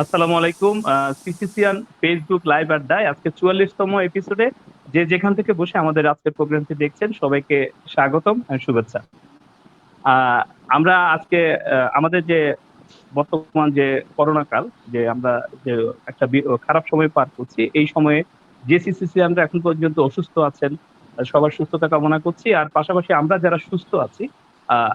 আসসালামু আলাইকুম। সিসিসিয়ান Facebook live আড্ডায় আজকে ৪৪তম এপিসোডে যে যেখান থেকে বসে আমাদের আজকের প্রোগ্রামটি দেখছেন সবাইকে স্বাগতম শুভেচ্ছা। আহ, আমরা আজকে আমাদের যে বর্তমান যে করোনা কাল, যে আমরা যে একটা খারাপ সময় পার করছি, এই সময়ে যে সিসিসিয়ানরা এখন পর্যন্ত অসুস্থ আছেন, সবার সুস্থতা কামনা করছি। আর পাশাপাশি আমরা যারা সুস্থ আছি,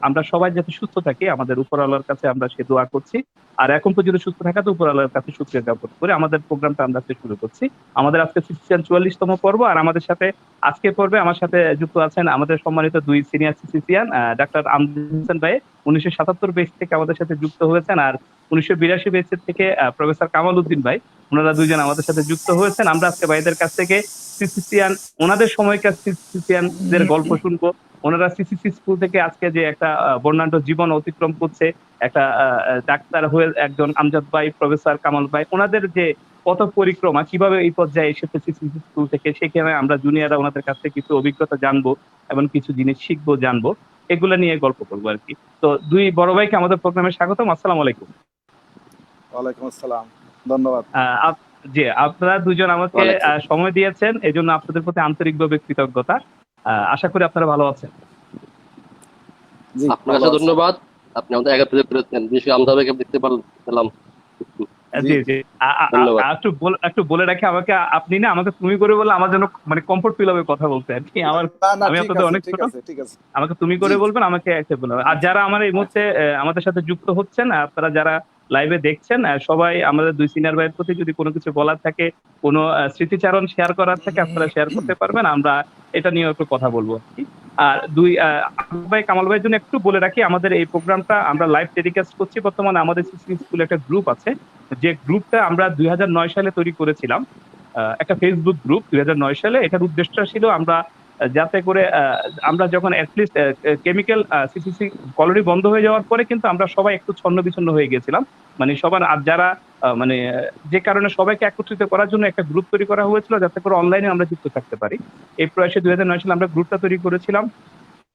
আমরা সবাই যাতে সুস্থ থাকি আমাদের উপরওয়ালার কাছে আমরা সে দোয়া করছি। আর এখন পর্যন্ত সুস্থ থাকাতে উপরওয়ালার কাছে শুকরিয়া জ্ঞাপন করে আমাদের প্রোগ্রামটা আমরা আজকে শুরু করছি। আমাদের আজকে সিসিসিয়ান ৪৪তম পর্ব। আর আমাদের সাথে আজকে পর্বে আমার সাথে যুক্ত আছেন আমাদের সম্মানিত দুই সিনিয়র সিসিসিয়ান, ডাক্তার আমজাদ হোসেন ভাই ১৯৭৭ বেচ থেকে আমাদের সাথে যুক্ত হয়েছেন, আর ১৯৮২ বেচ থেকে প্রফেসর কামাল উদ্দিন ভাই, ওনারা দুইজন আমাদের সাথে যুক্ত হয়েছেন। আমরা আজকে ভাইদের কাছ থেকে সিসিসিয়ান, ওনাদের সময়কার সিসিসিয়ানদের গল্প শুনবো। ওনারা সিসিসি স্কুল থেকে আজকে যে একটা বর্ণাঢ্য জীবন অতিক্রম করছে, একটা ডাক্তার হয়ে একজন আমজাদ ভাই, প্রফেসর কামাল ভাই, ওনাদের যে পথ পরিক্রমা কিভাবে এই পর্যায়ে এসেছে সিসিসি স্কুল থেকে, সেখানে আমরা জুনিয়ররা ওনাদের কাছ থেকে কিছু অভিজ্ঞতা জানবো এবং কিছু জিনিস শিখবো, জানবো, এগুলা নিয়ে গল্প করবো আর কি। তো দুই বড় ভাইকে আমাদের প্রোগ্রামে স্বাগতম। আসসালামু আলাইকুম। ওয়ালাইকুম আসসালাম, ধন্যবাদ। আহ, আপ- জি, আপনারা দুজন আমাকে ওয়ালাইকুম। সময় দিয়েছেন, এজন্য আপনাদের প্রতি আন্তরিকভাবে কৃতজ্ঞতা। আশা করি আপনারা ভালো আছেন। জি, আপনার ভালো কাছে আছি। ধন্যবাদ। আপনি আমাদের আগে প্রেজেন্ট করেছেন, বিশেষ আমদা ভাইকে দেখতে পেলাম। জি, জি জি। ধন্যবাদ। একটু বলে রাখি, আমাকে আপনি না আমাকে তুমি করে বলে আমার জন্য মানে কমফোর্ট ফিল হবে কথা বলতে আর কি। আমার না না, আমি ঠিক আপনাদের আছে, অনেক ঠিক ছোট, আছে, ঠিক আছে। আমাকে তুমি জি করে জি, বলবেন, আমাকে একটা বলবেন। আর আচ্ছা যারা আমার এই মুহূর্তে আচ্ছা। আমাদের সাথে যুক্ত হচ্ছেন, আপনারা যারা লাইভে দেখছেন, সবাই আমাদের দুই সিনিয়র ভাইয়ের প্রতি যদি কোনো কিছু বলার থাকে, কোনো স্মৃতিচারণ শেয়ার করার থাকে, আপনারা শেয়ার করতে পারবেন। আমরা এটা নিয়ে একটু কথা বলবো আর কি। আর দুই আহমদ ভাই, কামাল ভাইয়ের জন্য একটু বলে রাখি, আমাদের এই প্রোগ্রামটা আমরা লাইভ টেলিকাস্ট করছি। বর্তমানে আমাদের সিসি স্কুলে একটা গ্রুপ আছে, যে গ্রুপটা আমরা ২০০৯ সালে তৈরি করেছিলাম, একটা ফেসবুক গ্রুপ ২০০৯ সালে। এটার উদ্দেশ্য ছিল আমরা যাতে করে আমরা যখন অ্যাটলিস্ট কেমিক্যাল সিসিসি কলোনি বন্ধ হয়ে যাওয়ার পরে কিন্তু আমরা সবাই একটু ছন্ন বিছন্ন হয়ে গেছিলাম। মানে সবার আর যারা মানে যে কারণে সবাইকে একত্রিত করার জন্য একটা গ্রুপ তৈরি করা হয়েছিল, যাতে করে অনলাইনে আমরা যুক্ত থাকতে পারি। এই প্রয়াসে ২০০৯ সালে আমরা গ্রুপটা তৈরি করেছিলাম।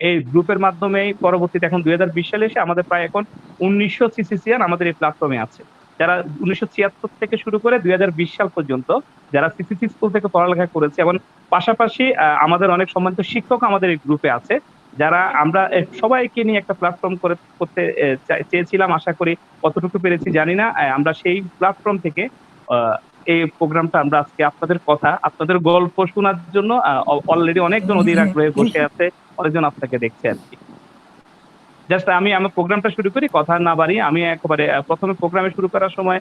এই গ্রুপের মাধ্যমেই পরবর্তীতে এখন ২০২০ সালে এসে আমাদের প্রায় এখন ১৯০০ সিসিসিয়ান আমাদের এই প্ল্যাটফর্মে আছে, যারা ১৯৭৬ থেকে শুরু করে ২০২০ সাল পর্যন্ত যারা সিসিসি স্কুল থেকে পড়ালেখা করেছে। এবং পাশাপাশি আমাদের অনেক সম্মানিত শিক্ষক আমাদের এই গ্রুপে আছে, যারা আমরা সবাইকে নিয়ে একটা প্ল্যাটফর্ম করতে চেয়েছিলাম। আশা করি কতটুকু পেরেছি জানি না। আমরা সেই প্ল্যাটফর্ম থেকে আহ, এই প্রোগ্রামটা আমরা আজকে আপনাদের কথা, আপনাদের গল্প শোনার জন্য অলরেডি অনেকজন অধীর আগ্রহে বসে আছে, অনেকজন আপনাকে দেখছে আর কি। জাস্ট আমি আমার প্রোগ্রামটা শুরু করি, কথা না বাড়িয়ে। আমি একেবারে প্রথমে প্রোগ্রামে শুরু করার সময়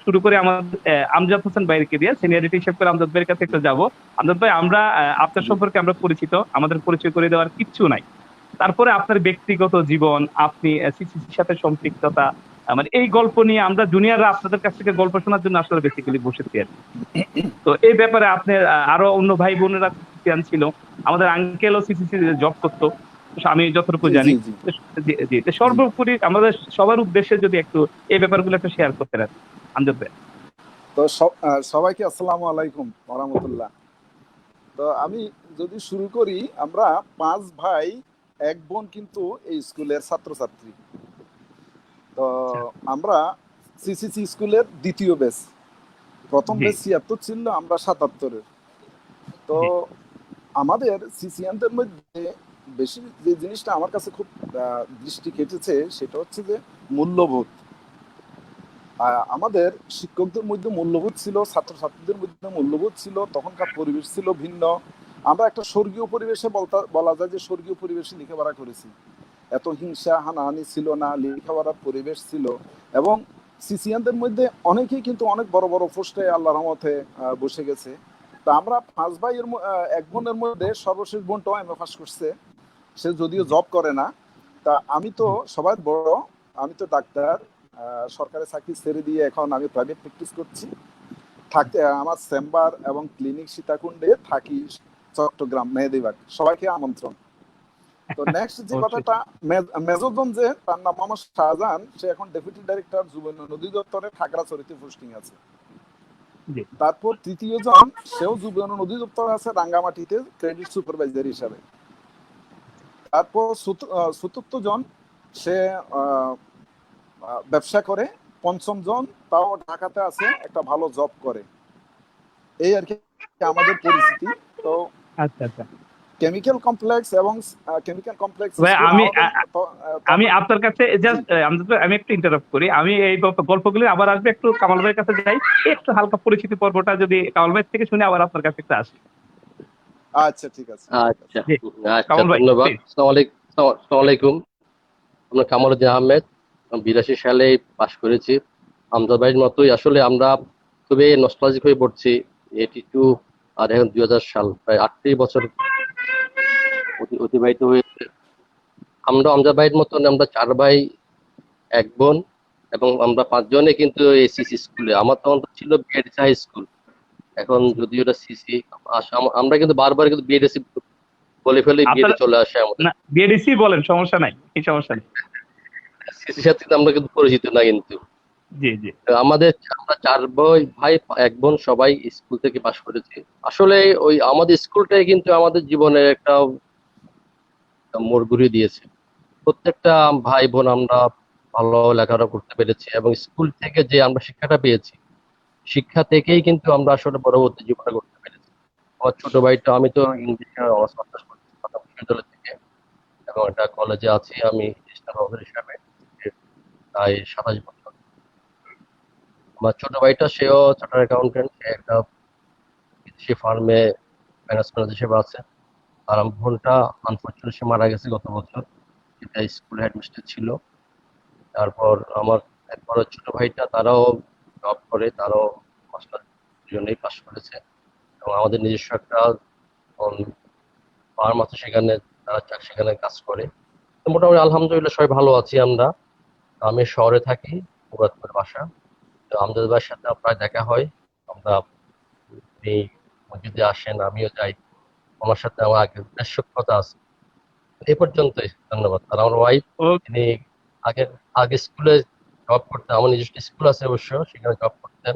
শুরু করে আমাদের আমজাদ হোসেন ভাইকে দিয়ে, সিনিয়রিটি হিসেব করে আমজাদ ভাইয়ের কাছে একটু যাবো। আমজাদ ভাই, আমরা আপনার জি সম্পর্কে আমরা পরিচিত, আমাদের পরিচয় করে দেওয়ার কিচ্ছু নাই। তারপরে আপনার ব্যক্তিগত জীবন, আপনি সিসিসির সাথে সম্পৃক্ততা, মানে এই গল্প নিয়ে আমরা জুনিয়ররা আপনাদের কাছ থেকে গল্প শোনার জন্য আসলে বেসিক্যালি বসেছি আর কি। তো এই ব্যাপারে আপনার আরো অন্য ভাই বোনেরা সিসিয়ান ছিল, আমাদের আঙ্কেলও সিসিসি জব করতো, আমি যতটুকু জি জানি। জি জি তো জি জি, তো জি। সর্বোপরি আমাদের সবার উদ্দেশ্যে যদি একটু এই ব্যাপারগুলো একটু শেয়ার করতে রাখি আমজাদ ভাই। তো সবাইকে আসসালামু আলাইকুম ওরহামতুল্লাহ। তো আমি যদি শুরু করি, আমরা 5 ভাই 1 বোন কিন্তু এই স্কুলের ছাত্রছাত্রী। তো আচ্ছা। আমরা সিসিসি স্কুলের দ্বিতীয় ব্যাচ। প্রথম জি ব্যাচ ৭৬ ছিল, আমরা ৭৭-এর। তো জি। আমাদের সিসিয়ানদের মধ্যে বেশি যে জিনিসটা আমার কাছে খুব দৃষ্টি কেটেছে, সেটা হচ্ছে যে মূল্যবোধ। আমাদের শিক্ষকদের মধ্যে মূল্যবোধ ছিল, ছাত্রছাত্রীদের মধ্যে মূল্যবোধ ছিল। তখনকার পরিবেশ ছিল ভিন্ন। আমরা একটা স্বর্গীয় পরিবেশে বলা যায় যে স্বর্গীয় পরিবেশে লেখাপড়া করেছি। এত হিংসা হানাহানি ছিল না, লেখাপড়ার পরিবেশ ছিল। এবং সিসিয়ানদের মধ্যে অনেকেই কিন্তু অনেক বড় বড় পোস্টে আল্লাহর রহমতে বসে গেছে। তা আমরা 5 ভাইয়ের 1 বোনের মধ্যে সর্বশেষ বোনটাও এমএ পাস করছে। সে যদিও জব করে না। তা আমি তো সবার বড়, আমি তো ডাক্তার। সরকারি চাকরি ছেড়ে দিয়ে এখন আমি প্রাইভেট প্র্যাকটিস করছি। আমার চেম্বার এবং ক্লিনিক সীতাকুণ্ডে, থাকি চট্টগ্রাম মেহেদিবাগ। সবাইকে আমন্ত্রণ। তো নেক্সট যে অবশ্যই। কথাটা, মেজরজন যে তার নাম মোহাম্মদ শাহজাহান, সে এখন ডেপুটি ডাইরেক্টর যুবন নদী দপ্তরে খাগড়াছড়িতে পোস্টিং আছে। জি। তারপর তৃতীয় জন, সেও যুবন নদী দপ্তরে আছে রাঙ্গামাটিতে ক্রেডিট সুপারভাইজার হিসাবে। তারপর চতুর্থ জন, সে ব্যবসা করে, পঞ্চম জন, তাও ঢাকাতে আছে, একটা ভালো জব করে। এই আর কি আমাদের পরিস্থিতি। তো আচ্ছা আচ্ছা কেমিক্যাল কমপ্লেক্স এবং কেমিক্যাল কমপ্লেক্স ভাই, স্কুল আমি আমাদের আমি তখন। আপনার কাছে জি, জাস্ট আমি একটু ইন্টারাপ্ট করি, আমি এই গল্পগুলো আবার আসবে, একটু কামাল ভাইয়ের কাছে যাই, একটু হালকা পরিচিতি পর্বটা যদি কামাল ভাই থেকে শুনে আবার আপনার কাছে একটু আসি। আচ্ছা, ঠিক আছে, ঠিক আছে। আচ্ছা জি আচ্ছা, কামাল ভাই ধন্যবাদ। প্লিজ। আসসালামু আলাইকুম। আমরা কামালউদ্দিন আহমেদ, 82 সালে পাশ করেছি। আমজাদ ভাইয়ের মতোই আসলে আমরা খুবই নস্টালজিক হয়ে পড়ছি। 82 আর এখন 2000 সাল, প্রায় 38 বছর অতিবাহিত হয়েছে। আমরা আমজাদ ভাইয়ের মতন আমরা 4 ভাই 1 বোন, এবং আমরা 5 জনে কিন্তু এসিসি স্কুলে, আমার তখন তো ছিল বিএডিসি হাই স্কুল, এখন যদিও এটা সিসি। আমরা কিন্তু বারবার কিন্তু বিএডিসি বলে ফেলে, আপনার বিয়েতে চলে আসে আমাদের। না, বিএডিসি বলেন, সমস্যা নাই, এই সমস্যা নেই। সিসির সাথে কিন্তু আমরা কিন্তু পরিচিত না কিন্তু। জি জি আমরা 4 ভাই 1 বোন সবাই স্কুল থেকে পাশ করেছি। আসলে ওই আমাদের স্কুলটাই কিন্তু আমাদের জীবনের একটা মোড় ঘুরিয়ে দিয়েছে। প্রত্যেকটা ভাই বোন আমরা ভালো লেখাপড়া করতে পেরেছি, এবং স্কুল থেকে যে আমরা শিক্ষাটা পেয়েছি, শিক্ষা থেকেই কিন্তু আমরা আসলে পরবর্তী জীবনে করতে পেরেছি। আমার ছোট ভাইটা, আমি তো ইংলিশে অনার্স মাস্টার্স করছি ঢাকা বিশ্ববিদ্যালয় থেকে, এবং একটা কলেজে আছি আমি স্টাফ অফিসার হিসাবে, প্রায় 27 বছর। আমার ছোট ভাইটা, সেও চার্টার অ্যাকাউন্টেন্ট, সে একটা বিদেশি ফার্মে ফাইন্যান্স ম্যানেজার হিসেবে আছে। আর আমার বোনটা আনফরচুনেটলি সে মারা গেছে গত বছর, যেটা স্কুল হেডমিস্ট্রেস ছিল। তারপর আমার একবার ছোট ভাইটা, তারাও জব করে, তারাও মাস্টার, দুজনেই পাশ করেছে। এবং আমাদের নিজস্ব একটা ফার্ম আছে, সেখানে তারা সেখানে কাজ করে। তো মোটামুটি আলহামদুলিল্লাহ সবাই ভালো আছি আমরা। আমি শহরে থাকি, মুরাদপুর বাসা। তো আমজাদ ভাইয়ের সাথে প্রায় দেখা হয়। আমরা, আপনি যদি আসেন আমিও যাই, আমার সাথে আমার আগে বেশ সখ্যতা আছে। এই পর্যন্তই, ধন্যবাদ। আর আমার ওয়াইফ, ও তিনি আগে আগে স্কুলে জব করতেন, আমার নিজস্ব স্কুল আছে অবশ্য, সেখানে জব করতেন।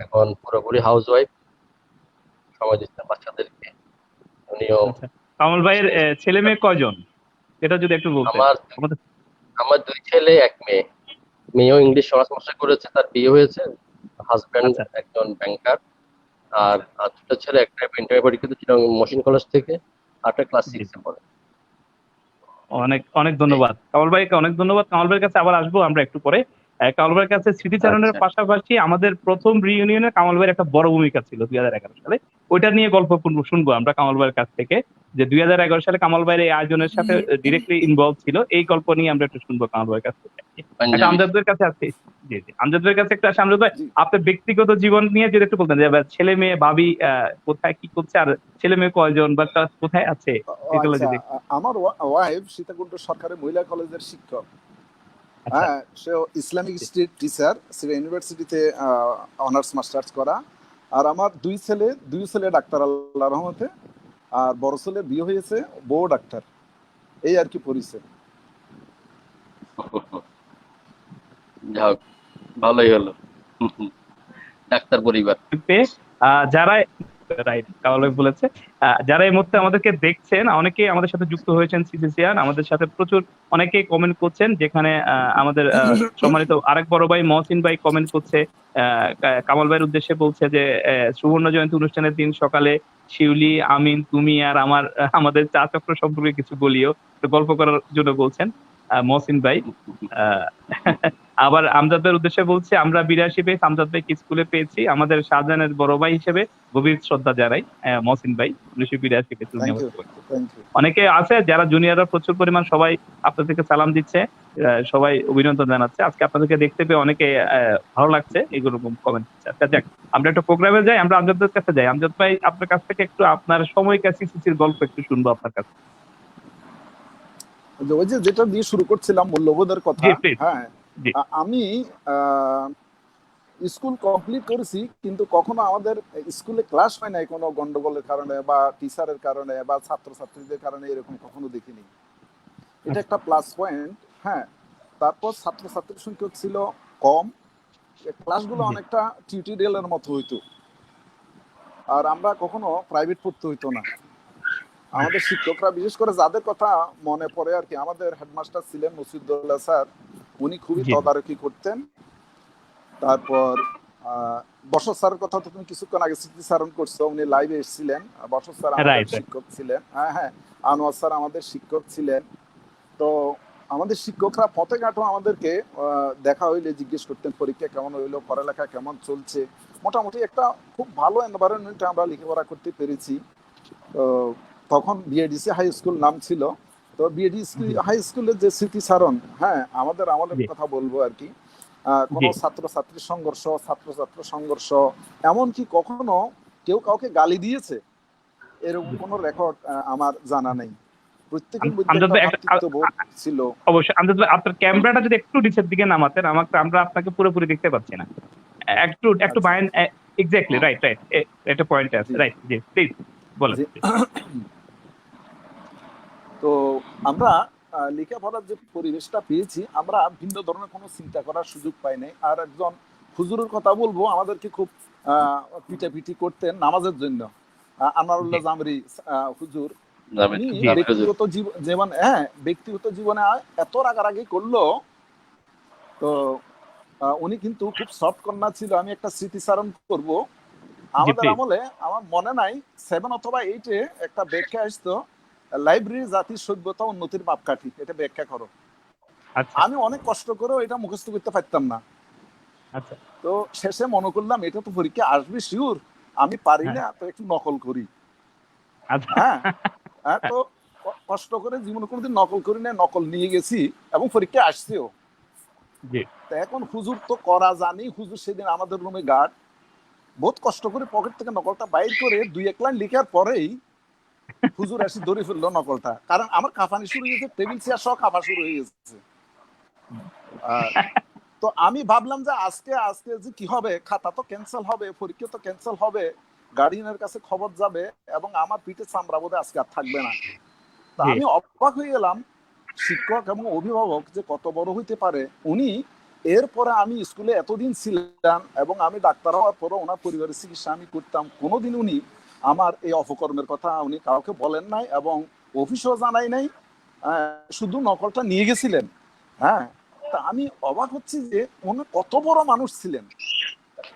এখন পুরোপুরি হাউস ওয়াইফ, সময় দিচ্ছেন বাচ্চাদেরকে। উনিও, আচ্ছা, কামাল ভাইয়ের ছেলে মেয়ে কয়জন, এটা যদি একটু বলতেন আমার আমাদের। আমার 2 ছেলে 1 মেয়ে। মেয়েও ইংলিশ অনার্স মাস্টার করেছে, তার বিয়ে হয়েছে। হাজবেন্ড আচ্ছা, একজন ব্যাংকার। আর আচ্ছা, আর ছোট ছেলে একটা ইন্টারমিডিয়েট পরীক্ষা দিচ্ছিল মহসিন কলেজ থেকে, আরটা ক্লাস জি 6 জি। এ পড়ে। অনেক অনেক এই, ধন্যবাদ কামাল ভাইকে, অনেক ধন্যবাদ। কামাল ভাইয়ের কাছে আবার আসবো আমরা একটু পরে। কামাল ভাইয়ের কাছে স্মৃতিচারণের আচ্ছা। পাশাপাশি আমাদের প্রথম রিইউনিয়নে কামাল ভাইয়ের একটা বড় ভূমিকা ছিল 2011 সালে, ওইটা নিয়ে গল্প শুনবো আমরা কামাল ভাইয়ের কাছ থেকে, যে 2011 সালে কামাল ভাইয়ের এই আয়োজনের সাথে ডিরেক্টলি ইনভলভ ছিল, এই গল্প নিয়ে আমরা একটু শুনবো কামাল ভাইয়ের কাছ থেকে। একটা পাঞ্জাবি। আমজাদ ভাইয়ের কাছে আসছি। জি জি, আমজাদ ভাইয়ের কাছে একটু আসি। আমজাদ ভাই, জি, আপনার ব্যক্তিগত জীবন নিয়ে যদি একটু বলতেন, যে ছেলে মেয়ে ভাবি কোথায় কি করছে, আর ছেলে মেয়ে কয়জন বা কোথায় আছে, এগুলো আচ্ছা। যদি। আমার ওয়াইফ সীতাকুণ্ড সরকারি মহিলা কলেজের শিক্ষক। আচ্ছা হ্যাঁ, সে ইসলামিক স্ট্রিট টিচার, সে ইউনিভার্সিটিতে অনার্স মাস্টার্স করা। আর আমার দুই ছেলে ডাক্তার, আল্লাহ রহমতে। আর বড় ছেলে বিয়ে হয়েছে, বউ ডাক্তার। এই আর কি পরিচয়। যাক, ভালোই হলো। ডাক্তার পরিবার। পেয়ে যারা, রাইট কামাল ভাই বলেছে, যারা এই মুহূর্তে আমাদেরকে দেখছেন, অনেকে আমাদের সাথে যুক্ত হয়েছেন সিসিসিয়ান, আমাদের সাথে প্রচুর অনেকেই কমেন্ট করছেন, যেখানে আমাদের সম্মানিত আরেক বড় ভাই মহসিন ভাই কমেন্ট করছে, কামাল ভাইয়ের উদ্দেশ্যে বলছে যে সুবর্ণ জয়ন্তী অনুষ্ঠানের দিন সকালে শিউলি, আমিন, তুমি আর আমাদের চা চক্র সম্পর্কে কিছু বলিও, একটু গল্প করার জন্য বলছেন মহসিন ভাই। আহ, আবার আমজাদ ভাইয়ের উদ্দেশ্যে বলছে, আমরা 82 পেয়েছি, আমজাদ ভাই কি স্কুলে পেয়েছি, আমাদের শাহজাহানের বড় ভাই হিসেবে গভীর শ্রদ্ধা জানাই মহসিন ভাই, 1982 পেয়েছি উনি থ্যাংক আমাকে ইউ, বলছেন। Thank you. অনেকে আছে যারা জুনিয়ররা প্রচুর পরিমাণ, সবাই আপনাদেরকে সালাম দিচ্ছে, সবাই অভিনন্দন জানাচ্ছে, আজকে আপনাদেরকে দেখতে পেয়ে অনেকে ভালো লাগছে, এগুলো কমেন্ট করছে। আচ্ছা যাক, আমরা একটা প্রোগ্রামে যাই, আমরা আমজাদের কাছে যাই। আমজাদ ভাই, আপনার কাছ থেকে একটু আপনার সময়কার সিসিসির গল্প একটু শুনবো আপনার কাছে। ওই যে যেটা দিয়ে শুরু করছিলাম, মূল্যবোধের কথা। জি প্লিজ। হ্যাঁ, জি আমি স্কুল কমপ্লিট করেছি, কিন্তু কখনো আমাদের স্কুলে ক্লাস হয় নাই কোনো গন্ডগোলের কারণে বা টিচারের কারণে বা ছাত্রছাত্রীদের কারণে, এরকম কখনো দেখিনি। এটা আচ্ছা একটা প্লাস পয়েন্ট। হ্যাঁ, তারপর ছাত্রছাত্রীর সংখ্যক ছিল কম, ক্লাসগুলো জি অনেকটা টিউটোরিয়ালের মতো হইতো। আর আমরা কখনো প্রাইভেট পড়তে হইতো না। আমাদের শিক্ষকরা, বিশেষ করে যাদের কথা মনে পড়ে আর কি, আমাদের হেডমাস্টার ছিলেন মসিদুল্লাহ স্যার। উনি খুবই জি তদারকি করতেন। তারপর বসত স্যারের কথা তো তুমি কিছুক্ষণ আগে স্মৃতিচারণ করছো, উনি লাইভে এসেছিলেন। বসত স্যার আমাদের রাইট। শিক্ষক ছিলেন। হ্যাঁ হ্যাঁ, আনোয়ার স্যার আমাদের শিক্ষক ছিলেন। তো আমাদের শিক্ষকরা পথে ঘাটও আমাদেরকে দেখা হইলে জিজ্ঞেস করতেন পরীক্ষা কেমন হইলো, পড়ালেখা কেমন চলছে। মোটামুটি একটা খুব ভালো এনভায়রনমেন্টে আমরা লেখাপড়া করতে পেরেছি। তো তখন বিএডিসি হাই স্কুল নাম ছিল। তো বিএডিসি হাই স্কুলের যে স্মৃতিচারণ, হ্যাঁ আমাদের জি কথা বলবো আর কি, কোনো জি। ছাত্রছাত্রীর সংঘর্ষ, ছাত্র সংঘর্ষ, এমনকি কখনো কেউ কাউকে গালি দিয়েছে এরকম কোনো রেকর্ড আমার জানা নেই। প্রত্যেকের মধ্যে আমজাদ একটা ভাই ভ্রাতৃত্ববোধ ছিল। অবশ্যই আমজাদ ভাই, আপনার ক্যামেরাটা যদি একটু নিচের দিকে নামাতেন, আমরা আপনাকে পুরোপুরি দেখতে পাচ্ছি না। একটু একটু আচ্ছা বাইন। Exactly, right right. একটা পয়েন্টে আছে, জি রাইট। জি প্লিজ বলেন। জি। তো আমরা লেখাপড়ার যে পরিবেশটা পেয়েছি, আমরা ভিন্ন ধরনের কোনো চিন্তা করার সুযোগ পাই নাই। আর একজন হুজুরের কথা বলবো, আমাদেরকে খুব পিটাপিটি করতেন নামাজের জন্য। জি আনোয়ারুল্লাহ জামরি হুজুর, উনি জি ব্যক্তিগত জীবন, হ্যাঁ ব্যক্তিগত জীবনে এত রাগারাগি করলো। তো উনি কিন্তু খুব সফট কন্যা ছিল। আমি একটা স্মৃতিচারণ করব। জি আমাদের প্লিজ। আমলে, আমার মনে নাই 7 অথবা 8-এ একটা ব্যাখ্যা আসতো, লাইব্রেরি জাতির সভ্যতা উন্নতির মাপকাঠি, এটা ব্যাখ্যা করো। আচ্ছা আমি অনেক কষ্ট করেও এটা মুখস্থ করতে পারতাম না। আচ্ছা। তো শেষে মনে করলাম এটা তো পরীক্ষা আসবে শিওর, আমি পারি হ্যাঁ না, তো একটু নকল করি। আচ্ছা। হ্যাঁ হ্যাঁ, তো কষ্ট করে জীবনে কোনোদিন নকল করি না, নকল নিয়ে গেছি এবং পরীক্ষা আসছেও। জি তো এখন হুজুর তো করা জানি, হুজুর সেদিন আমাদের রুমে গার্ড, বহুত কষ্ট করে পকেট থেকে নকলটা বাইর করে 2-1 লাইন লেখার পরেই হুজুর এসে ধরে ফেললো নকলটা। কারণ আমার কাঁপানি শুরু হয়ে গেছে, টেবিল চেয়ার সহ কাঁপা শুরু হয়ে গেছে। আহ, তো আমি ভাবলাম যে আজকে আজকে যে কি হবে, খাতা তো ক্যান্সেল হবে, পরীক্ষা তো ক্যান্সেল হবে, গার্ডিয়ানের কাছে খবর যাবে এবং আমার পিঠে চামড়া বোধহয় আজকে আর থাকবে না। তা জি আমি অবাক হয়ে গেলাম শিক্ষক এবং অভিভাবক যে কত বড় হইতে পারে উনি। এরপরে আমি স্কুলে এতদিন ছিলাম এবং আমি ডাক্তার হওয়ার পরও ওনার পরিবারের চিকিৎসা আমি করতাম, কোনোদিন উনি আমার এই অপকর্মের কথা উনি কাউকে বলেন নাই এবং অফিসও জানাই নাই। শুধু নকলটা নিয়ে গেছিলেন। হ্যাঁ, তা আমি অবাক হচ্ছি যে উনি কত বড় মানুষ ছিলেন।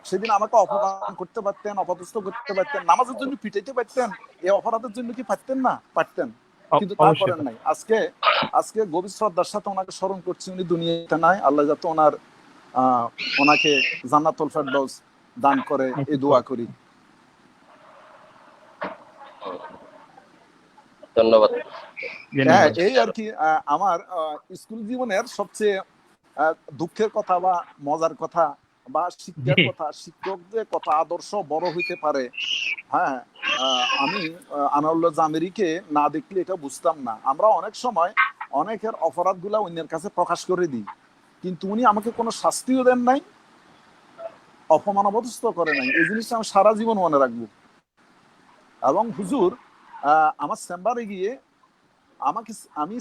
সেদিন আমাকে অপমান করতে পারতেন, অপদস্থ করতে পারতেন, নামাজের জন্য পিটাইতে পারতেন, এই অপরাধের জন্য কি পারতেন না? পারতেন, কিন্তু তা অবশ্যই। করেন নাই। আজকে আজকে গভীর শ্রদ্ধার সাথে ওনাকে স্মরণ করছি। উনি দুনিয়াতে নাই, আল্লাহ যাতে ওনাকে জান্নাতুল ফেরদৌস দান করে, এই দোয়া করি। ধন্যবাদ। হ্যাঁ, ধন্যবাদ। এই আর কি আমার স্কুল জীবনের সবচেয়ে দুঃখের কথা বা মজার কথা বা শিক্ষার জি কথা, শিক্ষক যে কত আদর্শ বড় হইতে পারে। হ্যাঁ, আমি আনাউল্লাহ জামেরিকে না দেখলে এটা বুঝতাম না। আমরা অনেক সময় অনেকের অপরাধগুলা অন্যের কাছে প্রকাশ করে দিই, কিন্তু উনি আমাকে কোনো শাস্তিও দেন নাই, অপমান অপদস্থ করে নাই। এই জিনিসটা আমি সারা জীবন মনে রাখবো। এবং হুজুর আমার চেম্বারে গিয়ে আমাকে, আমি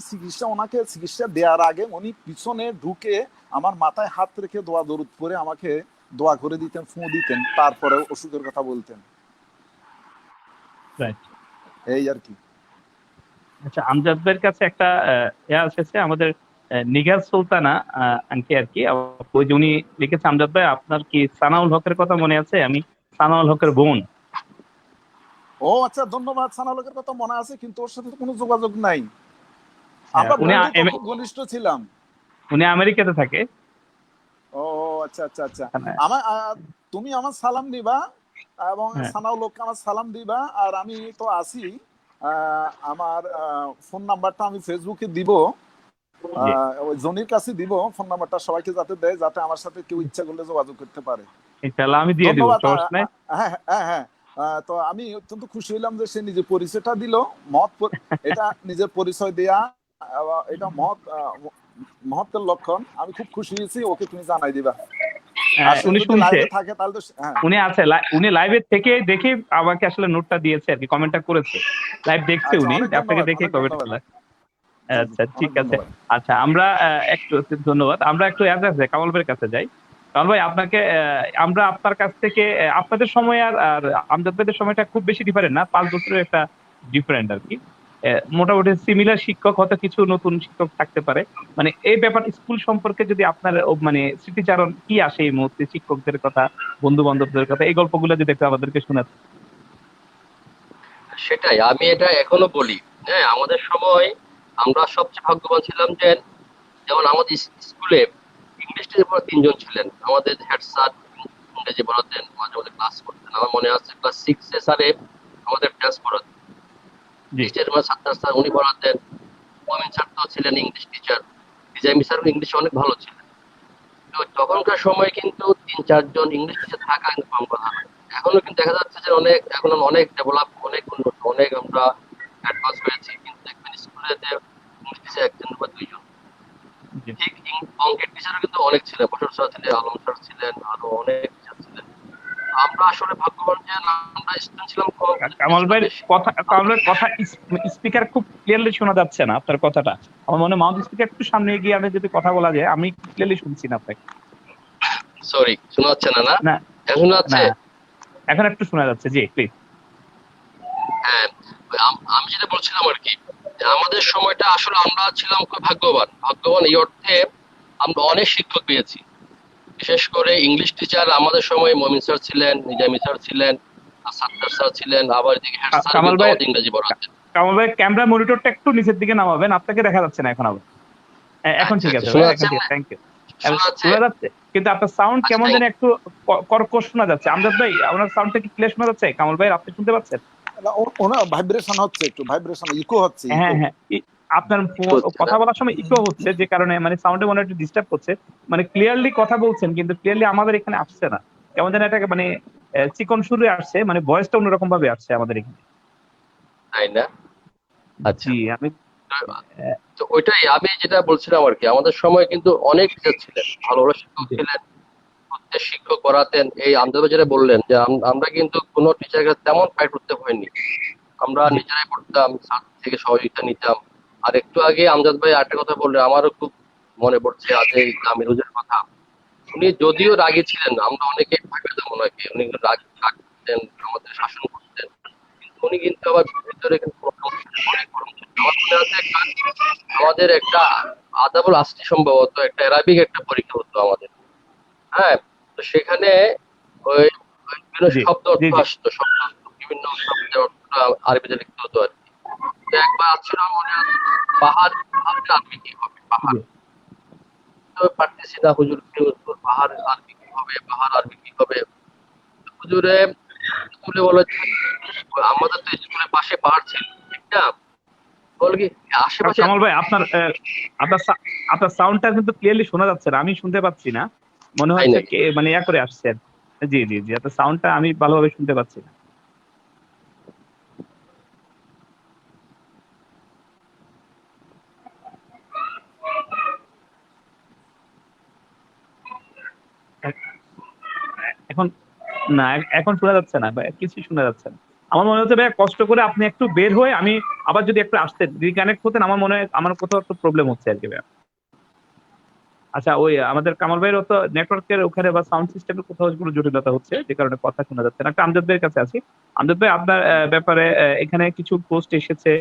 ওনাকে চিকিৎসা দেওয়ার আগে উনি পিছনে ঢুকে আমার মাথায় হাত রেখে দোয়া দরুদ করে আমাকে দোয়া করে দিতেন, ফুঁ দিতেন, তারপরে ওষুধের কথা বলতেন। রাইট। এই আর কি। আচ্ছা, আমজাদ ভাইয়ের কাছে একটা ইয়া এসেছে আমাদের, নিগার সুলতানা আন্টি আর কি। ওই যে উনি লিখেছে, আমজাদ ভাই আপনার কি সানাউল হকের কথা মনে আছে? আমি সানাউল হকের বোন। ও আচ্ছা, ধন্যবাদ। সানালকের কথা মনে আছে, কিন্তু ওর সাথে তো কোনো যোগাযোগ নাই। আমরা উনি বন্ধু তো খুব ঘনিষ্ঠ ছিলাম। উনি আমেরিকাতে থাকে। ও আচ্ছা আচ্ছা আচ্ছা। হ্যাঁ আমার তুমি আমার সালাম দিবা এবং হ্যাঁ, সানাউলকে আমার সালাম দিবা। আর আমি তো আছি, আমার ফোন নাম্বারটা আমি ফেসবুকে দিব, জি ওই জনির কাছে দিব ফোন নাম্বারটা, সবাইকে যাতে দেয়, যাতে আমার সাথে কেউ ইচ্ছা করলে যোগাযোগ করতে পারে। ইনশাল্লাহ আমি দিয়ে দিব, ধন্যবাদ। সমস্যা নাই। হ্যাঁ হ্যাঁ হ্যাঁ। তো আমি অত্যন্ত খুশি হইলাম যে সে নিজের পরিচয়টা দিল। এটা নিজের পরিচয় দেয়া এটা মহত্বের লক্ষণ। আমি খুব খুশি হয়েছি, ওকে তুমি জানাই দিবা। আর সে উনি যদি শুনছে, লাইভে থাকে তাহলে তো হ্যাঁ। উনি আছে, উনি লাইভে থেকে দেখে আমাকে আসলে নোটটা দিয়েছে আর কি, কমেন্টটা করেছে। লাইভ দেখছে আচ্ছা, উনি, অনেক আপনাকে ধন্যবাদ, দেখে অনেক কমেন্ট ধন্যবাদ। করলেন। জি জি, আচ্ছা ঠিক অনেক আছে। ধন্যবাদ। আচ্ছা আমরা একটু ধন্যবাদ। আমরা একটু কামাল ভাইয়ের কাছে যাই। কামাল ভাই, আপনাকে আমরা আপনার কাছ থেকে আপনাদের সময় আর আর আমজাদ ভাইদের সময়টা খুব বেশি ডিফারেন্ট না, 5 বছরের একটা ডিফারেন্ট আর কি। মোটামুটি সিমিলার শিক্ষক, হয়তো কিছু নতুন শিক্ষক থাকতে পারে। মানে এই ব্যাপার স্কুল সম্পর্কে যদি আপনার মানে স্মৃতিচারণ কি আসে এই মুহূর্তে, শিক্ষকদের কথা, বন্ধু বান্ধবদের কথা, এই গল্পগুলো যদি একটু আমাদেরকে শোনাতে। সেটাই আমি এটা এখনো বলি। হ্যাঁ, আমাদের সময় আমরা সবচেয়ে ভাগ্যবান ছিলাম যে, যেমন আমাদের স্কুলে ইংলিশ টিচার পড়া 3 জন ছিলেন। আমাদের হেড স্যার ইংরেজি পড়াতেন, মাঝে মাঝে ক্লাস করতেন। আমার মনে আছে ক্লাস 6-এ স্যারে আমাদের ক্লাস পড়াতেন। জি টিচার সাত্তার স্যার উনি পড়াতেন। মমিন স্যার তো ছিলেন ইংলিশ টিচার। ডিজাইন স্যার ইংলিশে অনেক ভালো ছিলেন। তো তখনকার সময় কিন্তু 3-4 জন ইংলিশ টিচার থাকা কিন্তু কম কথা না। এখনো কিন্তু দেখা যাচ্ছে যে এখন অনেক ডেভেলপ, অনেক উন্নত, অনেক আমরা অ্যাডভান্স হয়েছি। কিন্তু দেখবেন স্কুলেতে ইংলিশ টিচার 1 জন বা 2 জন। জি। ঠিক অঙ্কের টিচারও কিন্তু অনেক ছিলেন, বসর স্যার ছিলেন, আলম স্যার ছিলেন, আরো অনেক টিচার ছিলেন। আমরা আসলে ভাগ্যবান যে আমরা স্টুডেন্ট ছিলাম কম, কামাল ছিল ভাইয়ের বেশি। কথা, কামাল ভাইয়ের কথা স্পিকার খুব ক্লিয়ারলি শোনা যাচ্ছে না আপনার কথাটা। আমার মনে হয় মাউথ স্পিকার একটু সামনে গিয়ে আমি যদি কথা বলা যায়, আমি ক্লিয়ারলি শুনছি না আপনাকে। সরি, শোনা যাচ্ছে না? না, না এখন শোনা যাচ্ছে? না, এখন একটু শোনা যাচ্ছে, জি প্লিজ। হ্যাঁ, আমি যেটা বলছিলাম আর কি, যে আমাদের সময়টা আসলে আমরা ছিলাম খুব ভাগ্যবান। ভাগ্যবান এই অর্থে আমরা অনেক শিক্ষক পেয়েছি। বিশেষ করে ইংলিশ টিচার আমাদের সময় মমিন স্যার ছিলেন, নিজামী স্যার ছিলেন, আর সাত্তার স্যার ছিলেন, আবার এদিকে হেড স্যার কামাল কিন্তু ভাই, আমাদের ইংরেজি পড়াতেন। কামাল ভাই ক্যামেরা মনিটরটা একটু নিচের দিকে নামাবেন, আপনাকে দেখা যাচ্ছে না এখন আবার। এখন আচ্ছা ঠিক আচ্ছা, আছে ভাই, শোনা এখন যাচ্ছে? ঠিক আছে, থ্যাংক ইউ। শোনা যাচ্ছে? শোনা যাচ্ছে, কিন্তু আপনার সাউন্ড আচ্ছা, কেমন থ্যাংক। যেন একটু কর্কশ শোনা যাচ্ছে। আমজাদ ভাই, আপনার সাউন্ডটা কি ক্লিয়ার শোনা যাচ্ছে? কামাল ভাই, আপনি শুনতে পাচ্ছেন? ওনার ভাইব্রেশন হচ্ছে, একটু ভাইব্রেশন, ইকো হচ্ছে, হ্যাঁ ইকো। হ্যাঁ, আপনার হচ্ছে না? কথা বলার সময় ইকো হচ্ছে, যে কারণে মানে সাউন্ডে মনে হয় একটু ডিস্টার্ব করছে। মানে ক্লিয়ারলি কথা বলছেন, কিন্তু ক্লিয়ারলি আমাদের এখানে আসছে না। কেমন যেন একটা মানে চিকন সুরে আসছে, মানে ভয়েসটা অন্যরকম ভাবে আসছে আমাদের এখানে। তাই না? আচ্ছা। জি আমি তো ওইটাই আমি যেটা বলছিলাম আর কি, আমাদের সময় কিন্তু অনেক টিচার ছিলেন, ভালো ভালো শিক্ষক জি ছিলেন, প্রত্যেক শিক্ষক পড়াতেন। এই আমজাদ ভাই যেটা বললেন যে আমরা কিন্তু কোনো টিচারকে তেমন ফাইট করতে হয়নি, আমরা জি নিজেরাই পড়তাম, স্যার থেকে সহযোগিতা নিতাম। আর একটু আগে আমজাদ ভাই আরেকটা কথা বললেন, আমারও খুব মনে পড়ছে আজ এই আমিরুজের কথা। উনি যদিও রাগী ছিলেন, আমরা অনেকে ভয় পেতাম ওনাকে, উনি কিন্তু রাগ করতেন, আমাদের শাসন করতেন, কিন্তু উনি কিন্তু আবার ভিতরে কিন্তু অনেক গরম ছিলেন। আমার মনে আছে আমাদের একটা আদাবুল আসছি সম্ভবত একটা অ্যারাবিক একটা পরীক্ষা হতো আমাদের। হ্যাঁ, তো সেখানে ওই ওই বিভিন্ন জি শব্দ জি অর্থ জি। আসতো, শব্দ আসতো, বিভিন্ন শব্দের অর্থ আরবিতে লিখতে হতো আর কি। তো একবার আসছিল আমার মনে আছে, পাহাড়, পাহাড়ের আরবি কি হবে, জি। পাহাড়। তো পারতেছি না হুজুর, কি হুজুর, পাহাড় আরবি কি হবে, পাহাড় আরবি কি হবে। হুজুরে স্কুলে বলে যে, আমাদের তো স্কুলের পাশে পাহাড় ছিল, ঠিক না? বলে কি আশেপাশে কামাল ভাই, আপনার আপনার আপনার সাউন্ডটা কিন্তু ক্লিয়ারলি শোনা যাচ্ছে না, আমি শুনতে পাচ্ছি না। মনে তাই হচ্ছে নাকি? মানে ইয়া করে আসছে। জি জি জি, আপনার সাউন্ডটা আমি ভালোভাবে শুনতে পাচ্ছি না। এখন না, এখন শোনা যাচ্ছে না ভাই, কিছু শোনা যাচ্ছে না। আমার মনে হচ্ছে ভাই, কষ্ট করে আপনি একটু বের হয়ে, আমি আবার যদি একটু আসতেন, রিকানেক্ট হতেন, আমার মনে হয় আমার কোথাও একটু প্রবলেম হচ্ছে আর কি ভাই। আচ্ছা, ওই আমাদের কামাল ভাইয়ের তো নেটওয়ার্কের ওখানে বা সাউন্ড সিস্টেমের কোথাও কোনো জটিলতা হচ্ছে, যে কারণে কথা শোনা যাচ্ছে না। একটা আমজাদ ভাইয়ের কাছে আছি। আমজাদ ভাই, আপনার ব্যাপারে এখানে কিছু পোস্ট এসেছে।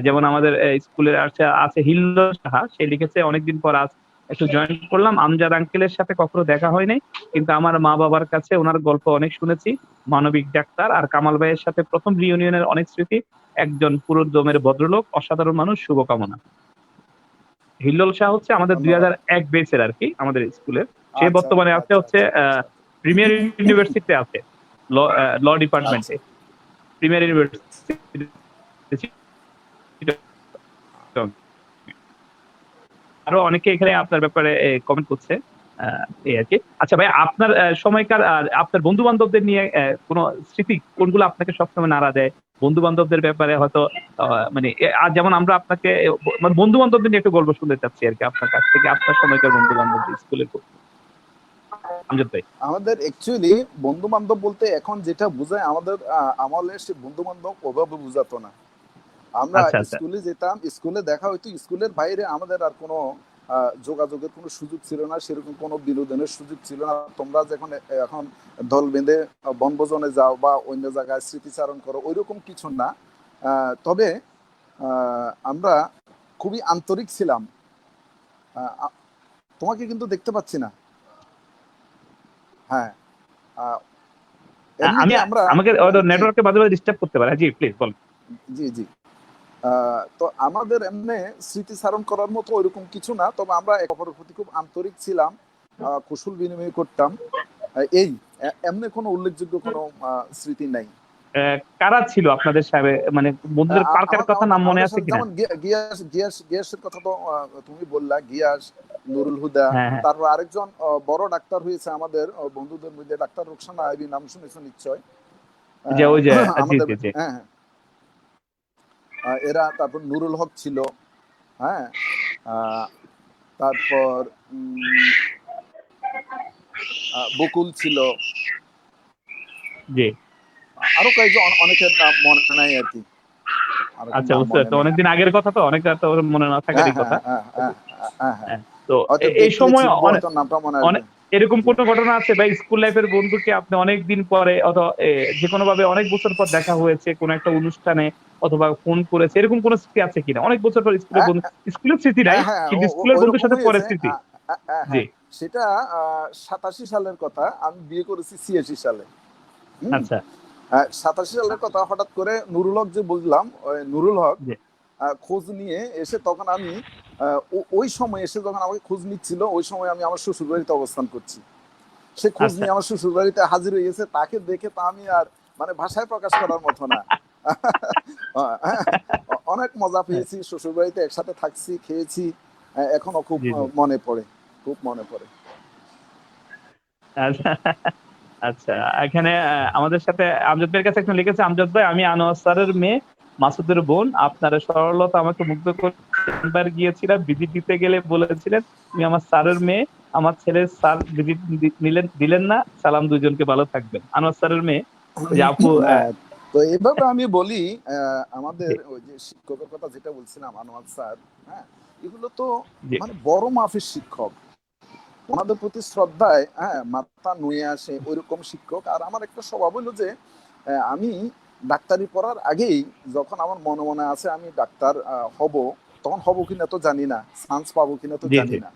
যেমন আমাদের স্কুলের আছে আছে হিল্ল সাহা, সে লিখেছে, অনেকদিন পর আজ একটু জয়েন করলাম। আমজাদ আঙ্কেলের সাথে কখনো দেখা হয় নাই, কিন্তু আমার মা বাবার কাছে ওনার গল্প অনেক শুনেছি। মানবিক ডাক্তার, আর কামাল ভাইয়ের সাথে প্রথম রিউনিয়নের অনেক স্মৃতি। একজন পুরো দমের ভদ্রলোক, অসাধারণ মানুষ, শুভকামনা। হিল্লোল শাহ হচ্ছে আমাদের ধন্যবাদ। 2001 ব্যাচের আর কি, আমাদের স্কুলের। সে আচ্ছা বর্তমানে আছে আচ্ছা হচ্ছে আচ্ছা আচ্ছা প্রিমিয়ার ইউনিভার্সিটিতে আছে, ল ল আচ্ছা। ডিপার্টমেন্টে, প্রিমিয়ার ইউনিভার্সিটি। আরো অনেকে এখানে আপনার ব্যাপারে কমেন্ট করছে, এই আর কি। আচ্ছা ভাই, আপনার সময়কার আপনার বন্ধু বান্ধবদের নিয়ে কোনো স্মৃতি কোনগুলো আপনাকে সবসময় নাড়া দেয়? বন্ধু বান্ধবদের ব্যাপারে হয়তো মানে আর যেমন আমরা আপনাকে মানে বন্ধু বান্ধবদের নিয়ে একটু গল্প শুনতে চাচ্ছি আর কি, আপনার কাছ থেকে, আপনার সময়কার বন্ধু বান্ধব স্কুলের। আমজাদ ভাই। আমাদের অ্যাকচুয়ালি বন্ধু বান্ধব বলতে এখন যেটা বোঝায়, আমাদের আমলে সে বন্ধু বান্ধব ওভাবে বুঝাতো না। আমরা আচ্ছা আচ্ছা। স্কুলে যেতাম, স্কুলে দেখা হইতো, স্কুলের বাইরে আমাদের আর কোনো যোগাযোগের কোনো সুযোগ ছিল না, সেরকম কোনো বিনোদনের সুযোগ ছিল না। তোমরা যখন এখন দল বেঁধে বনভোজনে যাও বা অন্য জায়গায় স্মৃতিচারণ করো, ওইরকম কিছু না। তবে আমরা খুবই আন্তরিক ছিলাম। তোমাকে কিন্তু দেখতে পাচ্ছি না। হ্যাঁ, আমি এমনিতে আমরা আমাকে জি নেটওয়ার্কে মাঝে মাঝে ডিস্টার্ব করতে পারে। জি প্লিজ বলুন। জি জি তো আমাদের এমনি স্মৃতিচারণ করার মতো ওইরকম কিছু না, তবে আমরা একে অপরের প্রতি খুব আন্তরিক ছিলাম, কুশল বিনিময় করতাম। এই এমনি কোনো উল্লেখযোগ্য কোনো স্মৃতি নাই। কারা ছিল আপনাদের সাথে, মানে বন্ধুদের কার কথা নাম মনে আমাদের আছে সাথে কিনা? যেমন গিয়াসের কথা তো তুমি বললা, গিয়াস, নুরুল হুদা, হ্যাঁ হ্যাঁ, তারপর আরেকজন বড় ডাক্তার হয়েছে আমাদের বন্ধুদের মধ্যে, ডাক্তার রোকসানা আইবি, নাম শুনেছো নিশ্চয়। যে ওই যে জি আমাদের জি জি হ্যাঁ হ্যাঁ, এরা, তারপর নুরুল হক ছিল। হ্যাঁ, আহ, তারপর বকুল ছিল, জি। আরো কয়েকজন, অনেকের নাম মনে নাই আর কি, আরেকের আচ্ছা, নাম বুঝতে মনে পারছি। নেই। অনেকদিন আগের কথা তো, অনেকটা তো ওর মনে না হ্যাঁ থাকারই হ্যাঁ কথা। হ্যাঁ হ্যাঁ হ্যাঁ হ্যাঁ, হ্যাঁ, তো হয়তো এই দেখলে সময় চিনবো, অনেক হয়তো নামটা মনে আসবে। অনেক এরকম কোনো ঘটনা আছে ভাই, স্কুল লাইফের বন্ধুকে আপনি অনেক দিন পরে অথবা যে কোনো ভাবে অনেক বছর পর দেখা হয়েছে কোনো একটা অনুষ্ঠানে, অথবা ফোন করেছে, এরকম কোনো স্মৃতি আছে কিনা? অনেক বছর পর স্কুলের হ্যাঁ বন্ধু, স্কুলের স্মৃতি নাই হ্যাঁ হ্যাঁ, কিন্তু স্কুলের বন্ধুর ওইরকম সাথে পরের হয়েছে। স্মৃতি। জি। হ্যাঁ, সেটা 87 সালের কথা, আমি বিয়ে করেছি 86 সালে। হুম, আচ্ছা। 87 সালের কথা। হঠাৎ করে নুরুল হক যে বললাম, ওই নুরুল হক জি। খোঁজ নিয়ে এসে, তখন আমি ওই সময় এসে যখন আমাকে খোঁজ নিচ্ছিল, ওই সময় আমি আমার শ্বশুর বাড়িতে অবস্থান করছি। সে খোঁজ আচ্ছা। নিয়ে আমার শ্বশুর বাড়িতে হাজির হয়ে গেছে, তাকে দেখে তা আমি আর মানে ভাষায় প্রকাশ করার মতো না। অনেক মজা পেয়েছি, শ্বশুর বাড়িতে একসাথে থাকছি, খেয়েছি, এখনো খুব জি জি। মনে পড়ে, খুব মনে পড়ে। আচ্ছা। আচ্ছা, এখানে আমাদের সাথে আমজাদ ভাইয়ের কাছে একজন লিখেছে, আমজাদ ভাই, আমি আনোয়ার স্যারের মেয়ে, মাসুদের বোন। আপনার সরলতা আমাকে মুগ্ধ করে। তিনবার গিয়েছিলাম, ভিজিট দিতে গেলে বলেছিলেন তুমি আমার স্যারের মেয়ে। আমার ছেলের স্যার ভিজিট দিলেন না। সালাম, দুইজনকে ভালো থাকবেন। আনোয়ার স্যারের মেয়ে, ওই যে আপু। আহ, তো এইভাবে আমি বলি, জি আমাদের ওই যে শিক্ষকের কথা যেটা বলছিলাম, আনোয়ার স্যার, হ্যাঁ, এগুলো তো জি মানে বড় মাপের শিক্ষক, ওনাদের প্রতি শ্রদ্ধায় মাথা নুয়ে আসে ওইরকম শিক্ষক। আর আমার একটা স্বভাব হলো যে আমি ডাক্তারি পড়ার আগেই, যখন আমার মনে মনে আছে আমি ডাক্তার হব, তখন হব কিনা তো জানি না, চান্স পাবো কিনা তো জি জি জানি না,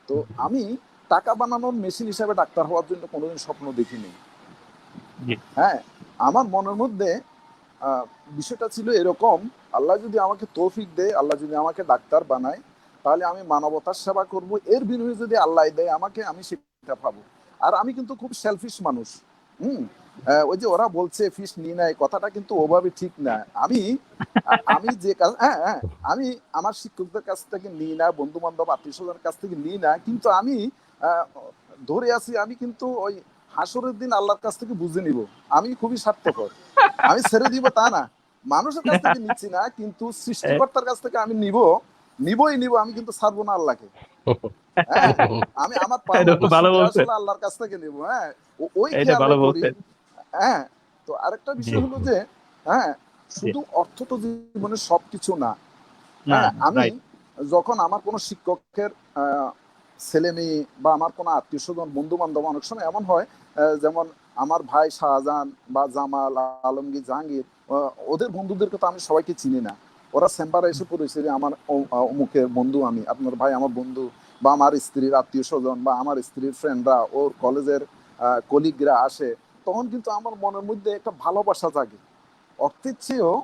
তো আমি টাকা বানানোর মেশিন হিসাবে ডাক্তার হওয়ার জন্য কোনোদিন স্বপ্ন দেখিনি। জি হ্যাঁ, আমার মনের মধ্যে আহ, বিষয়টা ছিল এরকম, আল্লাহ যদি আমাকে তৌফিক দেয়, আল্লাহ যদি আমাকে ডাক্তার বানায়, তাহলে আমি মানবতার সেবা করব, এর বিনিময়ে যদি আল্লাহ দেয় আমাকে, আমি সেটা পাবো। আর আমি কিন্তু খুব সেলফিশ মানুষ। হুম, ওই যে ওরা বলছে ফিস নিয়ে নেয়, কথাটা কিন্তু ওভাবে ঠিক না। আমি আমি যে কাজ, হ্যাঁ হ্যাঁ, আমি আমার শিক্ষকদের কাছ থেকে নিই না, বন্ধু বান্ধব আত্মীয় স্বজনের কাছ থেকে নিই না, কিন্তু আমি আহ, ধরে আছি, আমি কিন্তু ওই হাসরের দিন আল্লাহর কাছ থেকে বুঝে নিব। আমি খুবই স্বার্থপর, আমি ছেড়ে দিব তা না, মানুষের কাছ থেকে নিচ্ছি না, কিন্তু সৃষ্টিকর্তার কাছ থেকে আমি নিবই, আমি কিন্তু ছাড়বো না আল্লাহকে। হ্যাঁ, আমি আমার পাওনা এটা খুব ভালো গোষ্ঠীটা বলছেন। আসলে আল্লাহর কাছ থেকে নিব। হ্যাঁ, ওই এটা খেয়ালে ভালো করি। বলছেন। হ্যাঁ, তো আরেকটা জি বিষয় হলো যে, হ্যাঁ, জি। শুধু অর্থ তো জীবনে সবকিছু না। না হ্যাঁ, না, আমি রাইট। যখন আমার কোনো শিক্ষকের ছেলে মেয়ে বা আমার কোনো আত্মীয় স্বজন বন্ধু বান্ধব, অনেক সময় এমন হয়, যেমন আমার ভাই শাহজাহান বা জামাল, আলমগীর, জাহাঙ্গীর, ওদের বন্ধুদেরকে তো আমি সবাইকে চিনি না। ওরা চেম্বারে এসে পড়েছে যে আমার অমুকের বন্ধু, আমি আপনার ভাই আমার বন্ধু, বা আমার স্ত্রীর আত্মীয় স্বজন বা আমার স্ত্রীর ফ্রেন্ডরা, ওর কলেজের কলিগরা আসে, তখন কিন্তু আমার মনের মধ্যে একটা ভালোবাসা জাগে। অর্থের চেয়েও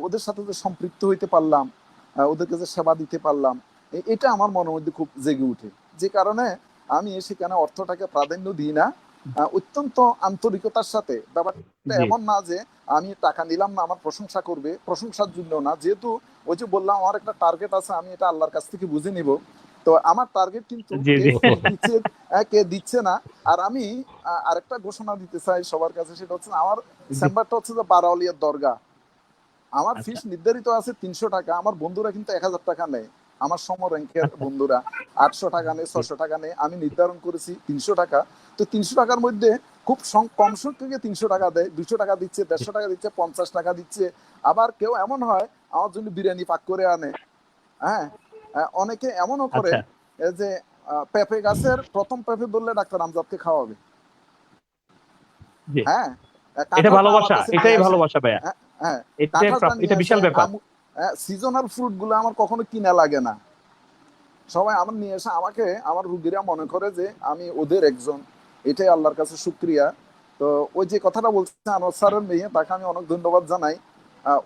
ওদের সাথে যে সম্পৃক্ত হইতে পারলাম, ওদেরকে যে সেবা দিতে পারলাম, এটা আমার মনের মধ্যে খুব জেগে উঠে। যে কারণে আমি সেখানে অর্থটাকে প্রাধান্য দিই না, অত্যন্ত আন্তরিকতার সাথে। ব্যাপারটা জি এমন না যে আমি টাকা নিলাম না আমার প্রশংসা করবে, প্রশংসার জন্য না, যেহেতু ওই যে বললাম আমার একটা টার্গেট আছে, আমি এটা আল্লাহর কাছ থেকে বুঝে নিব। তো আমার টার্গেট কিন্তু জি কে জি। কি দিচ্ছে, কে দিচ্ছে না। আর আমি আরেকটা ঘোষণা দিতে চাই সবার কাছে, সেটা হচ্ছে আমার জি। চেম্বারটা হচ্ছে যে বারাউলিয়ার দরগা। আমার আচ্ছা। ফিস নির্ধারিত আছে 300 টাকা, আমার বন্ধুরা কিন্তু 1000 টাকা নেয়। আমার সম র্যাঙ্কের আচ্ছা। বন্ধুরা 800 টাকা নেয়, জি 600 টাকা নেয়, আমি নির্ধারণ করেছি 300 টাকা। তো 300 টাকার মধ্যে খুব কম সংখ্যকে 300 টাকা দেয়, 200 টাকা দিচ্ছে, জি। 150 টাকা দিচ্ছে, 50 টাকা দিচ্ছে। আবার কেউ এমন হয় আমার জন্য বিরিয়ানি পাক করে আনে। হ্যাঁ, অনেকে এমনও করে আচ্ছা। যে পেঁপে গাছের প্রথম পেঁপে ধরলে ডাক্তার আমজাদকে খাওয়াবে। জি। হ্যাঁ, এটা কাঁঠালটা আমার ভালোবাসা, কাছে নিয়ে এটাই আসে। ভালোবাসা ভাইয়া। হ্যাঁ হ্যাঁ, এটা কাঁঠালটা এটা নিয়ে আসে। বিশাল ব্যাপার। সিজনাল ফ্রুট গুলো আমার কখনো কিনা লাগে না, সবাই আমার নিয়ে এসে আমাকে, আমার রুগীরা মনে করে যে আমি ওদের একজন, এটাই আল্লাহর কাছে শুক্রিয়া। তো ওই যে কথাটা বলছে আনোয়ার স্যারের মেয়ে, তাকে আমি অনেক ধন্যবাদ জানাই।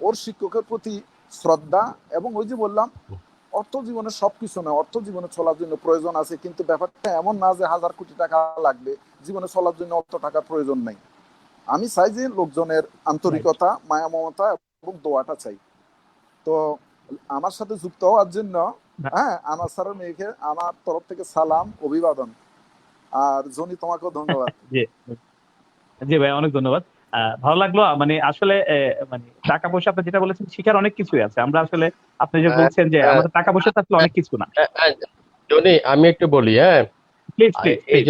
ওর শিক্ষকের প্রতি শ্রদ্ধা, এবং ওই যে বললাম অর্থ জীবনে সবকিছু না, অর্থ জীবনে চলার জন্য প্রয়োজন আছে, কিন্তু ব্যাপারটা এমন না যে 1000 কোটি টাকা লাগবে জীবনে চলার জন্য অত টাকার প্রয়োজন নাই। আমি চাই যে লোকজনের আন্তরিকতা, মায়া মমতা এবং দোয়াটা চাই। তো আমার সাথে যুক্ত হওয়ার জন্য আনোয়ার স্যারের মেয়েকে আমার তরফ থেকে সালাম, অভিবাদন। আর জনি, তোমাকেও ধন্যবাদ। জি জি ভাই, অনেক ধন্যবাদ। ভালো লাগলো। মানে আসলে মানে টাকা পয়সা আপনি যেটা বলেছেন, শিখার অনেক কিছুই আছে। আমরা আসলে আপনি যে বলছেন যে আমাদের টাকা পয়সা তো আসলে অনেক কিছু না। জনি, আমি একটু বলি, হ্যাঁ। প্লিজ প্লিজ এই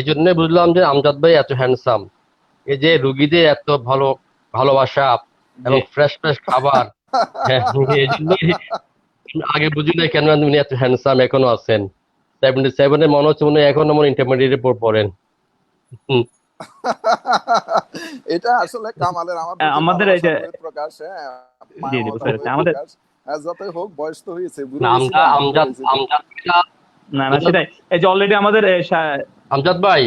জন্য বুঝলাম যে আমজাদ ভাই এত হ্যান্ডসাম। এই যে রুগীদের এত ভালোবাসা এবং ফ্রেশ খাবার, হ্যাঁ, এই জন্যই আগে বুঝি না কেন উনি এত হ্যান্ডসাম এখনো আছেন। 77-এ মনে হচ্ছে মনে হয় এখনো মনে ইন্টারমিডিয়েটে পড়েন। এটা আসলে কামালের আমার আমাদের এই যে প্রকাশ, জি জি বুঝতে পেরেছি। আমাদের যতই হোক বয়স তো হয়েছে, না না সেটাই, এই যে অলরেডি আমাদের আমজাদ ভাই,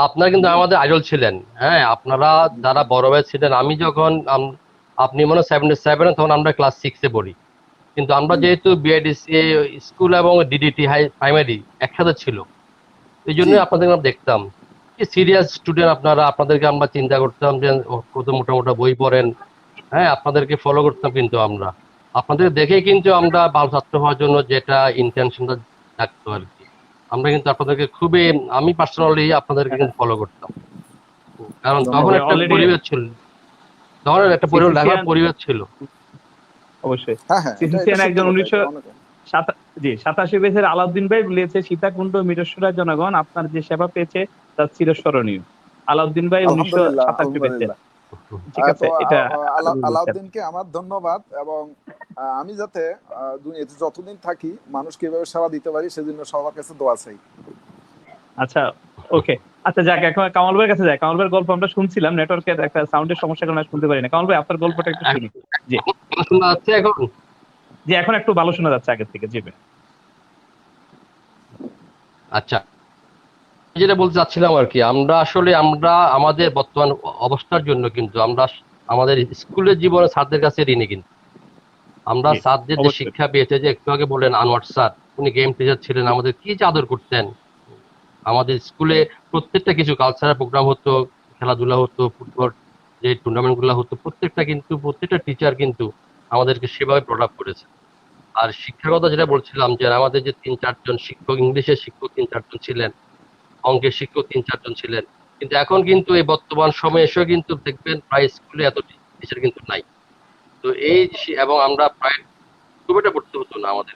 আপনারা কিন্তু আমাদের আইডল ছিলেন, হ্যাঁ। আপনারা যারা বড় ভাই ছিলেন, আমি যখন আপনি মনে হয় 77 তখন আমরা ক্লাস 6-এ পড়ি, কিন্তু আমরা যেহেতু বিআইডিসি স্কুল এবং ডিডিটি হাই প্রাইমারি একসাথে ছিল, এই জন্য আপনাদের আমরা দেখতাম কি সিরিয়াস স্টুডেন্ট আপনারা। আপনাদেরকে আমরা চিন্তা করতাম যে কত মোটা মোটা বই পড়েন, হ্যাঁ, আপনাদেরকে ফলো করতাম। কিন্তু আমরা আপনাদের দেখে কিন্তু আমরা ভালো ছাত্র হওয়ার জন্য যেটা ইন্টেনশনটা থাকতো আর কি, আমরা কিন্তু আপনাদেরকে খুবই, আমি পার্সোনালি আপনাদেরকে কিন্তু ফলো করতাম। কারণ তখন একটা পরিবেশ ছিল, তখন একটা পরিবেশ ছিল। অবশ্যই সিসিসিয়ান একজন 87 বেসের আলাউদ্দিন ভাই বলেছে, সীতাকুণ্ড মিরসরাই জনগণ আপনার যে সেবা পেয়েছে তা চিরস্মরণীয়। আলাউদ্দিন ভাই 1987 বেসের। ঠিক আছে, এটা আলাউদ্দিনকে আমার ধন্যবাদ। এবং আমি যাতে যতদিন থাকি মানুষকে এভাবে সেবা দিতে পারি সেজন্য সবার কাছে দোয়া চাই। আচ্ছা ওকে, আচ্ছা যাক, এখন কামাল ভাইয়ের কাছে যাই। কামাল ভাইয়ের গল্প আমরা শুনছিলাম, নেটওয়ার্কের একটা সাউন্ডের সমস্যার কারণে শুনতে পারি না। কামাল ভাই, আপনার গল্পটা একটু শুনি। জি জি, এখন একটু ভালো শোনা যাচ্ছে আগের থেকে। জি ভাই। আচ্ছা, যেটা বলতে চাচ্ছিলাম আর কি, আমরা আমাদের বর্তমান অবস্থার জন্য কিন্তু আমরা আমাদের স্কুলের জীবনে স্যারদের কাছে ঋণী। কিন্তু আমরা স্যারদের যে শিক্ষা পেয়েছে, যে একটু আগে বললেন আনোয়ার স্যার, উনি গেম টিচার ছিলেন, আমাদের কি যে আদর করতেন। আমাদের স্কুলে প্রত্যেকটা কিছু কালচারাল প্রোগ্রাম হতো, খেলাধুলা হতো, ফুটবল যে টুর্নামেন্ট গুলো হতো, প্রত্যেকটা টিচার কিন্তু আমাদেরকে সেভাবে প্রোডাক্ট করেছে। আর শিক্ষার কথা যেটা বলছিলাম, যে আমাদের যে 3-4 জন শিক্ষক, ইংলিশের শিক্ষক 3-4 জন ছিলেন, অঙ্কের শিক্ষক 3-4 জন ছিলেন, কিন্তু এখন কিন্তু এই বর্তমান সময়ে এসেও কিন্তু দেখবেন প্রায় স্কুলে এত টিচার কিন্তু নাই। তো এই এবং আমরা প্রায় খুব একটা পড়তে হতো না, আমাদের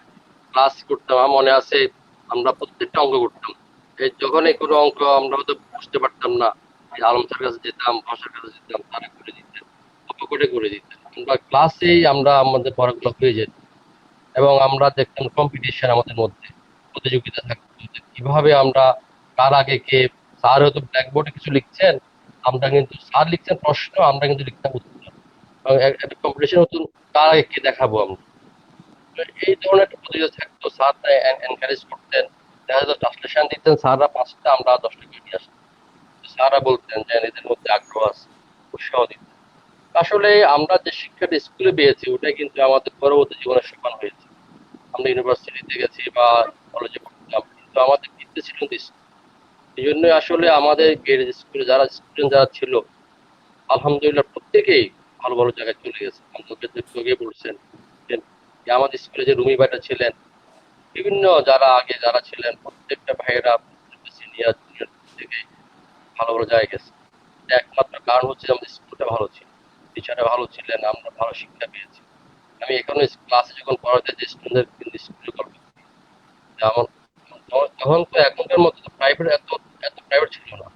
ক্লাস করতাম। আমার মনে আছে আমরা প্রত্যেকটা অঙ্ক করতাম। যখনই কোনো অঙ্ক আমরা হয়তো বুঝতে পারতাম না, আলম স্যার কাছে যেতাম, ভাষার কাছে যেতাম, তারা করে দিতেন, করে দিতেন। আমরা ক্লাসেই আমাদের পড়াগুলো হয়ে যেত। এবং আমরা দেখতাম কম্পিটিশন আমাদের মধ্যে, প্রতিযোগিতা থাকতো কিভাবে আমরা কার আগে কে। স্যার হয়তো ব্ল্যাকবোর্ডে কিছু লিখছেন, আমরা কিন্তু স্যার লিখছেন প্রশ্ন, আমরা কিন্তু লিখতাম উত্তর। একটা কম্পিটিশন হতো কার আগে কে দেখাবো আমরা। এই ধরনের একটা প্রতিযোগিতা থাকতো, স্যাররা এনকারেজ করতেন। দেখা যেত ট্রান্সলেশন দিতেন স্যাররা 5টা, আমরা 10টা করে নিয়ে আসতাম। স্যাররা বলতেন যে এদের মধ্যে আগ্রহ আছে, উৎসাহ দিতেন। আসলে আমরা যে শিক্ষাটা স্কুলে পেয়েছি ওটাই কিন্তু আমাদের পরবর্তী জীবনে সমান হয়েছে। আমরা ইউনিভার্সিটিতে গেছি বা কলেজে পড়তাম, কিন্তু আমাদের ভিত্তি ছিল এই জন্য আসলে আমাদের স্কুলে যারা স্টুডেন্ট যারা ছিল, আলহামদুলিল্লাহ প্রত্যেকেই ভালো ভালো জায়গায় চলে গেছে। আমাদের বলছেন যে আমাদের স্কুলে যে রুমি ভাইটা ছিলেন, বিভিন্ন যারা ছিলেন, প্রত্যেকটা ভাইয়েরা সিনিয়র জুনিয়র থেকে ভালো ভালো জায়গায় গেছে। একমাত্র কারণ হচ্ছে আমাদের স্কুলটা ভালো ছিল, টিচাররা ভালো ছিলেন, আমরা ভালো শিক্ষা পেয়েছি। আমি এখনো ক্লাসে যখন পড়াতে যে স্টুডেন্টদের কিন্তু স্কুলে গল্প করি, তখন তো এখনকার মতো প্রাইভেট এত প্রাইভেট ছিল না।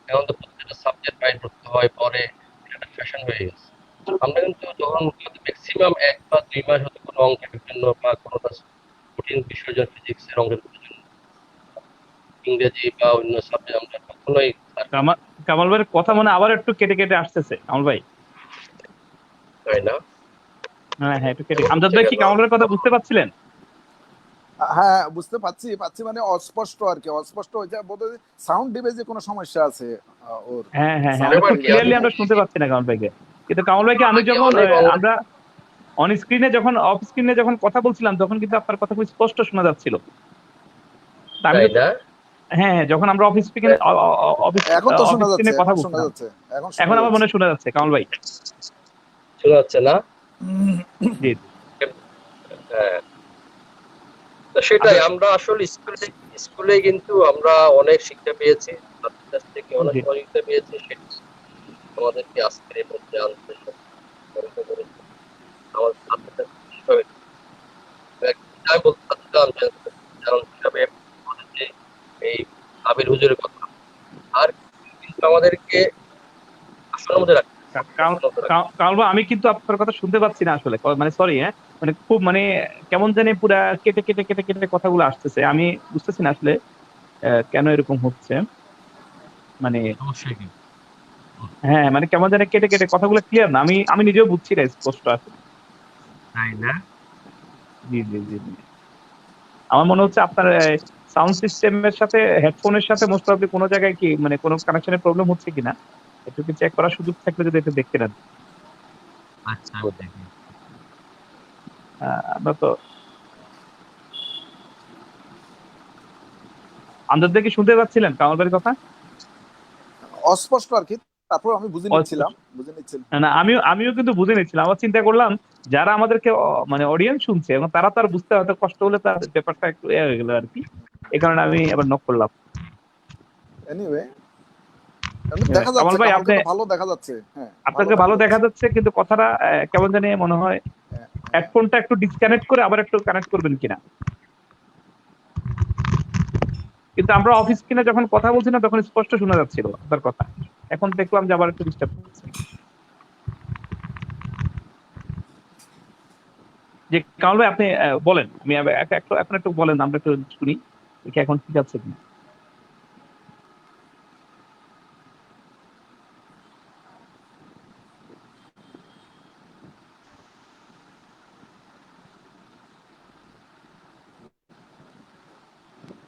এখন তো প্রত্যেকটা সাবজেক্ট প্রাইভেট পড়তে হয়, পরে একটা ফ্যাশন হয়ে গেছে। আমরা কিন্তু যখন ম্যাক্সিমাম 1 বা 2 মাস হয়তো কোনো অঙ্কের জন্য বা কোনো কঠিন বিষয়ের জন্য, ফিজিক্সের অঙ্কের জন্য, ইংরেজি বা অন্য সাবজেক্ট আমরা কখনোই। কামাল ভাইয়ের কথা মনে আবার একটু কেটে কেটে আসতেছে কামাল ভাই, তাই না? হ্যাঁ হ্যাঁ, একটু কেটে। আমজাদ ভাই কি কামাল ভাইয়ের কথা বুঝতে পারছিলেন? হ্যাঁ, বুঝতে পাচ্ছি মানে অস্পষ্ট আর কি, অস্পষ্ট হয়ে যায় বোধহয়, সাউন্ড ডিভাইসে কোনো সমস্যা আছে ওর হ্যাঁ হ্যাঁ হ্যাঁ, সাউন্ড আমরা খুব কি ক্লিয়ারলি আমি আমরা শুনতে পাচ্ছি না কামাল ভাইকে। কিন্তু কামাল ভাইকে আমি যখন অনেক অনেক আমরা অন স্ক্রিনে যখন অফ স্ক্রিনে যখন কথা বলছিলাম তখন কিন্তু আপনার কথা খুব স্পষ্ট শোনা যাচ্ছিল। তা আমি তাই তো, না? হ্যাঁ হ্যাঁ, যখন আমরা অফ স্ক্রিনে এখন তো অফ শোনা স্ক্রিনে যাচ্ছে, কথা এখন শোনা বলছিলাম, যাচ্ছে, এখন শোনা এখন আমার মনে যাচ্ছে। হয় শোনা যাচ্ছে কামাল ভাই। শোনা যাচ্ছে না? জি। হ্যাঁ, তো সেটাই, আপনার, আমরা আসলে স্কুলে কিন্তু আমরা অনেক শিক্ষা পেয়েছি, তাদের কাছ থেকে অনেক জি সহযোগিতা পেয়েছি, সেটা আমাদেরকে আজকের এই পর্যায়ে আনতে সহযোগিতা করেছে। আমাদের ছাত্র ছাত্রী হিসেবে আমি বলতে চাচ্ছিলাম যে উদাহরণ হিসাবে আমাদের যে এই আবির হুজুরের কথা, আর কিন্তু আমাদেরকে আসলের মধ্যে রাখতে হবে, আসলের মধ্যে রাখতে কামাল ভাই আমি কিন্তু আপনার কথা শুনতে পাচ্ছি না আসলে, মানে সরি হ্যাঁ, মানে খুব মানে কেমন জানি পুরা কেটে কেটে কেটে কেটে কথাগুলো আসতেছে, আমি বুঝতেছি না আসলে কেন এরকম হচ্ছে, মানে সমস্যা কি? হ্যাঁ মানে কেমন জানি কেটে কেটে কথাগুলো ক্লিয়ার না, আমি আমি নিজেও বুঝছি না স্পষ্ট আসলে। তাই না? জি জি জি জি। আমার মনে হচ্ছে আপনার সাউন্ড সিস্টেমের সাথে হেডফোনের সাথে মোস্ট প্রবাবলি কোনো জায়গায় কি মানে কোনো কানেকশনের প্রবলেম হচ্ছে কিনা একটু কি চেক করার সুযোগ থাকলে যদি একটু দেখতে নেন। আচ্ছা, আমি দেখি। আমরা তো আমজাদ ভাই কি শুনতে পাচ্ছিলেন কামাল ভাইয়ের কথা? অস্পষ্ট আর কি, তারপর আমি বুঝে নিচ্ছিলাম, বুঝে নিচ্ছিলাম। না না, আমিও কিন্তু বুঝে নিচ্ছিলাম, আমার চিন্তা করলাম যারা আমাদেরকে মানে অডিয়েন্স শুনছে এবং তারা তো আর বুঝতে হয়তো কষ্ট হলে তার ব্যাপারটা একটু হয়ে গেল আর কি, এই কারণে আমি আবার নক করলাম। এনিওয়ে, দেখা কামাল যাচ্ছে ভাই কামালকে আপনি, তো ভালো দেখা যাচ্ছে, হ্যাঁ ভালো আপনাকে দেখা ভালো দেখা যাচ্ছে। যাচ্ছে কিন্তু কথাটা কেমন জানি মনে হয়, হ্যাঁ, হেডফোনটা একটু ডিসকানেক্ট করে আবার একটু কানেক্ট করবেন কিনা। কিন্তু আমরা অফিস কিনে যখন কথা বলছি না তখন স্পষ্ট শোনা যাচ্ছিল আপনার কথা, এখন দেখলাম যে আবার একটু ডিস্টার্ব করছে। যে কামাল ভাই আপনি বলেন, আমি এখন একটু বলেন, আমরা একটু শুনি দেখি এখন ঠিক আছে কিনা।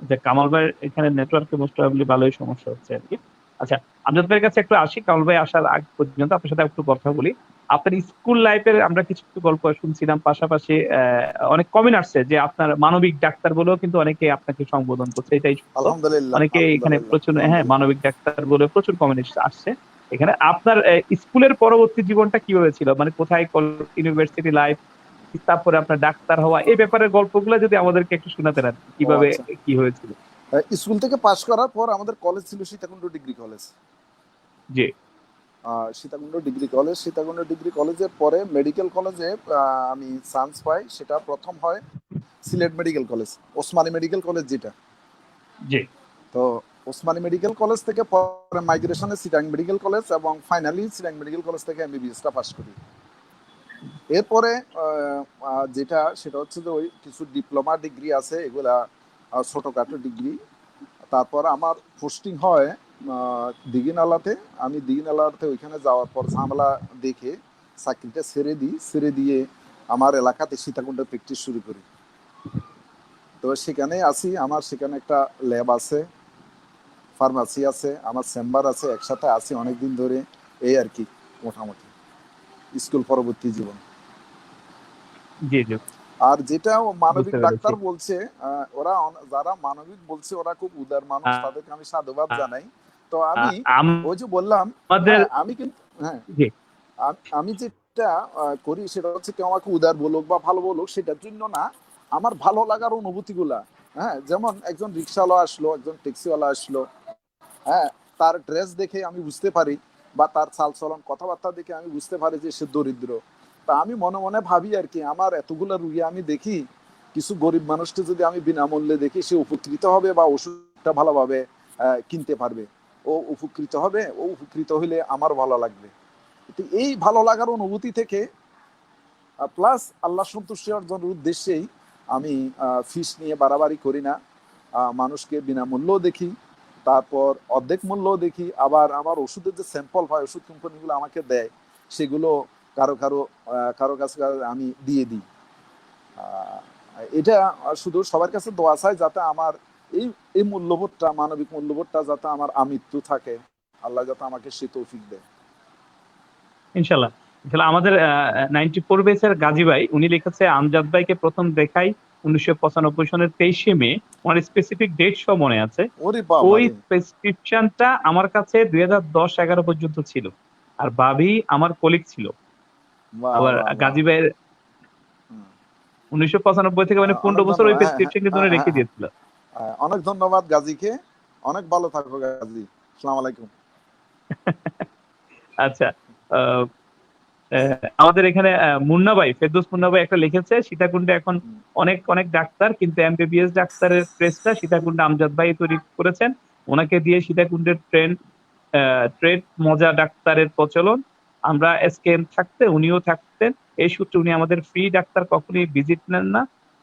যে কামাল ভাইয়ের এখানে নেটওয়ার্কে মোস্ট প্রবাবলি ভালোই সমস্যা হচ্ছে আর কি। আচ্ছা, আমজাদ ভাইয়ের কাছে একটু আসি, কামাল ভাই আসার আগ পর্যন্ত আপনার সাথে একটু কথা বলি। আপনার স্কুল লাইফের আমরা কিছু গল্প শুনছিলাম, পাশাপাশি অনেক কমেন্ট আসছে যে আপনার মানবিক ডাক্তার বলেও কিন্তু অনেকে আপনাকে সম্বোধন করছে, এটাই সত্য। আলহামদুলিল্লাহ, অনেকে এখানে আলহামদুলিল্লাহ, প্রচুর, হ্যাঁ আলহামদুলিল্লাহ। মানবিক ডাক্তার বলে প্রচুর কমেন্ট আসছে এখানে। আপনার স্কুলের পরবর্তী জীবনটা কিভাবে ছিল, মানে কোথায় ইউনিভার্সিটি লাইফ, তারপরে আপনার ডাক্তার হওয়া, এই ব্যাপারের গল্পগুলো যদি আমাদেরকে একটু শোনাতেন আর কি, ও কিভাবে আচ্ছা, কি হয়েছিল। স্কুল থেকে পাশ করার পর আমাদের কলেজ ছিল সীতাকুণ্ড ডিগ্রি কলেজ। জি সীতাকুণ্ড ডিগ্রি কলেজের পরে মেডিকেল কলেজে আমি চান্স পাই, সেটা প্রথম হয় Sylhet medical college, Osmani medical college যেটা। জি তো ওসমানী মেডিকেল কলেজ থেকে পরে মাইগ্রেশনে সিটাং মেডিকেল কলেজ, এবং ফাইনালি সিটাং মেডিকেল কলেজ থেকে এমবিবিএসটা পাস করি। এরপরে যেটা সেটা হচ্ছে যে ওই কিছু ডিপ্লোমা ডিগ্রি আছে, এগুলা ছোটখাটো ডিগ্রি। তারপর আমার পোস্টিং হয় দিঘিনালাতে। আমি দিঘিনালাতে ওইখানে যাওয়ার পর ঝামেলা দেখে চাকরিটা ছেড়ে দিই, ছেড়ে দিয়ে আমার এলাকাতে সীতাকুণ্ডে প্র্যাকটিস শুরু করি। তো সেখানে আছি, আমার সেখানে একটা ল্যাব আছে, ফার্মাসি আছে, আমার চেম্বার আছে, একসাথে আছি অনেকদিন ধরে। এই আর কি মোটামুটি স্কুল পরবর্তী জীবন। জি জি, আর যেটা মানবিক বুঝতে পেরেছি। ডাক্তার বলছে, ওরা যারা মানবিক বলছে ওরা খুব উদার মানুষ, আ- তাদেরকে আমি সাধুবাদ আ- জানাই। তো আমি ওই যে বললাম, আমাদের, হ্যাঁ আমি কিন্তু, হ্যাঁ জি আমি যেটা করি সেটা হচ্ছে কেউ আমাকে উদার বলুক বা ভালো বলুক সেটার জন্য না, আমার ভালো লাগার অনুভূতিগুলা। হ্যাঁ, যেমন একজন রিক্সাওয়ালা আসলো, একজন ট্যাক্সিওয়ালা আসলো, হ্যাঁ, তার ড্রেস দেখে আমি বুঝতে পারি, বা তার চালচলন কথাবার্তা দেখে আমি বুঝতে পারি যে সে দরিদ্র। তা আমি মনে মনে ভাবি আর কি, আমার এতগুলো রুগী আমি দেখি, কিছু গরিব মানুষকে যদি আমি বিনামূল্যে দেখি, সে উপকৃত হবে বা ওষুধটা ভালোভাবে কিনতে পারবে, ও উপকৃত হবে, ও উপকৃত হলে আমার ভালো লাগবে। তো এই ভালো লাগার অনুভূতি থেকে প্লাস আল্লাহ সন্তুষ্টি অর্জনের উদ্দেশ্যেই আমি ফিস নিয়ে বাড়াবাড়ি করি না, মানুষকে বিনামূল্যও দেখি, তারপর অর্ধেক মূল্যও দেখি। আবার আমার ওষুধের যে স্যাম্পল হয়, ওষুধ কোম্পানিগুলো আমাকে দেয়, সেগুলো কারো কারো কারো কাছে আমি দিয়ে দিই। আহ, এটা শুধু সবার কাছে দোয়া চাই যাতে আমার এই এই মূল্যবোধটা, মানবিক মূল্যবোধটা যাতে আমার আমৃত্যু থাকে, আল্লাহ যাতে আমাকে সে তৌফিক দেয়। ইনশাল্লাহ। ইনশাল্লাহ। আমাদের 94 ব্যাচের গাজী ভাই উনি লিখেছে আমজাদ ভাইকে প্রথম দেখাই 1995 সনের 23শে মে। ওনার স্পেসিফিক ডেট সহ মনে আছে। ওরে বাবা ওই রে! প্রেসক্রিপশনটা আমার কাছে 2010-11 পর্যন্ত ছিল। আর ভাবি আমার কলিগ ছিল। বাহ আবার বাহ বাহ! গাজী ভাইয়ের হুম। 1995 থেকে মানে অনেক 15 বছর ওই ধন্যবাদ। হ্যাঁ হ্যাঁ প্রেসক্রিপশন কিন্তু হ্যাঁ উনি হ্যাঁ রেখে হ্যাঁ। দিয়েছিল। অনেক ধন্যবাদ গাজীকে। অনেক ভালো থাকো গাজী। আসসালামু আলাইকুম। আচ্ছা। আহ, আমাদের এখানে মুন্না ভাই, ফেরদৌস মুন্না ভাই একটা লিখেছে সীতাকুণ্ডে এখন হুম। অনেক অনেক ডাক্তার, কিন্তু এমবিবিএস ডাক্তারের প্রেসটা সীতাকুণ্ডে আমজাদ ভাই তৈরি করেছেন। ওনাকে দিয়ে সীতাকুণ্ডের ট্রেড মজা ডাক্তারের প্রচলন। আমরা এসকেএম থাকতে উনিও থাকতেন। এই সূত্রে উনি আমাদের ফ্রি ডাক্তার কখনোই ভিজিট নেন না।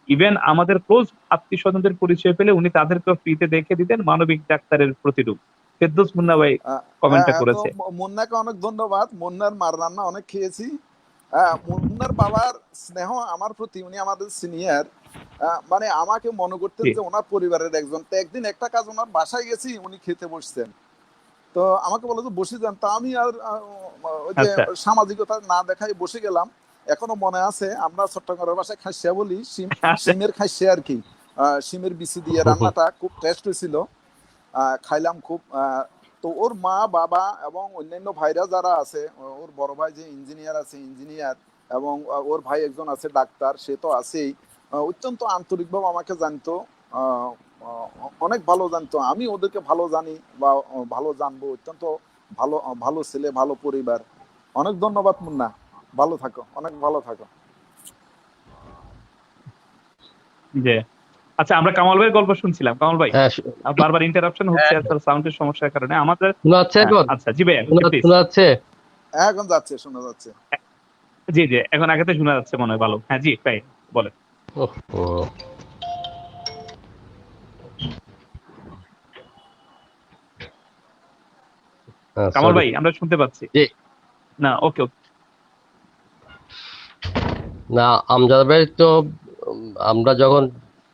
ইভেন আমাদের ক্লোজ আত্মীয় স্বজনদের পরিচয় পেলে উনি তাদেরকেও ফ্রিতে দেখে দিতেন, মানবিক ডাক্তারের প্রতিরূপ। ফেরদৌস মুন্না ভাই হ্যাঁ কমেন্টটা হ্যাঁ, তো করেছে। মুন্নাকে অনেক ধন্যবাদ। মুন্নার মার রান্না অনেক খেয়েছি। মুন্নার বাবার স্নেহ আমার প্রতি, উনি আমাদের সিনিয়র, মানে আমাকে মনে করতেন জি। যে ওনার পরিবারের একজন। তো একদিন একটা কাজ ওনার বাসায় গেছি, উনি খেতে বসছেন। তো আমাকে বলে যে বসে যান, তা আমি আর ওই যে আচ্ছা। সামাজিকতা না দেখাই বসে গেলাম। এখনো মনে আছে, আমরা চট্টগ্রামের ভাষায় খাসিয়া বলি, আচ্ছা। শিমের খাসিয়া আর কি। শিমের বিচি দিয়ে রান্নাটা খুব টেস্ট হয়েছিল। খাইলাম খুব। তো ওর মা বাবা এবং অন্যান্য ভাইরা যারা আছে, ওর বড় ভাই যে ইঞ্জিনিয়ার আছে, ইঞ্জিনিয়ার, এবং ওর ভাই একজন আছে ডাক্তার, সে তো আছেই। অত্যন্ত আন্তরিকভাবে আমাকে জানতো। আহ, আহ, অনেক ভালো জানতো, আমি ওদেরকে ভালো জানি বা ভালো জানবো। অত্যন্ত ভালো ভালো ছেলে, ভালো পরিবার। অনেক ধন্যবাদ মুন্না। ভালো থাকো, অনেক ভালো থাকো। জি। আচ্ছা, আমরা কামাল ভাইয়ের গল্প শুনছিলাম। কামাল ভাই, হ্যাঁ, বারবার ইন্টারাপশন হচ্ছে হ্যাঁ, আসলে সাউন্ডের সমস্যার কারণে আমাদের। শোনা যাচ্ছে এখন? আচ্ছা জি ভাইয়া, প্লিজ। শোনা যাচ্ছে? এখন যাচ্ছে, শোনা যাচ্ছে। জি জি, এখন আগেতে শোনা যাচ্ছে মনে হয় ভালো। হ্যাঁ জি ভাই, বলেন। ওহো। কামাল সরি। ভাই, আমরা শুনতে পাচ্ছি। জি। না, ওকে ওকে। না, আমজাদ ভাই তো আমরা যখন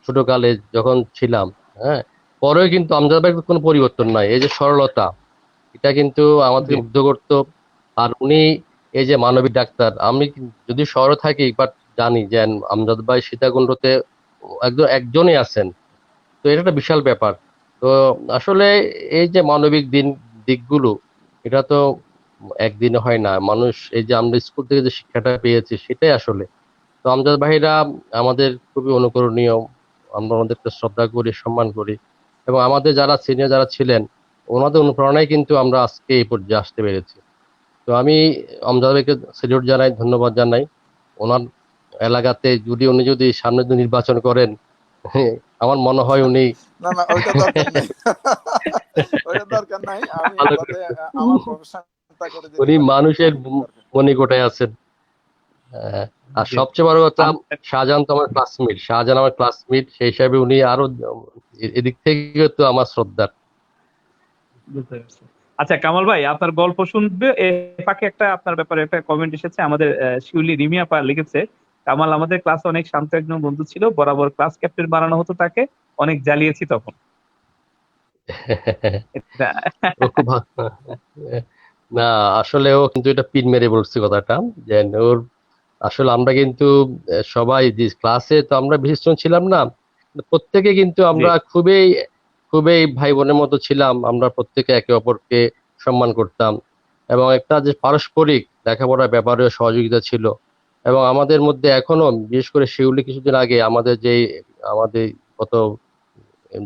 ছোটকালে যখন ছিলাম, হ্যাঁ, পরেও কিন্তু আমজাদ ভাই কোনো পরিবর্তন নাই। এই যে সরলতা, এটা কিন্তু আমাদেরকে জি মুগ্ধ করতো। আর উনি এই যে মানবিক ডাক্তার, আমি যদি শহরে থাকি বাট জানি যে আমজাদ ভাই সীতাকুণ্ডতে একজনই আছেন। তো এটা একটা বিশাল ব্যাপার। তো আসলে এই যে মানবিক দিকগুলো, এটা তো একদিনে হয় না। মানুষ এই যে আমরা স্কুল থেকে যে শিক্ষাটা পেয়েছি সেটাই আসলে। তো আমজাদ ভাইরা আমাদের খুবই অনুকরণীয়। আমরা ওনাদেরকে শ্রদ্ধা করি, সম্মান করি, এবং আমাদের যারা সিনিয়র যারা ছিলেন, ওনাদের অনুপ্রেরণায় কিন্তু আমরা আজকে এই পর্যায়ে আসতে পেরেছি। তো আমি আমজাদ ভাইকে স্যালুট জানাই, ধন্যবাদ জানাই। ওনার এলাকাতে উনি যদি সামনে যদি নির্বাচন করেন, আমার মনে হয় উনি না না, ওইটা দরকার নাই। ওইটা দরকার নাই। আমি ভালো যাতে করতেন। আমার প্রফেশনটা করে যেতে উনি পারি, মানুষের এতটুকু দরকার। মনিকোটায় আছেন। আহ, আর জি। সবচেয়ে বড় কথা, আম- শাহজাহান আমার ক্লাসমেট, সেই হিসাবে উনি আরো এদিক থেকে তো আমার শ্রদ্ধা। বুঝতে পারছি। আচ্ছা কামাল ভাই, আপনার গল্প শুনবে এ ফাঁকে একটা আপনার ব্যাপারে একটা কমেন্ট এসেছে। আমাদের শিউলি রিমিয়া পা লিখেছে, কামাল আমাদের ক্লাসে অনেক শান্ত একজন বন্ধু ছিল, বরাবর ক্লাস ক্যাপ্টেন বানানো হতো তাকে, অনেক জ্বালিয়েছি তখন। এটা ও খুব না, আসলে ও কিন্তু এটা পিন মেরে বলছে কথাটা, যে ওর আসলে আমরা কিন্তু সবাই যে ক্লাসে তো আমরা বিশেষ জন ছিলাম না, প্রত্যেকে কিন্তু জি আমরা খুবই খুবই ভাই বোনের মতো ছিলাম। আমরা প্রত্যেকে একে অপরকে সম্মান করতাম, এবং একটা যে পারস্পরিক লেখাপড়ার ব্যাপারে সহযোগিতা ছিল। এবং আমাদের মধ্যে এখনো, বিশেষ করে শিউলি কিছুদিন আগে আমাদের গত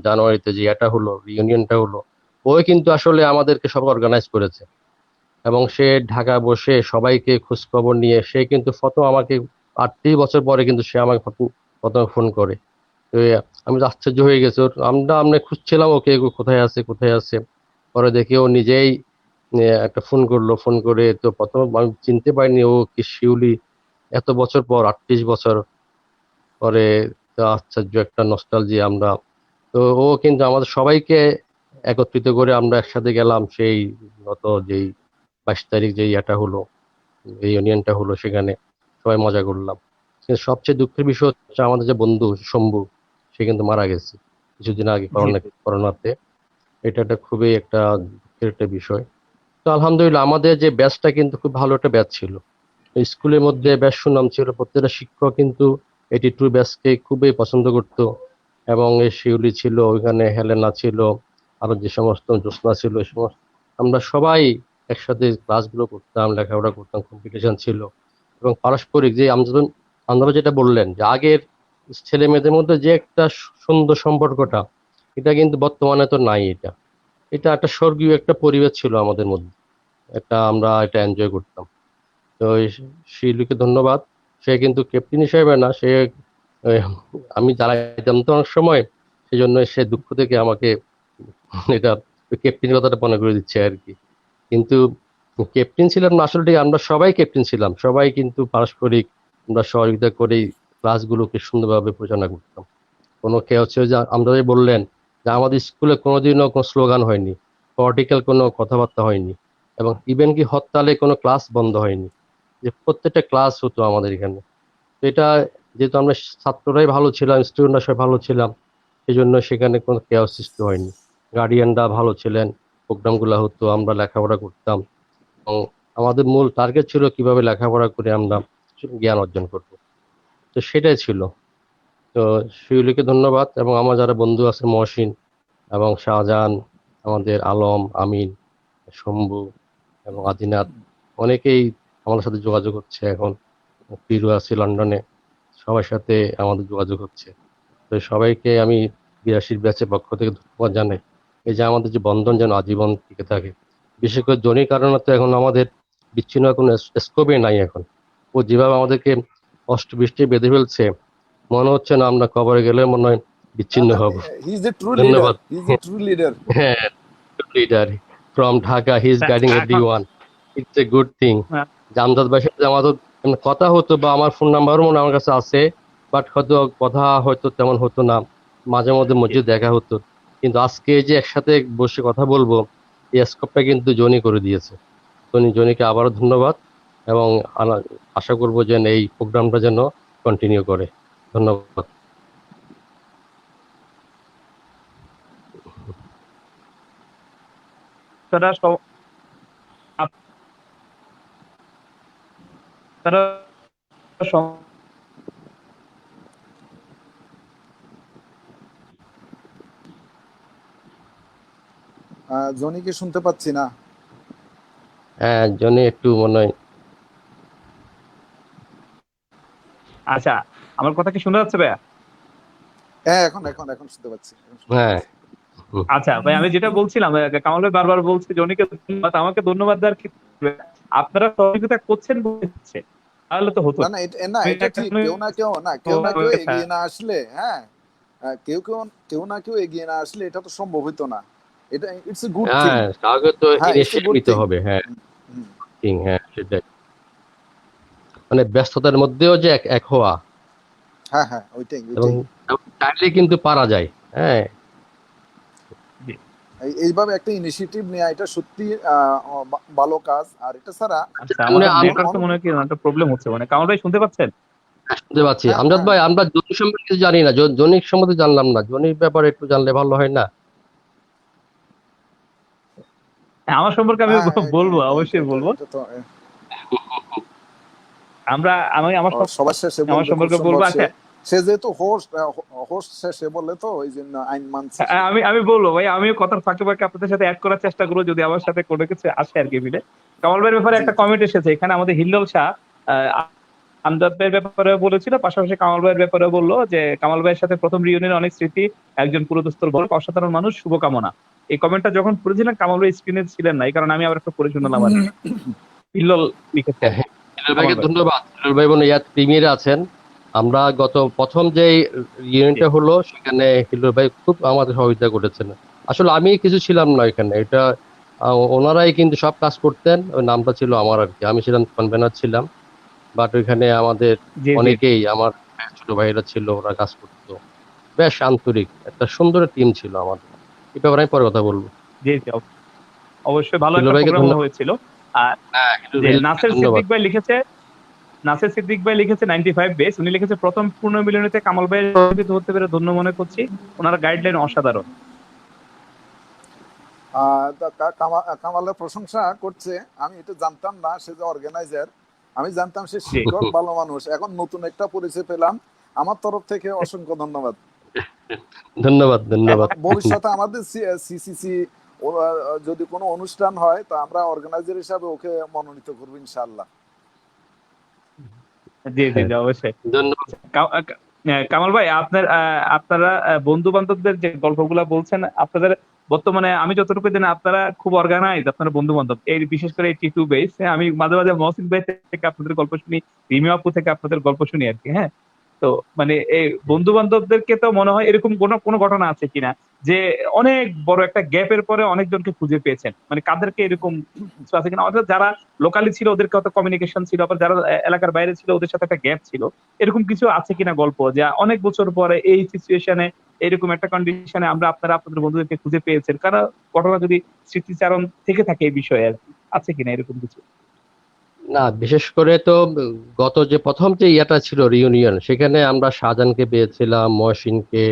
জানুয়ারিতে যে এটা হলো, রিউনিয়নটা হলো, ওই কিন্তু আসলে আমাদেরকে সব অর্গানাইজ করেছে। এবং সে ঢাকা বসে সবাইকে খোঁজ খবর নিয়ে সে কিন্তু প্রথম আমাকে 38 বছর পরে কিন্তু সে আমাকে প্রথমে ফোন করে। তো আমি তো আশ্চর্য হয়ে গেছি। আমরা খুঁজছিলাম ওকে, ও কোথায় আছে কোথায় আছে। পরে দেখি ও নিজেই একটা ফোন করলো। ফোন করে তো প্রথম আমি চিনতে পারিনি ও কি শিউলি। এত বছর পর, 38 বছর পরে, তো আশ্চর্য একটা নস্টালজি আমরা। তো ও কিন্তু আমাদের সবাইকে একত্রিত করে আমরা একসাথে গেলাম সেই গত যেই 22 তারিখ যেই এটা হলো, এই ইউনিয়নটা হলো, সেখানে সবাই মজা করলাম। কিন্তু সবচেয়ে দুঃখের বিষয় হচ্ছে আমাদের যে বন্ধু শম্ভু, সে কিন্তু মারা গেছে কিছুদিন আগে জি করোনাতে। এটা একটা খুবই একটা দুঃখের একটা বিষয়। তো আলহামদুলিল্লাহ আমাদের যে ব্যাচটা কিন্তু খুব ভালো একটা ব্যাচ ছিল। স্কুলের মধ্যে বেশ সুনাম ছিল, প্রত্যেকটা শিক্ষক কিন্তু 82 ব্যাচকে খুবই পছন্দ করতো। এবং এই শিউলি ছিল, ওইখানে হেলেনা ছিল, আরো যে সমস্ত জ্যোৎস্না ছিল, এই সমস্ত আমরা সবাই একসাথে ক্লাসগুলো করতাম, লেখাপড়া করতাম, কম্পিটিশন ছিল। এবং পারস্পরিক যে আপনারা যেটা বললেন যে আগের ছেলে মেয়েদের মধ্যে যে একটা সুন্দর সম্পর্কটা, এটা কিন্তু বর্তমানে তো নাই। এটা এটা একটা স্বর্গীয় একটা পরিবেশ ছিল আমাদের মধ্যে, আমরা এটা এনজয় করতাম। তো শিলুকে ধন্যবাদ। সে কিন্তু ক্যাপ্টেন হিসেবে না, সে আহ, আমি জ্বালাইতাম তো অনেক সময়, সেই জন্য সে দুঃখ থেকে আমাকে এটা ক্যাপ্টেন কথাটা মনে করে দিচ্ছে আর কি। কিন্তু ক্যাপ্টেন ছিলাম না, আসলে ঠিক আমরা সবাই ক্যাপ্টেন ছিলাম, সবাই কিন্তু পারস্পরিক আমরা সহযোগিতা করেই ক্লাসগুলোকে সুন্দরভাবে পরিচালনা করতাম। কোনো কে হচ্ছে যে আমরা যে বললেন যে আমাদের স্কুলে কোনোদিনও কোনো স্লোগান হয়নি, পলিটিক্যাল কোনো কথাবার্তা হয়নি, এবং ইভেন কি হরতালে কোনো ক্লাস বন্ধ হয়নি, যে প্রত্যেকটা ক্লাস হতো আমাদের এখানে। তো এটা যেহেতু আমরা ছাত্ররাই ভালো ছিলাম, স্টুডেন্টরা সবাই ভালো ছিলাম, সেই জন্য সেখানে কোনো কেওয়াস সৃষ্টি হয়নি। গার্ডিয়ানরা ভালো ছিলেন, প্রোগ্রামগুলো হতো, আমরা লেখাপড়া করতাম, এবং আমাদের মূল টার্গেট ছিল কিভাবে লেখাপড়া করে আমরা জ্ঞান অর্জন করব। তো সেটাই ছিল। তো শিউলিকে ধন্যবাদ, এবং আমার যারা বন্ধু আছে মহসিন এবং শাহজাহান, আমাদের আলম, আমিন, শম্ভু এবং আদিনাথ, অনেকেই আমাদের সাথে যোগাযোগ হচ্ছে এখন। পিরু আছে লন্ডনে, সবার সাথে আমাদের যোগাযোগ হচ্ছে। তো সবাইকে আমি 82 ব্যাচের পক্ষ থেকে ধন্যবাদ জানাই। এই যে আমাদের যে বন্ধন যেন আজীবন টিকে থাকে। বিশেষ করে জনির কারণে তো এখন আমাদের বিচ্ছিন্ন কোনো স্কোপে নাই এখন। ও যেভাবে আমাদেরকে অষ্টবৃষ্টি বেঁধে ফেলছে, মনে হচ্ছে না আমরা কবরে গেলে মনে হয় বিচ্ছিন্ন হব। He is a true leader, ধন্যবাদ। He is a true leader. হ্যাঁ, leader from Dhaka, he is the guiding এখন everyone. It's a good thing. আহ, জামদাদ ভাইয়ের সাথে আমার তো এমনি কথা হতো, বা আমার ফোন নাম্বারও মনে হয় আমার কাছে আছে, বাট হয়তো কথা হয়তো তেমন হতো না। মাঝে মধ্যে মসজিদ দেখা হতো, কিন্তু আজকে যে একসাথে বসে কথা বলবো, এই স্কোপটা কিন্তু জনি করে দিয়েছে। জনিকে আবারও ধন্যবাদ, এবং আশা করবো যেন এই প্রোগ্রামটা যেন কন্টিনিউ করে। ধন্যবাদ। আপনারা আপনারা সম- জনিকে শুনতে পাচ্ছি না। হ্যাঁ, জনি একটু মনে হয়। আচ্ছা, আমার কথা কি শোনা যাচ্ছে ভাইয়া? হ্যাঁ, এখন এখন এখন শুনতে পাচ্ছি, এখন শুনতে হ্যাঁ। পাচ্ছি। হুম। আচ্ছা ভাই, আমি যেটা বলছিলাম, কামাল ভাই বারবার বলছে জনিকে ধন্যবাদ, আমাকে ধন্যবাদ দেওয়ার কি? আপনারা সহযোগিতা করছেন বলে হচ্ছে, তাহলে তো হতো না না। না, না, আমি এটা ঠিক। কেউ না কেউ একটা- এগিয়ে না আসলে, হ্যাঁ, কেউ না কেউ এগিয়ে না আসলে এটা তো সম্ভব হতো না। এটা ইটস এ গুড থিং। হ্যাঁ, কাউকে তো হ্যাঁ, ইটস এ ইনিশিয়েটিভ গুড নিতে থিং। হবে। হ্যাঁ, ঠিক, হ্যাঁ সেটাই। মানে ব্যস্ততার মধ্যেও যে এক এক হওয়া, হ্যাঁ হ্যাঁ, ওইটাই এবং ওইটাই। চাইলে কিন্তু পারা যায়। হ্যাঁ। জি। এইভাবে একটা ইনিশিয়েটিভ নেওয়া এটা সত্যি ভালো কাজ। আর এটা ছাড়া আচ্ছা, এমনি আমাদের আমরা নেটওয়ার্কে মনে হয় কি একটা প্রবলেম হচ্ছে, মানে কামাল ভাই শুনতে পাচ্ছেন? শুনতে পাচ্ছি। হ্যাঁ আমজাদ হ্যাঁ, ভাই, আমরা জনি সম্পর্কে কিছু জানি না, জনির সম্বন্ধে জানলাম না, জনির ব্যাপারে একটু জানলে ভালো হয় না? হ্যাঁ, আমার সম্পর্কে আমি হ্যাঁ, বলবো, অবশ্যই বলবো। এটা তো আমি সবার শেষে আমার বলবে খুব সম্পর্কে বলবো। সম্ভব। সে আচ্ছা, সে যেহেতু হোস্ট, হোস্ট শেষে বললে তো ওই জন্য আইন মানছে সে। আমি আমি বলবো ভাই, আমিও কথার ফাঁকে ফাঁকে আপনাদের সাথে অ্যাড করার চেষ্টা করবো, যদি আমার সাথে কোনো কিছু আসে আর কি মিলে। কামাল ভাইয়ের ব্যাপারে জি একটা জি। কমেন্ট এসেছে এখানে, আমাদের হিল্লোল শাহ আমজাদ ভাইয়ের ব্যাপারে বলেছিল, পাশাপাশি কামাল ভাইয়ের ব্যাপারে বললো যে কামাল ভাইয়ের সাথে প্রথম রিউনিয়নের অনেক স্মৃতি, একজন পুরোদস্তুর গল্প, অসাধারণ মানুষ, শুভকামনা। এই কমেন্টটা যখন পড়েছিলাম কামাল ভাই স্ক্রিনে ছিলেন না, এই কারণে আমি আবার একটু পড়ে শুনলাম আর কি। হিল্লোল লিখেছে আর কি, হিলাল কামাল ভাইকে ভাই। ধন্যবাদ। হিলাল ভাই বোন ইয়াত প্রিমিয়ারে আছেন। আমরা গত প্রথম যে ইউনিটটা হলো, সেখানে হিলাল ভাই খুব আমাদের সহযোগিতা করেছেন। আসলে আমি কিছু ছিলাম না এখানে, এটা ওনারাই কিন্তু সব কাজ করতেন। ওই নামটা ছিল আমার আর কি, আমি ছিলাম কনভেনার ছিলাম। বাট ওইখানে আমাদের জি জি অনেকেই আমার ছোট ভাইরা ছিল, ওরা কাজ করতো। বেশ আন্তরিক একটা সুন্দর টিম ছিল আমাদের। এই ব্যাপারে আমি পরে কথা বলবো। জি জি, অবশ্যই ভালো হিলাল একটা ভাইকে প্রোগ্রাম ধন্যবাদ। হয়েছিল। আর হ্যাঁ, যে নাসের ধন্যবাদ। সিদ্দিক ভাই লিখেছে, 95 বেস, উনি লিখেছে প্রথম পুনর্মিলনীতে কামাল ভাইয়ের সহযোগিতা হতে পেরে ধন্য মনে করছি, ওনার গাইডলাইন অসাধারণ। কামালের প্রশংসা করছে, আমি এটা জানতাম না সে যে অর্গানাইজার, আমি জানতাম সে জি শিক্ষক ভালো মানুষ, এখন নতুন একটা পরিচয় পেলাম, আমার তরফ থেকে অসংখ্য ধন্যবাদ। ধন্যবাদ, ধন্যবাদ। ভবিষ্যতে আমাদের সিসিসি যদি কোনো অনুষ্ঠান হয় তো আমরা অর্গানাইজার হিসাবে ওকে মনোনীত করবো ইনশাআল্লাহ। জি জি জি, অবশ্যই। ধন্যবাদ। কামাল ভাই, আপনারা বন্ধু বান্ধবদের যে গল্পগুলা বলছেন, আপনাদের বর্তমানে আমি যতটুকু জানি আপনারা খুব অর্গানাইজ, আপনার বন্ধু বান্ধব, এই বিশেষ করে এই টি2 বেস। আমি মাঝে মাঝে মহসিন ভাই থেকে আপনাদের গল্প শুনি, রিমি আপু থেকে আপনাদের গল্প শুনি আর কি। হ্যাঁ, তো মানে এই বন্ধু বান্ধবদেরকে তো মনে হয় এরকম কোনো কোনো ঘটনা আছে কিনা যে অনেক বড় একটা গ্যাপের পরে অনেকজনকে খুঁজে পেয়েছেন, মানে কাদেরকে এরকম কিছু আছে কিনা? অর্থাৎ যারা লোকালি ছিল ওদের কত কমিউনিকেশন ছিল, আবার যারা এলাকার বাইরে ছিল ওদের সাথে একটা গ্যাপ ছিল, এরকম কিছু আছে কিনা গল্প যে অনেক বছর পরে এই সিচুয়েশনে, এরকম একটা কন্ডিশনে আমরা আপনারা আপনাদের বন্ধুদেরকে খুঁজে পেয়েছেন? কারণ ঘটনা যদি স্মৃতিচারণ থেকে থাকে এই বিষয়ে আর কি, আছে কিনা এরকম কিছু? না, বিশেষ করে তো গত যে প্রথম যে ইয়াটা ছিল রিউনিয়ন, সেখানে আমরা শাহজাহানকে পেয়েছিলাম, মহসিনকে,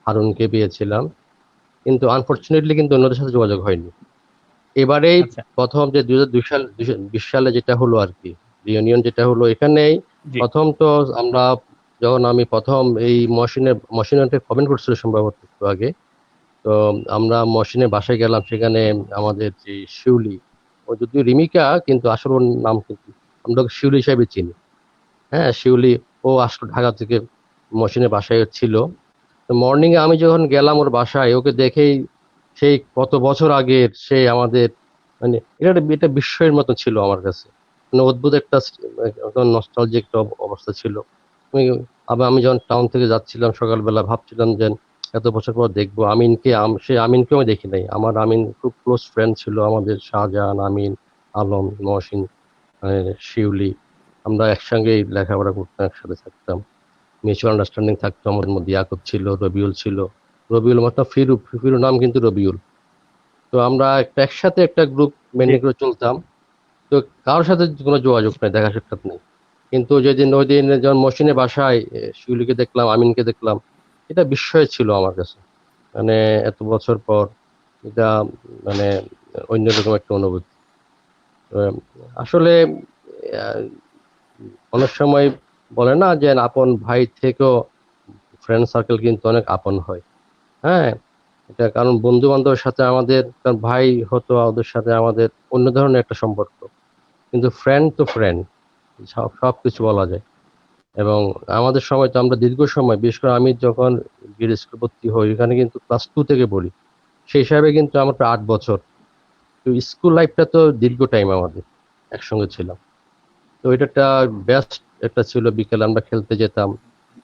হারুনকে পেয়েছিলাম, কিন্তু আনফরচুনেটলি কিন্তু অন্যদের সাথে যোগাযোগ হয়নি। এবারেই আচ্ছা। প্রথম যে 2020 সালে যেটা হলো আর কি, রিউনিয়ন যেটা হলো, এখানেই জি প্রথম তো আমরা, যখন আমি প্রথম এই মহসিনের কমেন্ট করছিল সম্ভবত একটু আগে, তো আমরা মহসিনের বাসায় গেলাম, সেখানে আমাদের যে শিউলি, ও যদিও রিমিকা কিন্তু আসল ওর নাম কিন্তু আমরা ওকে শিউলি হিসাবে চিনি। হ্যাঁ, শিউলি, ও আসলো ঢাকা থেকে, মহসিনের বাসায় ছিল। তো মর্নিং এ আমি যখন গেলাম ওর বাসায়, ওকে দেখেই সেই কত বছর আগের সেই আমাদের, মানে এটা বিস্ময়ের মতো ছিল আমার কাছে, মানে অদ্ভুত একটা নস্টালজিক একটা অবস্থা ছিল। আবার আমি যখন টাউন থেকে যাচ্ছিলাম সকালবেলা, ভাবছিলাম যে এত বছর পর দেখবো আমিনকে, সেই আমিনকে আমি দেখি নাই। আমার আমিন খুব ক্লোজ ফ্রেন্ড ছিল আমাদের, শাহজাহান, আমিন, আলম, মহসিন, শিউলি, আমরা একসঙ্গেই লেখাপড়া করতাম, একসাথে থাকতাম, মিউচুয়াল আন্ডারস্ট্যান্ডিং থাকতো আমাদের মধ্যে। ইয়াকুব ছিল, রবিউল ছিল, রবিউল মানে ফিরু নাম কিন্তু রবিউল। তো আমরা একসাথে একটা গ্রুপ জি মেনটেন করে চলতাম। তো কারোর সাথে কোনো যোগাযোগ নেই, দেখা সাক্ষাৎ নেই। কিন্তু যেদিন ওই দিন যখন মহসিনের বাসায় শিউলিকে দেখলাম, আমিনকে দেখলাম, এটা বিস্ময় ছিল আমার কাছে। মানে এত বছর পর এটা, মানে অন্যরকম একটা অনুভূতি। আহ, আসলে আহ, অনেক সময় বলে না যে আপন ভাই থেকেও ফ্রেন্ড সার্কেল কিন্তু অনেক আপন হয়। হ্যাঁ, এটা কারণ বন্ধু বান্ধবের সাথে আমাদের, কারণ ভাই হতো, ওদের সাথে আমাদের অন্য ধরনের একটা সম্পর্ক, কিন্তু ফ্রেন্ড তো ফ্রেন্ড, সবকিছু বলা যায়। এবং আমাদের সময় তো আমরা দীর্ঘ সময়, বিশেষ করে আমি যখন গ্রেড স্কুল ভর্তি হই, এখানে কিন্তু ক্লাস 2 থেকে পড়ি, সেই হিসাবে কিন্তু আমার প্রায় 8 বছর। তো স্কুল লাইফটা তো দীর্ঘ টাইম আমাদের একসঙ্গে ছিলাম। তো এটা একটা বেস্ট একটা ছিল। বিকেলে আমরা খেলতে যেতাম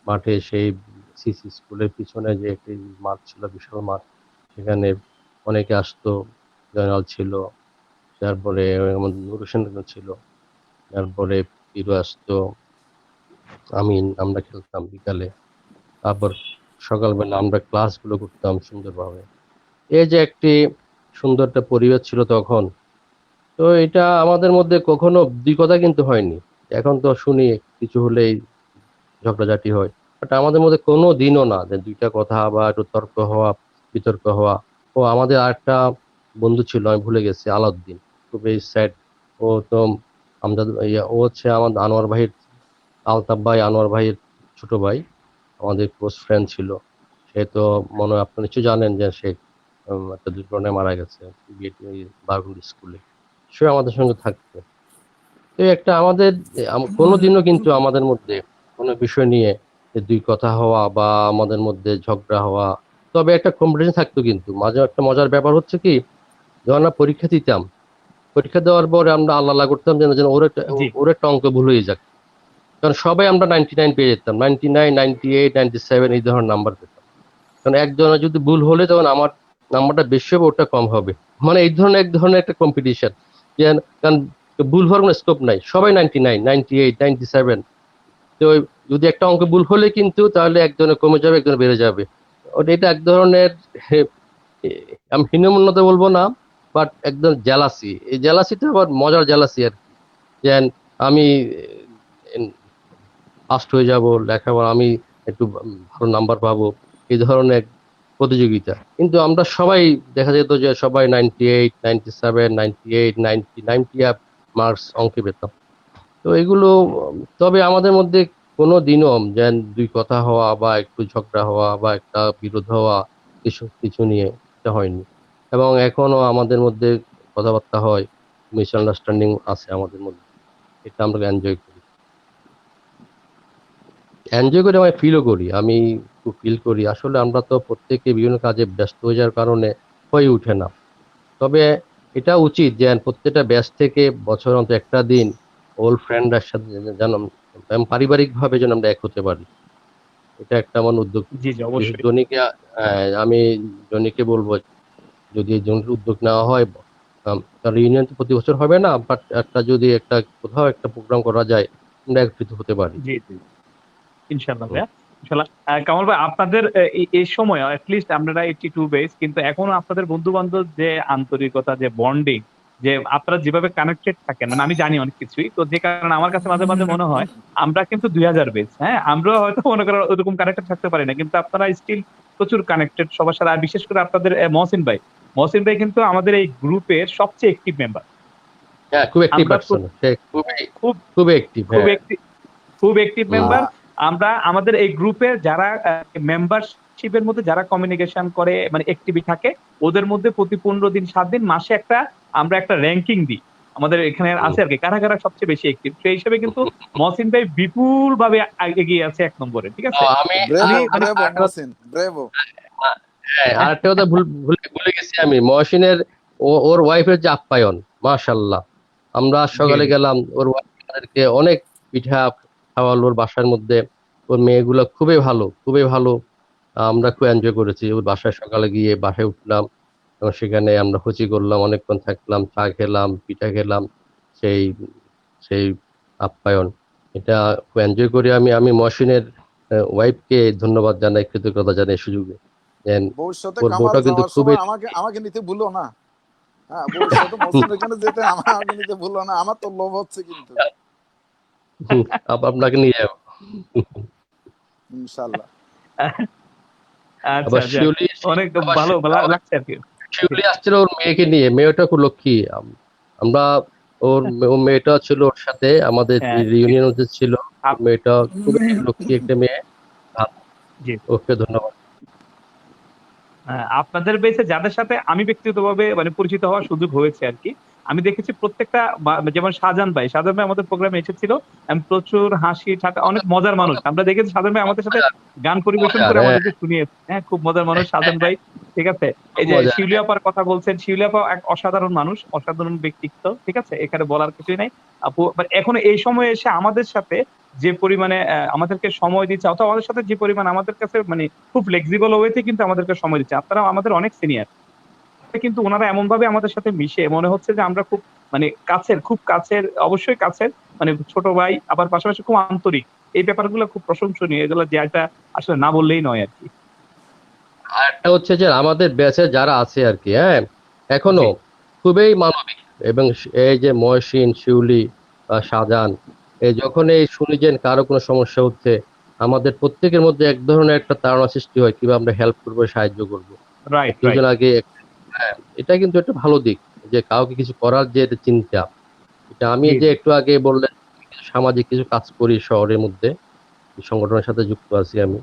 মাঠে, সেই সিসি স্কুলের পিছনে যে একটি মাঠ ছিল, বিশাল মাঠ, সেখানে অনেকে আসতো। জয়নাল ছিল, তারপরে আমাদের নুর হোসেন ছিল, তারপরে পিরু আসতো, আমিন, আমরা খেলতাম বিকালে। তারপর সকালবেলা আমরা ক্লাসগুলো করতাম সুন্দরভাবে। এই যে একটি সুন্দর একটা পরিবেশ ছিল তখন। তো এটা আমাদের মধ্যে কখনো দুই কথা কিন্তু হয়নি। এখন তো শুনি কিছু হলেই ঝগড়াঝাটি হয়, বাট আমাদের মধ্যে কোনো দিনও না যে দুইটা কথা বা একটু তর্ক হওয়া, বিতর্ক হওয়া। ও আমাদের আরেকটা বন্ধু ছিল, আমি ভুলে গেছি, আলাউদ্দিন, খুবই স্যাড। ও তো আমজাদ, ও হচ্ছে আমাদের আনোয়ার ভাইয়ের, আলতাফ ভাই আনোয়ার ভাইয়ের ছোট ভাই, আমাদের ক্লোজ ফ্রেন্ড ছিল। সে তো মনে হয় আপনি নিশ্চয়ই জানেন যে সে একটা দুর্ঘটনায় মারা গেছে বারগুন্ডি স্কুলে। সে আমাদের সঙ্গে থাকতো। তো একটা আমাদের কোনোদিনও কিন্তু আমাদের মধ্যে কোনো বিষয় নিয়ে যে দুই কথা হওয়া বা আমাদের মধ্যে ঝগড়া হওয়া, তবে একটা কম্পিটিশন থাকতো। কিন্তু মাঝে একটা মজার ব্যাপার হচ্ছে কি, যখন আমরা পরীক্ষা দিতাম, পরীক্ষা দেওয়ার পরে আমরা আল্লাহ আল্লাহ করতাম যেন যেন জি ওর একটা অঙ্ক ভুল হয়ে যাক। কারণ সবাই আমরা 99 পেয়ে যেতাম, 99, 98, 97 এই ধরনের নাম্বার পেতাম। কারণ একজনের যদি ভুল হলে তখন আমার নাম্বারটা বেশি হবে, ওটা কম হবে। মানে এই ধরনের এক ধরনের একটা কম্পিটিশন। কারণ ভুল হওয়ার কোনো স্কোপ নাই, সবাই 99, 98, 97। তো যদি একটা অঙ্ক ভুল হলে কিন্তু তাহলে একজনের কমে যাবে, একজনের বেড়ে যাবে। ওটা এটা এক ধরনের হে, আমি হীনমন্যতা বলবো না, বাট একদম জেলাসি, এই জেলাসিটা আবার মজার জেলাসি আর কি। যেন আমি ফার্স্ট হয়ে যাব লেখাপড়া, আমি একটু ভালো নাম্বার পাবো, এই ধরনের প্রতিযোগিতা। কিন্তু আমরা সবাই দেখা যেত যে সবাই 98, 97, 98, 90, 90 আপ মার্কস অঙ্কে পেতাম। তো এগুলো তবে আমাদের মধ্যে কোনো দিনও যেন দুই কথা হওয়া বা একটু ঝগড়া হওয়া বা একটা বিরোধ হওয়া কিছু কিছু নিয়ে, এটা হয়নি। এবং এখনো আমাদের মধ্যে কথাবার্তা হয়, মিসআন্ডারস্ট্যান্ডিং আছে আমাদের মধ্যে, এটা আমরা এনজয় করি। এনজয় করে আমি ফিলও করি, আমি খুব ফিল করি। আসলে আমরা তো প্রত্যেকে বিভিন্ন কাজে ব্যস্ত হয়ে যাওয়ার কারণে হয়ে ওঠে না। তবে এটা উচিত যে প্রত্যেকটা ব্যাচ থেকে বছর অন্তর একটা দিন ওল্ড ফ্রেন্ডদের সাথে যেন পারিবারিক ভাবে যেন আমরা এক হতে পারি। এটা একটা আমার উদ্যোগ। জি জি বিশেষ অবশ্যই। জনিকে আমি জনিকে বলবো, যদি এই জনির উদ্যোগ নেওয়া হয়, রিউনিয়ন তো প্রতি বছর হবে না, বাট একটা যদি একটা কোথাও একটা প্রোগ্রাম করা যায়, আমরা একত্রিত হতে পারি। জি জি ইনশাল্লাহ ভাইয়া। ইনশাল্লাহ কামাল ভাই, আপনাদের এই সময় লিস্ট আমরা 82 বেস, কিন্তু এখনো আপনাদের বন্ধু বান্ধব যে আন্তরিকতা, যে বন্ডিং, যে আপনারা যেভাবে কানেক্টেড থাকেন, মানে আমি জানি অনেক কিছুই, তো যে কারণে আমার কাছে মাঝে মাঝে মনে হয় আমরা কিন্তু 2000 বেস, হ্যাঁ আমরা হয়তো মনে করেন ওরকম কানেক্টেড থাকতে পারি না, কিন্তু আপনারা স্টিল প্রচুর কানেক্টেড সবার সাথে। আর বিশেষ করে আপনাদের মহসিন ভাই কিন্তু আমাদের এই গ্রুপের সবচেয়ে অ্যাক্টিভ মেম্বার। হ্যাঁ, খুব অ্যাক্টিভ আমরা পারসন, সে খুবই খুব খুব অ্যাক্টিভ। খুব হ্যাঁ। খুব অ্যাক্টিভ হুম। মেম্বার। আমরা আমাদের এই গ্রুপের যারা মেম্বারশিপের মধ্যে যারা কমিউনিকেশন করে, মানে অ্যাক্টিভ থাকে, ওদের মধ্যে প্রতি 15 দিন 7 দিন মাসে আমরা একটা র্যাঙ্কিং দিই আমাদের এখানে আছে আর কি, কারা কারা সবচেয়ে বেশি অ্যাক্টিভ। সেই হিসেবে কিন্তু মহসিন ভাই বিপুল ভাবে এগিয়ে আছে 1 নম্বরে, ঠিক আছে। আমি উনি ব্রেভো মানে ব্রেভো মহসিন ব্রেভো। হ্যাঁ, আরেকটা কথা ভুলে গেছি আমি, মহসিনের ওর ওয়াইফের যে আপ্যায়ন, মাশাল্লাহ। আমরা জি সকালে জি গেলাম, ওর wife আমাদেরকে অনেক পিঠা খাওয়ালো ওর বাসার মধ্যে। ওর মেয়েগুলো খুবই ভালো, খুবই ভালো। আমরা খুব এনজয় করেছি ওর বাসায়। সকালে গিয়ে বাসায় উঠলাম এবং সেখানে আমরা হচি করলাম, অনেকক্ষণ থাকলাম, চা খেলাম, পিঠা খেলাম। সেই সেই আপ্যায়ন, এটা খুব এনজয় করি আমি। আমি মহসিনের ওয়াইফকে ধন্যবাদ জানাই, কৃতজ্ঞতা জানাই সুযোগে। And ভবিষ্যতে ওর কামাল বউটা কিন্তু যাওয়ার খুবই সময় আমাকে আমাকে নিতে ভুলো না। হ্যাঁ, ভবিষ্যতে মহসিন ওখানে যেতে আমাকে নিতে ভুলো না, আমার তো লোভ হচ্ছে কিন্তু। আপনাকে নিয়ে যাবো। ইনশাল্লাহ। আচ্ছা আবার যাক, শিউলি অনেক আবার ভালো ভালো লাগছে আর কি। জি শিউলি আসছিল ওর মেয়েকে নিয়ে, মেয়েটা খুব লক্ষ্মী। আমরা ওর মেয়েটা ছিল ওর সাথে, আমাদের হ্যাঁ রিউনিয়ন হতে ছিল। ওর আপ- মেয়েটা খুবই লক্ষ্মী একটা মেয়ে। জি ওকে ধন্যবাদ। আপনাদের বেসে যাদের সাথে আমি ব্যক্তিগতভাবে মানে পরিচিত হওয়ার সুযোগ হয়েছে আর কি, আমি দেখেছি প্রত্যেকটা যেমন শাহজাহান ভাই আমাদের প্রোগ্রামে এসেছিল। প্রচুর হাসি ঠাট্টা, অনেক মজার মানুষ। আমরা দেখেছি শাহজাহান ভাই আমাদের সাথে মজার, গান পরিবেশন মজার, করে হ্যাঁ, আমাদেরকে শুনিয়েছে। হ্যাঁ, খুব মজার মানুষ শাহজাহান ভাই, ঠিক আছে। খুব এই যে মজা। শিউলি আপার কথা বলছেন, শিউলি আপা এক অসাধারণ মানুষ, অসাধারণ ব্যক্তিত্ব, ঠিক আছে, এখানে বলার কিছুই নাই। আপু এখন এই সময় এসে আমাদের সাথে যে পরিমাণে আমাদেরকে সময় দিচ্ছে, অথবা আমাদের সাথে যে পরিমাণ আমাদের কাছে মানে খুব ফ্লেক্সিবল ওয়েতে কিন্তু আমাদেরকে সময় দিচ্ছে। আপনারা আমাদের অনেক সিনিয়র, কিন্তু ওনারা এমন ভাবে আমাদের সাথে মিশে মনে হচ্ছে যে আমরা খুব মানে কাছের, খুব কাছের, অবশ্যই কাছের, মানে ছোট ভাই, আবার পাশাপাশি খুব আন্তরিক। এই ব্যাপারগুলো খুব প্রশংসনীয়, এগুলো যেটা আসলে না বললেই নয় আর কি। আর একটা হচ্ছে যে আমাদের ব্যাচে যারা আছে আর কি, হ্যাঁ, এখনো জি খুবই মানবিক। এবং এই যে মহসিন, শিউলি, শাহজাহান, এই যখন এই শুনি যে কারো কোনো সমস্যা হচ্ছে, আমাদের প্রত্যেকের মধ্যে এক ধরনের একটা তাড়না সৃষ্টি হয়, কিভাবে আমরা হেল্প করবো, সাহায্য করবো। রাইট কেউ রাইট। যেন আগে, হ্যাঁ, এটা কিন্তু একটা ভালো দিক, যে কাউকে কিছু করার যে একটা চিন্তা। এটা আমি জি যে জি একটু আগে বললেন, সামাজিক কিছু কাজ করি শহরের মধ্যে, এই সংগঠনের সাথে যুক্ত আছি আমি।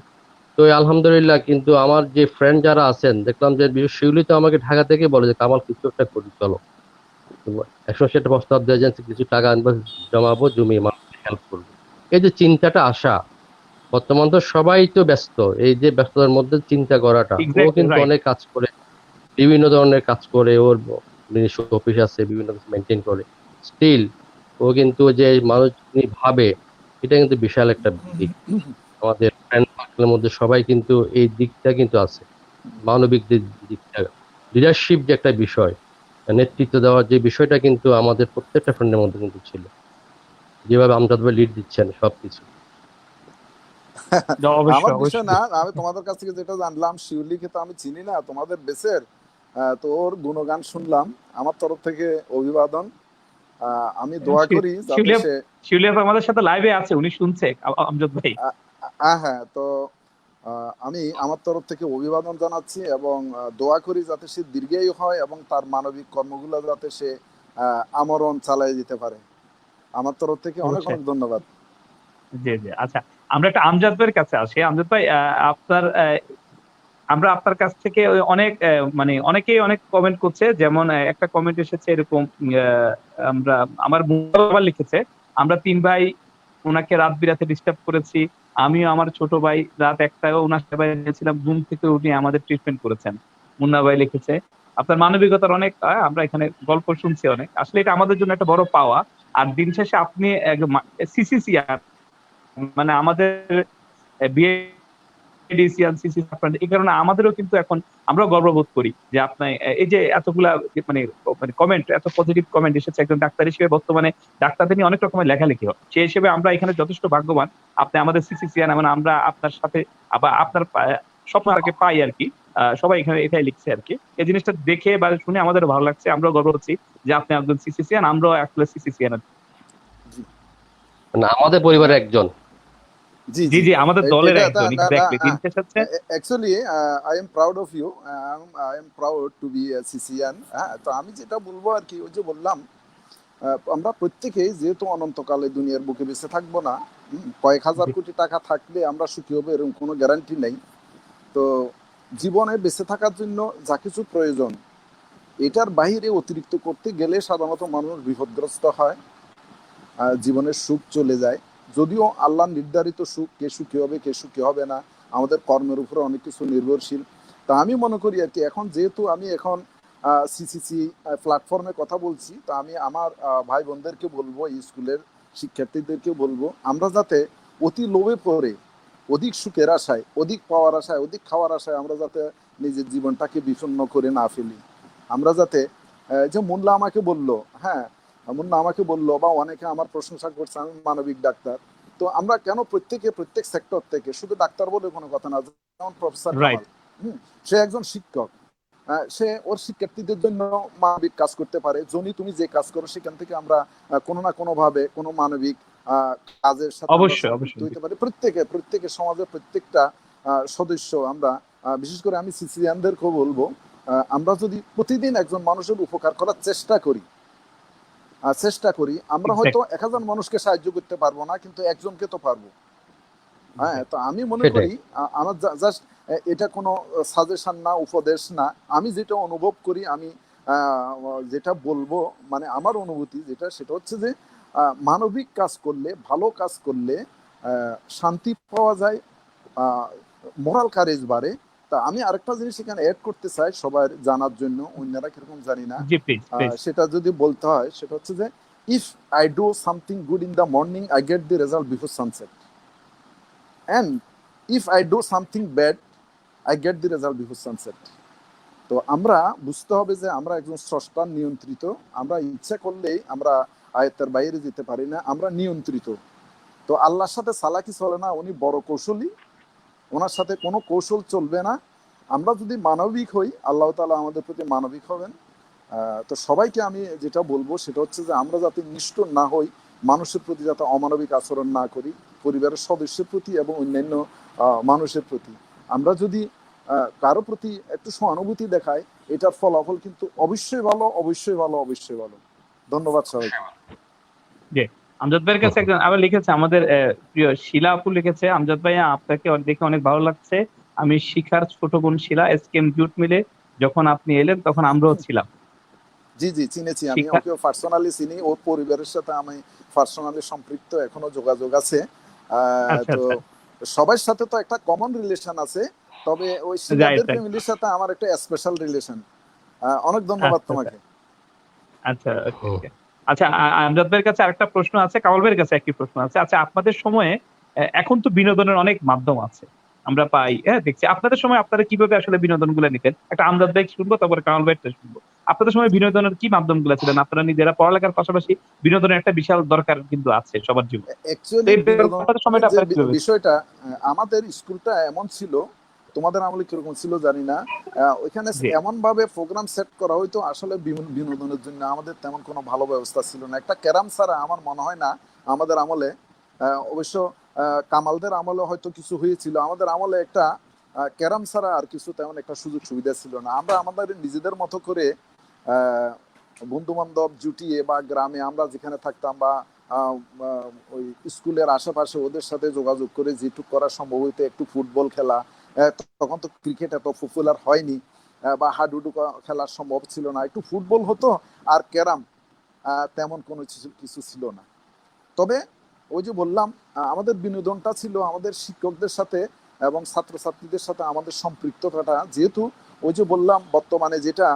তো এই আলহামদুলিল্লাহ, কিন্তু আমার যে ফ্রেন্ড যারা আছেন, দেখলাম যে বিশেষ শিউলি তো আমাকে ঢাকা থেকে বলে যে কামাল কিছু একটা করি চলো। তো একসময় সেটা প্রস্তাব দেয় যে কিছু টাকা আনবো, জমাবো, জমিয়ে মানুষকে হেল্প করবো। এই যে চিন্তাটা আসা, বর্তমান তো সবাই তো ব্যস্ত, এই যে ব্যস্ততার মধ্যে চিন্তা করাটা, ও এক্স্যাক্টলি কিন্তু রাইট। অনেক কাজ করে, বিভিন্ন ধরনের কাজ করে, ওর নিজস্ব অফিস আছে, বিভিন্ন কিছু মেনটেন করে। স্টিল ও কিন্তু যে মানুষ নিয়ে ভাবে, এটা কিন্তু বিশাল একটা দিক। আমাদের ফ্রেন্ড সার্কেলের মধ্যে সবাই কিন্তু এই দিকটা কিন্তু আছে, মানবিক দিকটা, লিডারশিপ যে একটা বিষয়, নেতৃত্ব দেওয়ার যে বিষয়টা কিন্তু আমাদের প্রত্যেকটা ফ্রেন্ডের মধ্যে কিন্তু ছিল। যেভাবে আমজাদ ভাই লিড দিচ্ছেন সবকিছু। আমার অবশ্যই বিষয় অবশ্যই। না, আমি তোমাদের কাছ থেকে যেটা জানলাম, শিউলিকে তো আমি চিনি না তোমাদের বেসের, তো ওর গুণগান শুনলাম, আমার তরফ থেকে অভিবাদন। আমি দোয়া করি যাতে শিউলিয়া সে শিউলিয়া আপু আমাদের সাথে লাইভে আছে, উনি শুনছে আমজাদ ভাই। হ্যাঁ, তো আমি আমার তরফ থেকে অভিবাদন জানাচ্ছি এবং দোয়া করি যাতে সে দীর্ঘায়ু হয় এবং তার মানবিক কর্মগুলো যাতে সে আমরণ চালিয়ে যেতে পারে। আমার তরফ থেকে অনেক অবশ্যই। অনেক ধন্যবাদ। জি জি, আচ্ছা আমরা একটা আমজাদ ভাইয়ের কাছে আসি। আমজাদ ভাই, আপনার আমরা আপনার কাছ থেকে অনেক মানে অনেকেই অনেক কমেন্ট করছে, যেমন একটা কমেন্ট এসেছে এরকম, আহ, আমরা আমার বাবা লিখেছে, আমরা 3 ভাই ওনাকে রাত বিরাতে ডিস্টার্ব করেছি, আমিও আমার ছোট ভাই রাত 1টায় ওনার সেবায় নিয়েছিলাম, ঘুম থেকে উঠে আমাদের ট্রিটমেন্ট করেছেন। মুন্না ভাই লিখেছে আপনার মানবিকতার অনেক, আমরা এখানে গল্প শুনছি অনেক, আসলে এটা আমাদের জন্য একটা বড় পাওয়া। আর দিন শেষে আপনি সিসিসিআর মানে আমাদের বিএডিসিয়ান সিসি আপনার, এই কারণে আমাদেরও কিন্তু এখন আমরাও গর্ববোধ করি যে আপনি এই যে এতগুলা মানে মানে কমেন্ট, এত পজিটিভ কমেন্ট এসেছে একজন ডাক্তার হিসেবে। বর্তমানে ডাক্তারদের নিয়ে অনেক রকমের লেখালেখি হয়, সেই হিসেবে আমরা এখানে যথেষ্ট ভাগ্যবান। আপনি আমাদের সিসিসিয়ান, মানে আমরা আপনার সাথে আবার আপনার স্বপ্নটাকে পাই আর কি। সবাই এখানে এটাই লিখছে আর কি। এই জিনিসটা দেখে বা শুনে আমাদের ভালো লাগছে, আমরাও গর্ব হচ্ছি যে আপনি একজন সিসিসিয়ান, আমরাও আসলে সিসিসিয়ান। জি মানে আমাদের পরিবারের একজন। জি জি জি জি, আমাদের দলের এটা একজন, না না এক্স্যাক্টলি। দিন শেষ হচ্ছে। Actually I am proud of you, I am proud to be সিসিয়ান। হ্যাঁ, তো আমি যেটা বলবো আর কি, ওই যে বললাম, আমরা প্রত্যেকেই যেহেতু অনন্তকালে দুনিয়ার বুকে বেঁচে থাকবো না, কয়েক হাজার জি কোটি টাকা থাকলে আমরা সুখী হবো এরকম কোনো গ্যারান্টি নেই। তো জীবনে বেঁচে থাকার জন্য যা কিছু প্রয়োজন, এটার বাইরে অতিরিক্ত করতে গেলে সাধারণত মানুষ বিপদগ্রস্ত হয়, জীবনের সুখ চলে যায়। যদিও আল্লাহ নির্ধারিত সুখ, কে সুখী হবে কে সুখী হবে না আমাদের কর্মের উপরে অনেক কিছু নির্ভরশীল। তা আমি মনে করি আর কি, এখন যেহেতু আমি এখন সিসিসি প্ল্যাটফর্মে কথা বলছি, তা আমি আমার ভাই বোনদেরকে বলবো, এই স্কুলের শিক্ষার্থীদেরকে বলবো, আমরা যাতে অতি লোভে পড়ে অধিক সুখের আশায়, অধিক পাওয়ার আশায়, অধিক খাওয়ার আশায় আমরা যাতে নিজের জীবনটাকে বিষণ্ণ করে না ফেলি। আমরা যাতে যে মোল্লা আমাকে বললো, হ্যাঁ মুন্না আমাকে বললো, বা অনেকে আমার প্রশংসা করছে আমি মানবিক ডাক্তার, তো আমরা কেন প্রত্যেকে প্রত্যেক সেক্টর থেকে, শুধু ডাক্তার বলে কোনো কথা না, যেমন প্রফেসর রাইট। কামাল, সে একজন শিক্ষক, সে ওর শিক্ষার্থীদের জন্য মানবিক কাজ করতে পারে। জনি তুমি যে কাজ করো সেখান থেকে আমরা কোনো না কোনো ভাবে কোনো মানবিক কাজের সাথে আমরা অবশ্যই সম্পৃক্ত অবশ্যই। হইতে পারি। প্রত্যেকে সমাজের প্রত্যেকটা সদস্য আমরা, বিশেষ করে আমি সিসিয়ানদেরকেও বলবো, আমরা যদি প্রতিদিন একজন মানুষের উপকার করার চেষ্টা করি, আমরা হয়তো এক্স্যাক্টলি। 1000 মানুষকে সাহায্য করতে পারবো না, কিন্তু একজনকে তো পারবো। হ্যাঁ, তো আমি মনে সেটাই। করি আমার জাস্ট এটা কোনো সাজেশন না, উপদেশ না, আমি যেটা অনুভব করি, আমি যেটা বলবো, মানে আমার অনুভূতি যেটা, সেটা হচ্ছে যে মানবিক কাজ করলে, ভালো কাজ করলে শান্তি পাওয়া যায়, মোরাল কারেজ বাড়ে। তা আমি আরেকটা জিনিস এখানে অ্যাড করতে চাই সবার জানার জন্য, অন্যরা কিরকম জানি না, জি প্লিজ প্লিজ। সেটা যদি বলতে হয়, সেটা হচ্ছে যে if I do something good in the morning I get the result before sunset, and if I do something bad I get the result before sunset. তো আমরা বুঝতে হবে যে আমরা একজন স্রষ্টার নিয়ন্ত্রিত, আমরা ইচ্ছা করলেই আমরা আয়ত্তের বাইরে যেতে পারি না, আমরা নিয়ন্ত্রিত। তো আল্লাহর সাথে চালাকি চলে না, উনি বড় কৌশলী, ওনার সাথে কোনো কৌশল চলবে না। আমরা যদি মানবিক হই, আল্লাহ তাআলা আমাদের প্রতি মানবিক হবেন। তো সবাইকে আমি যেটা বলবো সেটা হচ্ছে যে আমরা যাতে নিষ্ঠুর না হই, মানুষের প্রতি যাতে অমানবিক আচরণ না করি, পরিবারের সদস্যের প্রতি এবং অন্যান্য মানুষের প্রতি। আমরা যদি কারো প্রতি একটু সহানুভূতি দেখাই, এটার ফলাফল কিন্তু অবশ্যই ভালো, অবশ্যই ভালো, অবশ্যই ভালো। ধন্যবাদ সবাইকে। জি, আমজাদ ভাইয়ের কাছে একজন আবার লিখেছে, আমাদের প্রিয় শিলা আপু লিখেছে, আমজাদ ভাই আপনাকে দেখে অনেক ভালো লাগছে, আমি শিখার ছোট বোন শিলা, এসকেএম জুট মিলে যখন আপনি এলেন তখন আমরাও ছিলাম। জি জি, চিনেছি, আমি শিক্ষা। ওকে পার্সোনালি চিনি, ওর পরিবারের সাথে আমি পার্সোনালি সম্পৃক্ত, এখনো যোগাযোগ আছে। আচ্ছা তো আচ্ছা। সবার সাথে তো একটা কমন রিলেশন আছে, তবে ওই রাইট শিলাদের রাইট। ফ্যামিলির সাথে আমার একটা স্পেশাল রিলেশন। অনেক ধন্যবাদ আচ্ছা আচ্ছা তোমাকে। আচ্ছা। ওকে ওকে। আচ্ছা, আমজাদ ভাইয়ের কাছে আরেকটা প্রশ্ন আছে, কামাল ভাইয়ের কাছে একটি প্রশ্ন আছে। আচ্ছা, আপনাদের সময়ে এখন তো বিনোদনের অনেক মাধ্যম আছে, আমরা পাই, হ্যাঁ দেখছি। আপনাদের সময় আপনারা কিভাবে আসলে বিনোদন গুলো নিতেন? একটা আমজাদ ভাই শুনবো, তারপরে কামাল ভাইটা শুনবো। আপনাদের সময় বিনোদনের কি মাধ্যম গুলো ছিলেন? আপনারা নিজেরা পড়ালেখার পাশাপাশি বিনোদনের একটা বিশাল দরকার কিন্তু আছে সবার জীবনে। তো অ্যাকচুয়ালি এই বিনোদনের আপনাদের সময়টা যে আপনারা কিভাবে? বিষয়টা, আমাদের স্কুলটা এমন ছিল তোমাদের আমলে কিরকম ছিল জানি না। ওইখানে জি এমন ভাবে প্রোগ্রাম সেট করা হইতো, আসলে বিনোদনের জন্য আমাদের তেমন কোনো ভালো ব্যবস্থা ছিল না। একটা ক্যারাম ছাড়া আমার মনে হয় না আমাদের আমলে, অবশ্য কামালদের আমলে হয়তো কিছু হয়েছিল, আমাদের আমলে একটা ক্যারাম ছাড়া আর কিছু তেমন একটা সুযোগ সুবিধা ছিল না। আমরা আমাদের নিজেদের মতো করে বন্ধু বান্ধব জুটিয়ে বা গ্রামে আমরা যেখানে থাকতাম বা আহ, আহ, ওই স্কুলের আশেপাশে ওদের সাথে যোগাযোগ করে যেটুক করা সম্ভব হইতো, একটু ফুটবল খেলা, তখন তো ক্রিকেট এত পপুলার হয়নি, বা হাডুডু খেলা সম্ভব ছিল না, একটু ফুটবল হতো আর ক্যারাম, তেমন কোনো কিছু কিছু ছিল না। তবে ওই যে বললাম, আমাদের বিনোদনটা ছিল আমাদের শিক্ষকদের সাথে এবং ছাত্রছাত্রীদের সাথে আমাদের সম্পৃক্ততাটা, যেহেতু ওই যে বললাম বর্তমানে যেটা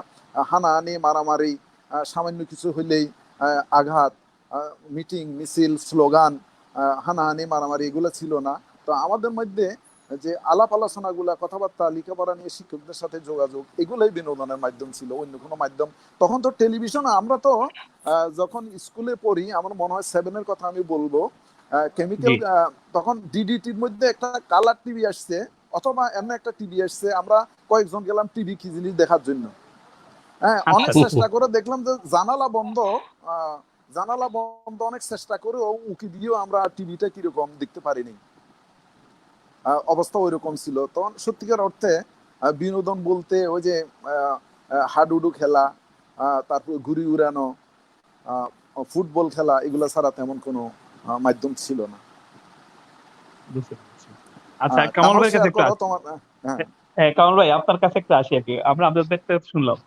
হানাহানি মারামারি, সামান্য কিছু হইলেই আঘাত, মিটিং মিছিল স্লোগান, হানাহানি মারামারি এগুলো ছিল না। তো আমাদের মধ্যে যে আলাপ আলোচনাগুলা, কথাবার্তা, লেখাপড়া নিয়ে শিক্ষকদের সাথে যোগাযোগ, এগুলোই বিনোদনের মাধ্যম ছিল, অন্য কোনো মাধ্যম। তখন তো টেলিভিশন, আমরা তো যখন স্কুলে পড়ি, আমার মনে হয় 7-এর কথা আমি বলবো, জি কেমিক্যাল, তখন ডিডিটির মধ্যে একটা কালার টিভি আসছে, অথবা এমন একটা টিভি আসছে, আমরা কয়েকজন গেলাম টিভি কি জিনিস দেখার জন্য। হ্যাঁ, আচ্ছা অনেক আচ্ছা চেষ্টা করে দেখলাম যে জানালা বন্ধ, আহ, জানালা বন্ধ, অনেক চেষ্টা করে উকি দিয়েও আমরা টিভিটা কিরকম দেখতে পারিনি। অবস্থা ওইরকম ছিল তখন। সত্যিকার অর্থে বিনোদন বলতে ওই যে হাডুডু খেলা, তারপর ঘুড়ি উড়ানো, আহ, ফুটবল খেলা, এগুলো ছাড়া তেমন কোনো মাধ্যম ছিল না। বুঝতে পারছি। আচ্ছা কামাল কামাল ভাইয়ের কাছে শেয়ার একটু করো আসি। তোমার। হ্যাঁ, হ্যাঁ কামাল ভাই আপনার কাছে একটু আসি আর কি, আমরা আমাদের থেকে শুনলাম।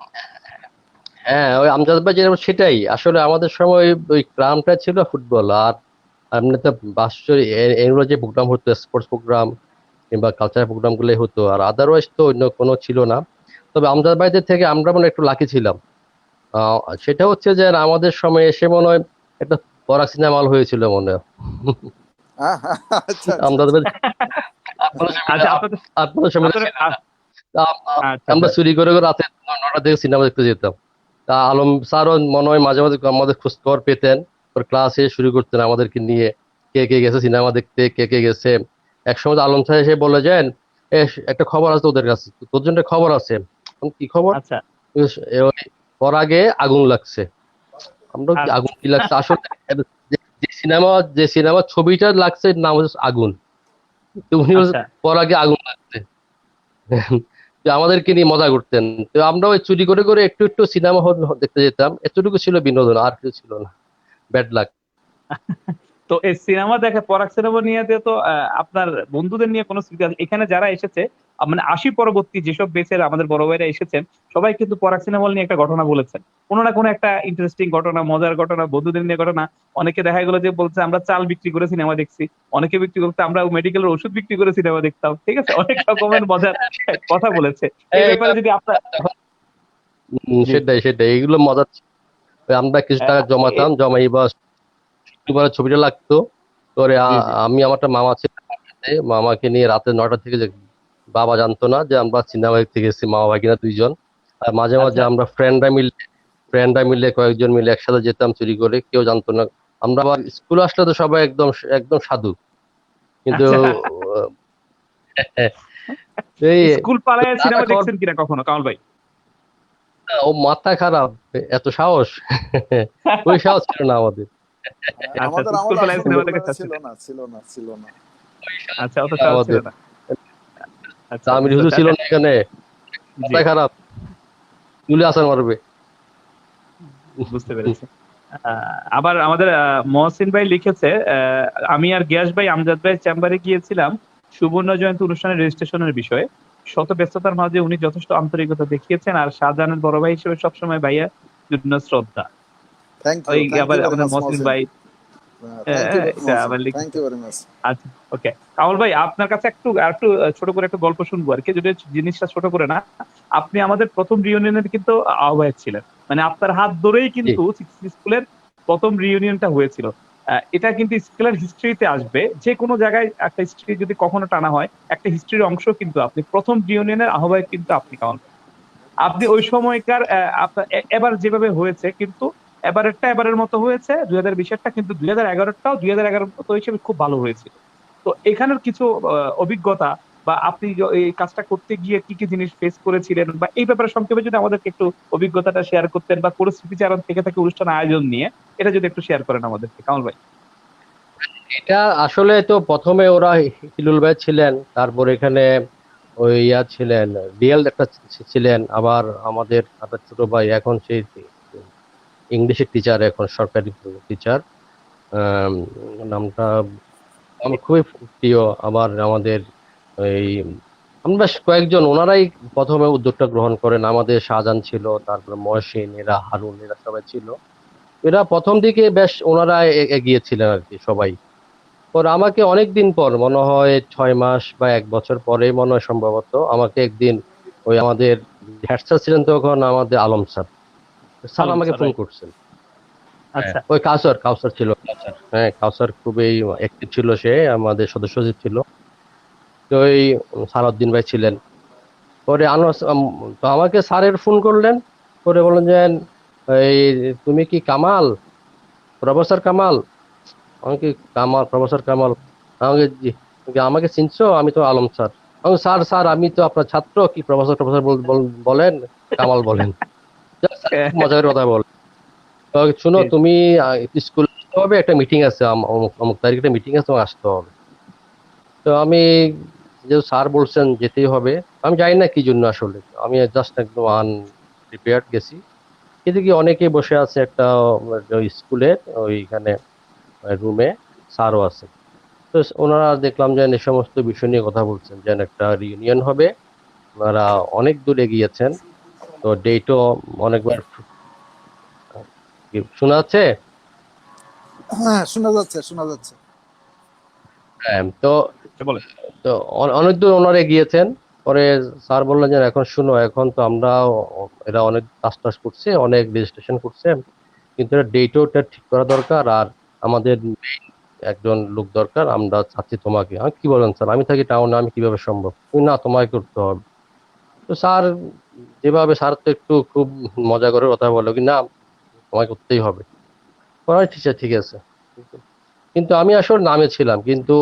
হ্যাঁ, ওই আমজাদ ভাই যেরকম সেটাই আসলে আমাদের সময় ওই ক্রামটা ছিল ফুটবল। আর এমনিতে বাৎসরিক এগুলো যে প্রোগ্রাম হতো, স্পোর্টস প্রোগ্রাম কিংবা কালচারাল প্রোগ্রাম গুলোই হতো, আর আদারওয়াইজ তো অন্য কোনো ছিল না। তবে আমজাদ ভাইদের থেকে আমরা মনে হয় একটু লাকি ছিলাম। সেটা হচ্ছে যে আমাদের সময় এসে মনে হয় একটা পরাগ সিনেমা হল হয়েছিল মনে হয়। হ্যাঁ, হ্যাঁ, আচ্ছা, আচ্ছা, আমজাদ আচ্ছা। ভাই আপনাদের সময় আচ্ছা আপনাদের আপনাদের সময় আপনাদের ছিল না। তা আচ্ছা আমরা আচ্ছা চুরি করে করে রাতে 9টা থেকে সিনেমা দেখতে যেতাম। তা আলম স্যারও মনে হয় মাঝে মাঝে আমাদের খোঁজ খবর পেতেন, ওর ক্লাসে শুরু করতেন আমাদেরকে নিয়ে, কে কে গেছে সিনেমা দেখতে, কে কে গেছে। একসময় তো আলম স্যার এসে বলে যান, একটা খবর আছে তোদের কাছে, তোর জন্য একটা খবর আছে। আমি, কি খবর? আচ্ছা ওই পরাগে আগুন লাগছে। আমরা কি আগুন কি আচ্ছা লাগছে আসলে, যে যে সিনেমা ছবিটা লাগছে এর নাম হচ্ছে আগুন। তো উনি বলছে, আচ্ছা পরাগে আগুন লাগছে। তো আমাদেরকে নিয়ে মজা করতেন। তো আমরা ওই চুরি করে করে একটু একটু সিনেমা হল দেখতে যেতাম, এতটুকু ছিল বিনোদন, আর কিছু ছিল না। Bad luck. তো এই সিনেমা দেখে পরাগ সিনেমা নিয়ে দিয়ে তো আপনার বন্ধুদের নিয়ে কোনো স্মৃতি আছে? এখানে যারা এসেছে মানে 80 পরবর্তী যেসব বেচের আমাদের বড় ভাইরা এসেছেন, সবাই কিন্তু পরাগ সিনেমা নিয়ে একটা ঘটনা বলেছেন, কোনো না কোনো একটা ইন্টারেস্টিং ঘটনা, মজার ঘটনা, বন্ধুদের নিয়ে ঘটনা। অনেকে দেখা গেলো যে বলছে আমরা চাল বিক্রি করে সিনেমা দেখছি, অনেকে বিক্রি করতে আমরা মেডিকেলের ওষুধ বিক্রি করে সিনেমা দেখতাম, ঠিক আছে, অনেক রকমের মজার কথা বলেছে। এই ব্যাপারে যদি আপনার জি সেটাই সেটাই, এগুলো মজা ছিল। ওই আমরা কিছু টাকা এ- জমাতাম, জমাই বা শুক্রবার ছবিটা লাগতো। পরে জি জি আমি, আমার একটা মামা ছিল, মামাকে নিয়ে রাতে 9টা থেকে বাবা জানতো না যে আমরা সিনেমা দেখতে গেছি, মামা ভাই কিনা দুইজন। আর মাঝে মাঝে আচ্ছা আমরা ফ্রেন্ডরা মিলে কয়েকজন মিলে একসাথে যেতাম চুরি করে, কেউ জানতো না। আমরা আবার স্কুল আসলে তো সবাই একদম একদম সাধু, কিন্তু আচ্ছা। এই স্কুল পালায় রান্না সিনেমা খাওয়ার, দেখছেন কিনা কখনো কামাল ভাই? ও মাথা খারাপ, এত সাহস! ওই সাহস ছিল না আমাদের। আচ্ছা আমাদের স্কুল আমলে পালায় আসলে সিনেমা দেখে ওগুলো ছিল ছাড়ছেন? না, ছিল না, ছিল না। আচ্ছা অত ছিল না সাহস ছিল আমাদের। না। আচ্ছা আমির বুঝতে হুজুর পারছি। ছিল আচ্ছা না এখানে, জি মাথা খারাপ, তুলে আসার মারবে। বুঝতে পেরেছি। আবার আমাদের মহসিন ভাই লিখেছে, আমি আর গিয়াস ভাই আমজাদ ভাই চেম্বারে গিয়েছিলাম সুবর্ণ জয়ন্তী অনুষ্ঠানের রেজিস্ট্রেশনের বিষয়ে। শত ব্যস্ততার মাঝে উনি যথেষ্ট আন্তরিকতা দেখিয়েছেন, আর শাহজাহানের বড় ভাই হিসেবে সবসময় ভাইয়া জন্য শ্রদ্ধা। ওই থ্যাংক আবার ইউ ভেরি আমাদের মাচ মহসিন মহসিন। ভাই থ্যাংক ইউ এটা মহসিন, আবার থ্যাংক লিখেছে। You very much. আচ্ছা ওকে কামাল ভাই আপনার কাছে একটু একটু ছোট করে একটা গল্প শুনবো আর কি, যদি জিনিসটা ছোট করে না। আপনি আমাদের প্রথম রিউনিয়নের কিন্তু আহ্বায়ক ছিলেন, মানে আপনার হাত ধরেই জি কিন্তু স্কুলের প্রথম রিউনিয়নটা হয়েছিল। এটা কিন্তু স্কুলের হিস্ট্রিতে আসবে, যে কোনো জায়গায় একটা হিস্ট্রি যদি কখনো টানা হয়, একটা হিস্ট্রির অংশ কিন্তু আপনি প্রথম রিউনিয়নের আহ্বায়ক কিন্তু আপনি কামাল ভাই। আপনি ওই সময়কার এবার যেভাবে হয়েছে কিন্তু এবারেরটা এবারের মতো হয়েছে, 2020-এরটা কিন্তু 2011-টাও 2011-এর মতো হিসেবে খুব ভালো হয়েছিল। তো এখানের কিছু অভিজ্ঞতা বা আপনি এই কাজটা করতে গিয়ে কি কি জিনিস ফেস করেছিলেন, বা এই ব্যাপারে সংক্ষেপে যদি আমাদেরকে একটু অভিজ্ঞতাটা শেয়ার করতেন, বা কোনো স্মৃতিচারণ থেকে থাকে অনুষ্ঠান আয়োজন নিয়ে, এটা যদি একটু শেয়ার করেন আমাদেরকে, কামাল ভাই। এটা আসলে তো প্রথমে ওরা হিলুল ভাই ছিলেন, তারপর এখানে ওই ছিলেন, রিয়েল একটা ছিলেন, আবার আমাদের একটা ছোট ভাই এখন সেই ইংলিশের টিচার, এখন সরকারি টিচার, নামটা আমার খুবই প্রিয়। আবার আমাদের এই আমরা বেশ কয়েকজন, ওনারাই প্রথমে উদ্যোগটা গ্রহণ করেন। আমাদের শাহজাহান ছিল, তারপরে মহসিন, এরা হারুন, এরা সবাই ছিল। এরা প্রথম দিকে বেশ ওনারা এগিয়েছিলেন আর কি সবাই। পর আমাকে অনেক দিন পর, মনে হয় 6 মাস বা 1 বছর পরে মনে হয় সম্ভবত, আমাকে একদিন ওই আমাদের হেড স্যার ছিলেন তখন, আমাদের আলম স্যার, স্যার আলম আমাকে স্যার, ফোন রাইট। করছেন। হ্যাঁ, আচ্ছা। ওই কাউসার কাউসার ছিল, কাউসার, হ্যাঁ কাউসার খুবই অ্যাক্টিভ ছিল, সে আমাদের সদস্য সচিব ছিল। তো ওই সালাউদ্দিন ভাই ছিলেন। পরে তো আমাকে স্যারের ফোন করলেন, করে বললেন যে এই তুমি কি কামাল, প্রফেসর কামাল? আমাকে কামাল, প্রফেসর কামাল? আমাকে জি, আমাকে চিনছো? আমি তো আলম স্যার। আমি, স্যার স্যার আমি তো আপনার ছাত্র, কি প্রফেসর প্রফেসর বলেন, কামাল বলেন। খুব মজা করে কথা বল। তো শুনো জি, জি। তুমি স্কুলে আসতে হবে, একটা মিটিং আছে, অমুক অমুক তারিখে একটা মিটিং আছে, তোমার আসতে হবে। তো আমি, যে স্যার বলছেন যেতেই হবে, আমি জানি না কি জন্য আসলে, আমি জাস্ট একদম আনপ্রিপেয়ার্ড গেছি। কিন্তু কি অনেকে বসে আছে একটা ওই স্কুলের ওইখানে রুমে, স্যারও আছে। তো ওনারা দেখলাম যে এই সমস্ত বিষয় নিয়ে কথা বলছেন, যে একটা রিউনিয়ন হবে। ওনারা অনেক দূর এগিয়েছেন, তো ডেটও অনেকবার শোনা যাচ্ছে। হ্যাঁ, শোনা যাচ্ছে, শোনা যাচ্ছে। হ্যাঁ, তো বলেন। তো অনেক দূর ওনারা এগিয়েছেন। পরে স্যার বললেন যে এখন শুনো, এখন তো আমরা, এরা অনেক কাজ টাজ করছে, অনেক রেজিস্ট্রেশন করছে, কিন্তু এটা ডেটও ঠিক করা দরকার, আর আমাদের একজন লোক দরকার, আমরা চাচ্ছি তোমাকে। আমি, কি বলেন স্যার, আমি থাকি টাউনে, আমি কিভাবে সম্ভব? না, তোমাকে করতে হবে। তো স্যার যেভাবে, স্যার তো একটু খুব মজা করে কথা বলে কি, না তোমাকে করতেই হবে। বললাম, ঠিক আছে ঠিক আছে। কিন্তু কিন্তু আমি আসলে নামে ছিলাম, কিন্তু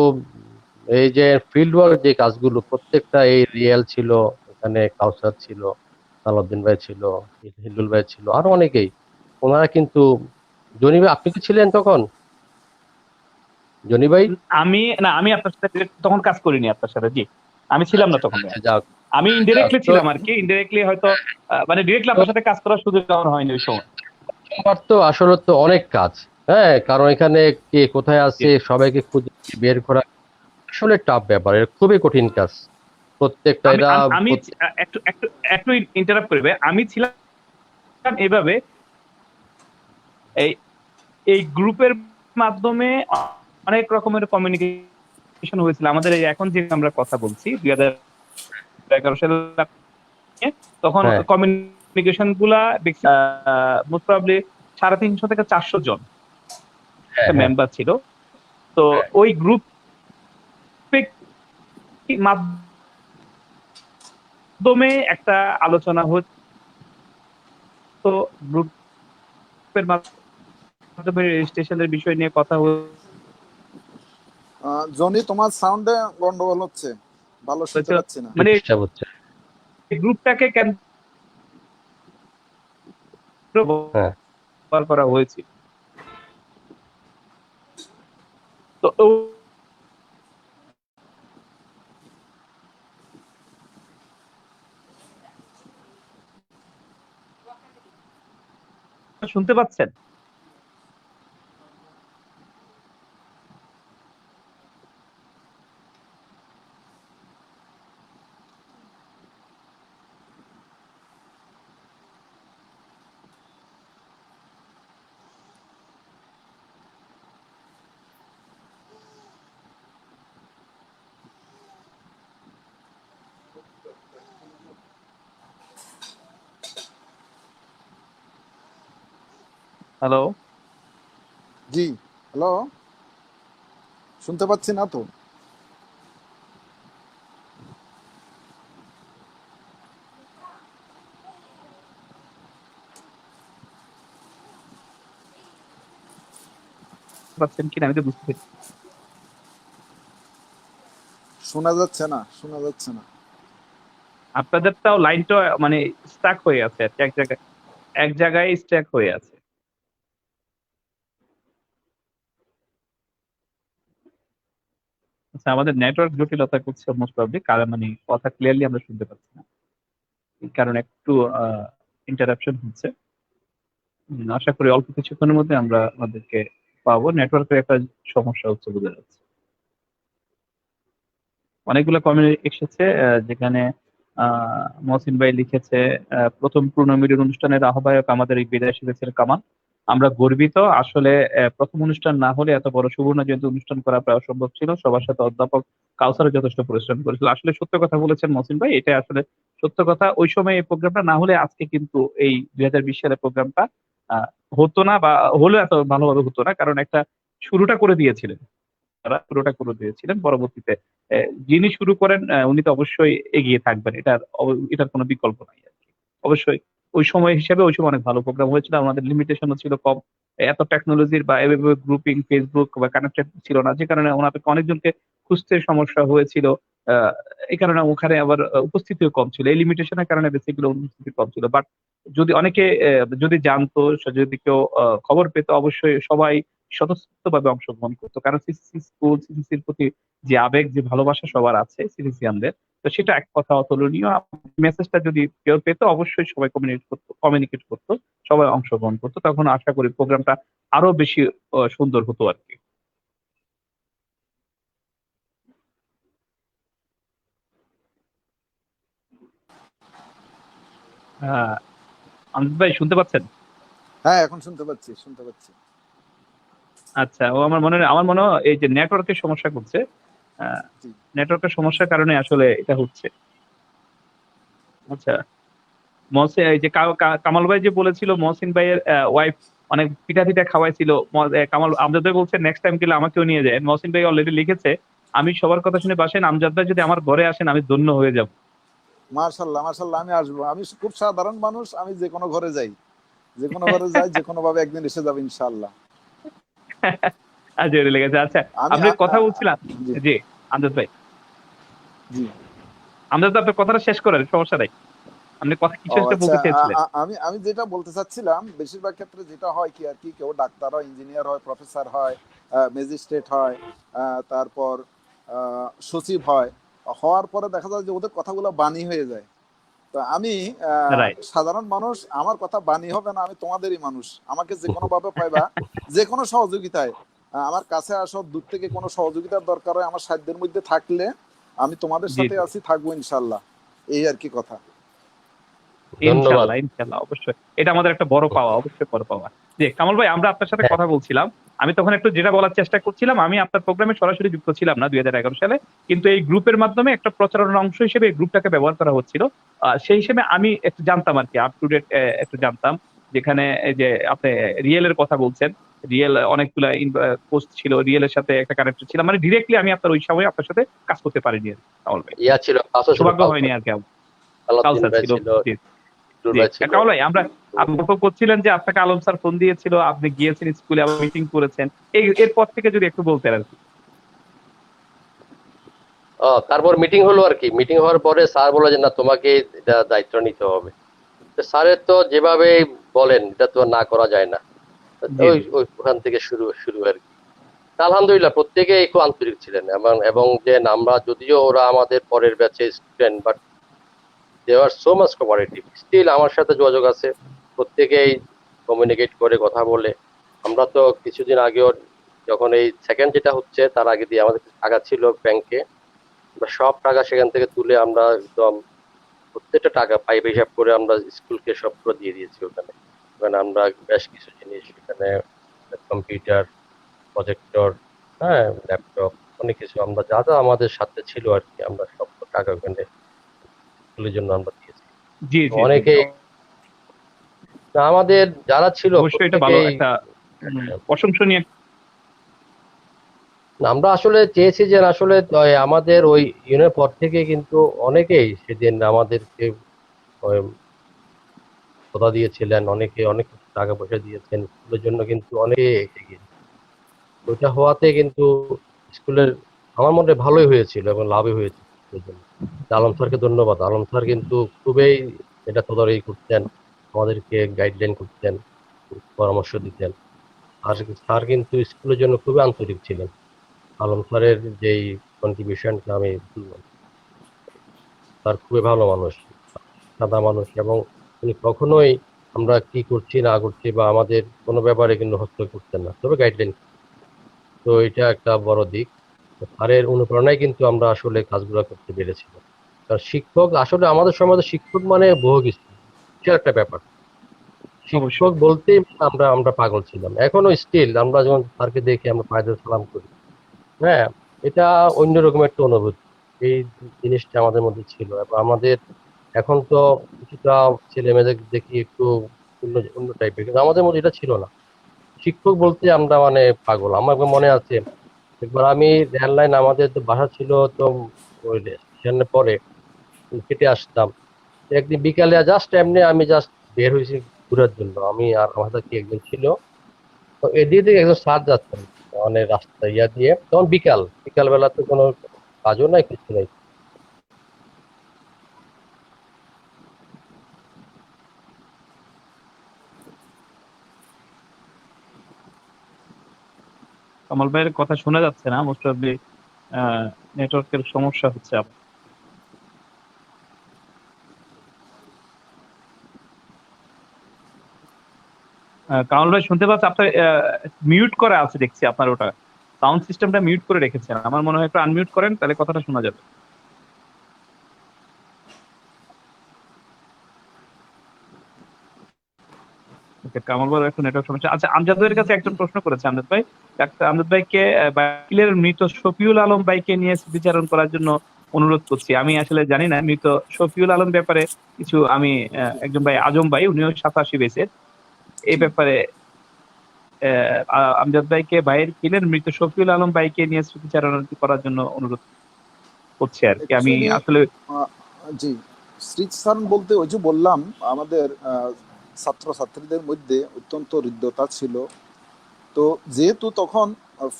এই যে ফিল্ড ওয়ার্ক যে কাজগুলো প্রত্যেকটা, এই রিয়েল ছিল, এখানে কাউসার ছিল, সালাউদ্দিন ভাই ছিল, হিল্লুল ভাই ছিল, আরো অনেকেই, ওনারা কিন্তু, জনি ভাই আপনি কি ছিলেন তখন, জনি ভাই? আমি না, আমি আপনার সাথে তখন কাজ করিনি আপনার সাথে, জি। আমি ছিলাম না আচ্ছা তখন। আচ্ছা, যাক আমি যাক। ইনডিরেক্টলি তো ছিলাম আর কি, ইনডিরেক্টলি হয়তো, মানে ডিরেক্টলি তো আপনার সাথে কাজ করার সুযোগ আমার হয়নি ওই সময়। আমার তো আসলে তো অনেক কাজ, হ্যাঁ, কারণ এখানে কে কোথায় জি। আছে সবাইকে খুঁজে বের করা আসলে টাফ ব্যাপার, এটা খুবই কঠিন কাজ প্রত্যেকটা, আমি এটা আম- আমি একটু একটু একটু ইন্টারাপ্ট করবে, আমি ছিলাম এভাবে, এই এই গ্রুপের মাধ্যমে অনেক রকমের কমিউনিকেশন হয়েছিল আমাদের। এই এখন যে আমরা কথা বলছি 2011 সালে, তখন হ্যাঁ কমিউনিকেশন গুলা মোস্ট প্রবাবলি 350 থেকে 400 জন হ্যাঁ হ্যাঁ মেম্বার ছিল। তো ওই গ্রুপে মাধ্যমে একটা আলোচনা হতো, গ্রুপের মাধ্যমে রেজিস্ট্রেশনের বিষয় নিয়ে কথা জনি, তোমার সাউন্ডে গন্ডগোল হচ্ছে, ভালো শুনতে হয়েছে। পাচ্ছি না। মানে ডিস্টার্ব হচ্ছে। গ্রুপটাকে কেন্দ্র হ্যাঁ, ব্যবহার করা হয়েছিল। তো শুনতে পাচ্ছেন? হ্যালো? জি, হ্যালো, শুনতে পাচ্ছি না তো। পাচ্ছেন কিনা আমি তো বুঝতে পারছি। শোনা যাচ্ছে না, শোনা যাচ্ছে না। আপনাদেরটাও লাইনটা মানে স্টাক হয়ে আছে আর কি, এক জায়গায় স্টাক হয়ে আছে। আচ্ছা, আমাদের নেটওয়ার্ক জটিলতা করছে মোস্ট প্রবাবলি, কারণ মানে কথা ক্লিয়ারলি আমরা শুনতে পাচ্ছি না, এই কারণে একটু ইন্টারাপশন হচ্ছে। আশা করি অল্প কিছুক্ষণের মধ্যে আমরা আমাদেরকে পাবো। নেটওয়ার্কের একটা সমস্যা হচ্ছে বোঝা যাচ্ছে। অনেকগুলো কমেন্ট এসেছে, যেখানে মহসিন ভাই লিখেছে, প্রথম পূর্ণমিলন অনুষ্ঠানের আহ্বায়ক আমাদের এই বিদায় শিখেছেন কামাল। আমরা গর্বিত আসলে। প্রথম অনুষ্ঠান না হলে এত বড় সুবর্ণ জয়ন্তী অনুষ্ঠান করা প্রায় অসম্ভব ছিল। সবার সাথে অধ্যাপক কাউসার যথেষ্ট পরিশ্রম করেছিল। আসলে সত্য কথা বলেছেন মহসিন ভাই, এটা আসলে সত্য কথা। ওই সময় এই প্রোগ্রামটা না হলে আজকে কিন্তু এই 2020 সালের প্রোগ্রামটা হতো না, বা হলে এত ভালোভাবে হতো না, কারণ একটা শুরুটা করে দিয়েছিলেন তারা, শুরুটা করে দিয়েছিলেন। পরবর্তীতে যিনি শুরু করেন উনি তো অবশ্যই এগিয়ে থাকবেন, এটার কোনো বিকল্প নাই আর কি। অবশ্যই ওই সময় হিসেবে ওই সময় অনেক ভালো প্রোগ্রাম হয়েছিল, আমাদের লিমিটেশনও ছিল কম। এত টেকনোলজির বা এভাবে গ্রুপিং ফেসবুক বা কানেক্টেড ছিল না, যে কারণে ওনাদেরকে অনেকজনকে খুঁজতে সমস্যা হয়েছিল। আহ, এই কারণে ওখানে আবার উপস্থিতিও কম ছিল, এই লিমিটেশনের কারণে বেসিক্যালি উপস্থিতি কম ছিল। বাট যদি অনেকে যদি জানতো, যদি কেউ খবর পেতো, অবশ্যই সবাই স্বতঃস্ফূর্তভাবে অংশগ্রহণ করতো, কারণ সিসিসি স্কুল, সিসিসির প্রতি যে আবেগ, যে ভালোবাসা সবার আছে সিসিসিয়ানদের, তো সেটা এক কথা অতুলনীয়। মেসেজটা যদি কেউ পেতো, অবশ্যই সবাই কমিউনিকেট করতো, সবাই অংশগ্রহণ করতো, তখন আশা করি প্রোগ্রামটা আরো বেশি সুন্দর হতো আর কি। আহ আনন্দ ভাই শুনতে পাচ্ছেন? হ্যাঁ, এখন শুনতে পাচ্ছি, শুনতে পাচ্ছি। আচ্ছা, ও আমার মনে হয় এই যে নেটওয়ার্কের সমস্যা করছে। জি। নেটওয়ার্কের সমস্যার কারণে আসলে এটা হচ্ছে। আচ্ছা, এই যে কামাল ভাই যে বলেছিল মহসিন ভাইয়ের ওয়াইফ অনেক পিঠা পিঠা খাওয়াইছিল, কামাল আমজাদ ভাই বলছে নেক্সট টাইম গেলে আমাকেও নিয়ে যায়। মহসিন ভাই অলরেডি লিখেছে, আমি সবার কথা শুনে বাসেন, আমজাদ ভাই যদি আমার ঘরে আসেন আমি ধন্য হয়ে যাব। মার্শাল্লাহ, মার্শাল্লাহ, আমি আসবো। আমি খুব সাধারণ মানুষ, আমি যে কোনো ঘরে যাই, যে কোনো ঘরে যাই, যে কোনো ভাবে একদিন এসে যাবে ইনশাআল্লাহ। আচ্ছা, লিখেছে। আচ্ছা, আমি আপনি কথা বলছিলাম। জি, জি, আমজাদ ভাই, জি। আমজাদ ভাই আপনার কথাটা শেষ করেন, সমস্যা নাই। আপনি কথা কিছু ও একটা আচ্ছা, বলতে চেয়েছিলেন। আমি আমি যেটা বলতে চাচ্ছিলাম, বেশিরভাগ ক্ষেত্রে যেটা হয় কি আর কি, কেউ ডাক্তার হয়, ইঞ্জিনিয়ার হয়, প্রফেসর হয়, ম্যাজিস্ট্রেট হয়, তারপর সচিব হয়। হওয়ার পরে দেখা যায় যে ওদের কথাগুলো বাণী হয়ে যায়। তো আমি রাইট। সাধারণ মানুষ, আমার কথা বাণী হবে না, আমি তোমাদেরই মানুষ। আমাকে যে কোনো ভাবে পাইবা, যে কোনো সহযোগিতায় আমার কাছে আসো, দূর থেকে কোনো সহযোগিতার দরকার হয়, আমার সাধ্যের মধ্যে থাকলে আমি তোমাদের জি, সাথে জি, আছি, থাকবো ইনশাল্লাহ। এই আর কি কথা। ধন্যবাদ। ইনশাল্লাহ, ইনশাল্লাহ, অবশ্যই এটা আমাদের একটা বড় পাওয়া, অবশ্যই বড় পাওয়া। যে কামাল ভাই, আমরা আপনার সাথে হ্যাঁ, কথা বলছিলাম, আমি তখন একটু যেটা বলার চেষ্টা করছিলাম, আমি আপনার প্রোগ্রামে সরাসরি যুক্ত ছিলাম না 2011 সালে, কিন্তু এই গ্রুপের মাধ্যমে একটা প্রচারণার অংশ হিসেবে এই গ্রুপটাকে ব্যবহার করা হচ্ছিল। সেই হিসেবে আমি একটু জানতাম আর কি, আপ টু ডেট একটু জানতাম। যেখানে এই যে আপনি রিয়েলের কথা বলছেন, রিয়েল অনেকগুলা পোস্ট ছিল, রিয়েলের সাথে একটা কানেক্টেড ছিলাম, মানে ডিরেক্টলি আমি আপনার ওই সময় আপনার সাথে কাজ করতে পারিনি আর কি, কামাল ভাই। ইয়া ছিল, কাউসার ছিল, সৌভাগ্য হয়নি কাউসার, আর কি। আলাউদ্দিন কাউসার ভাই ছিল। ছিল, জি, ইকরুল জি। ভাই ছিল। কামাল ভাই, আপনি গল্প করছিলেন যে আপনাকে আলম স্যার ফোন দিয়েছিল, আপনি গিয়েছেন স্কুলে, আবার মিটিং করেছেন, এরপর থেকে যদি একটু বলতেন আর কি। তারপর মিটিং হলো আর কি। মিটিং হওয়ার পরে স্যার বলে যে না, তোমাকে এটা দায়িত্ব নিতে হবে। তো স্যারের তো যেভাবে বলেন, এটা তো না করা যায় না। জি, ওই জি, ওই ওখান থেকে শুরু শুরু আর কি। তা আলহামদুলিল্লাহ প্রত্যেকেই খুব আন্তরিক ছিলেন, এবং যে আমরা, যদিও ওরা আমাদের পরের ব্যাচে student, but they are so much cooperative. Still আমার সাথে যোগাযোগ আছে, প্রত্যেকেই কমিউনিকেট করে কথা বলে। আমরা তো কিছুদিন আগেও, যখন এই সেকেন্ড যেটা হচ্ছে, তার আগে দিয়ে আমাদের টাকা ছিল ব্যাংকে, আমরা সব টাকা সেখান থেকে তুলে আমরা একদম প্রত্যেকটা টাকা পাইপ হিসাব করে আমরা স্কুলকে সবগুলো দিয়ে দিয়েছি ওখানে। ওখানে আমরা বেশ কিছু জিনিস, এখানে কম্পিউটার, প্রজেক্টর, হ্যাঁ, ল্যাপটপ, অনেক কিছু আমরা যা যা আমাদের সাথে ছিল আর কি, আমরা সব টাকা ওখানে স্কুলের জন্য আমরা দিয়েছি। জি, তো জি, জি, অনেকে, আমাদের যারা ছিল অবশ্যই এটা ভালো প্রত্যেকেই, একটা প্রশংসনীয়। আমরা আসলে চেয়েছি যে আসলে আমাদের ওই ইউনিয়নের পর থেকে কিন্তু অনেকেই সেদিন আমাদেরকে ওই কথা দিয়েছিলেন, অনেকে অনেক কিছু টাকা পয়সা দিয়েছেন স্কুলের জন্য, কিন্তু অনেকে এগিয়ে গিয়েছে। ওইটা হওয়াতে কিন্তু স্কুলের আমার মনে হয় ভালোই হয়েছিল এবং লাভই হয়েছে এই জন্য। আলম স্যারকে ধন্যবাদ। আলম স্যার কিন্তু খুবই এটা তদারকি করতেন, আমাদেরকে গাইডলাইন করতেন, পরামর্শ দিতেন। আর স্যার কিন্তু স্কুলের জন্য খুবই আন্তরিক ছিলেন। আলম স্যারের যেই কন্ট্রিবিউশনটা আমি বলবো, স্যার খুবই ভালো মানুষ, সাদা মানুষ, এবং উনি কখনোই আমরা কি করছি না করছি বা আমাদের কোনো ব্যাপারে কিন্তু হস্তক্ষেপ করতেন না, তবে গাইডলাইন। তো এটা একটা বড় দিক। তো স্যারের অনুপ্রেরণায় কিন্তু আমরা আসলে কাজগুলো করতে পেরেছি। কারণ শিক্ষক আসলে আমাদের সমাজে শিক্ষক মানে বহু কিছু, সে একটা ব্যাপার। শিক্ষক অবশ্যই। বলতেই আমরা আমরা পাগল ছিলাম, এখনো স্টিল আমরা যখন স্যারকে দেখি আমরা পায়ে ধরে সালাম করি। হ্যাঁ, এটা অন্যরকম একটা অনুভূতি। এই জিনিসটা আমাদের মধ্যে ছিল, এবং আমাদের এখন তো কিছুটা ছেলে মেয়েদের দেখি একটু অন্য অন্য টাইপের, কিন্তু আমাদের মধ্যে এটা ছিল না। শিক্ষক বলতে আমরা মানে পাগল। আমার একবার মনে আছে, একবার আমি রেল লাইন, আমাদের তো বাসা ছিল তো ওই স্টেশনের পরে, হেঁটে আসতাম। একদিন বিকালে জাস্ট এমনি আমি জাস্ট বের হয়েছি ঘুরার জন্য, আমি আর আমার সাথে কি একজন ছিল। তো এদিকে থেকে একজন স্যার যাচ্ছেন মানে রাস্তা ইয়া দিয়ে, তখন বিকাল বেলা তো কোনো কাজও নাই, কিছু নাই। কামাল ভাইয়ের কথা শোনা যাচ্ছে না, মোস্ট প্রবাবলি নেটওয়ার্কের সমস্যা হচ্ছে আপনার। কামাল ভাই শুনতে পাচ্ছি, আপনার মিউট করা আছে দেখছি, আপনার ওটা সাউন্ড সিস্টেমটা মিউট করে রেখেছেন। আমার মনে হয় একটু আনমিউট করেন, তাহলে কথাটা শোনা যাবে। ওকে, কামাল ভাই একটু নেটওয়ার্ক সমস্যা। আচ্ছা, আমজাদ ভাইয়ের কাছে একজন প্রশ্ন করেছে আমজাদ ভাই। ডাক্তার আমজাদ ভাইকে বাকিলের মৃত শফিউল আলম ভাইকে নিয়ে বিচারণ করার জন্য অনুরোধ করছি। আমি আসলে জানি না মৃত শফিউল আলম ব্যাপারে কিছু। আমি একজন ভাই আজম ভাই, উনিও 87 বেসের, এই জি ব্যাপারে আমজাদ ভাইকে ভাইয়ের কিলের মৃত শফিউল আলম ভাইকে নিয়ে স্মৃতিচারণ করার জন্য অনুরোধ করছি আর কি। আমি অ্যাকচুয়ালি আসলে জি, স্মৃতিচারণ বলতে ওই যে বললাম, আমাদের ছাত্রছাত্রীদের মধ্যে অত্যন্ত হৃদ্যতা ছিল। তো যেহেতু তখন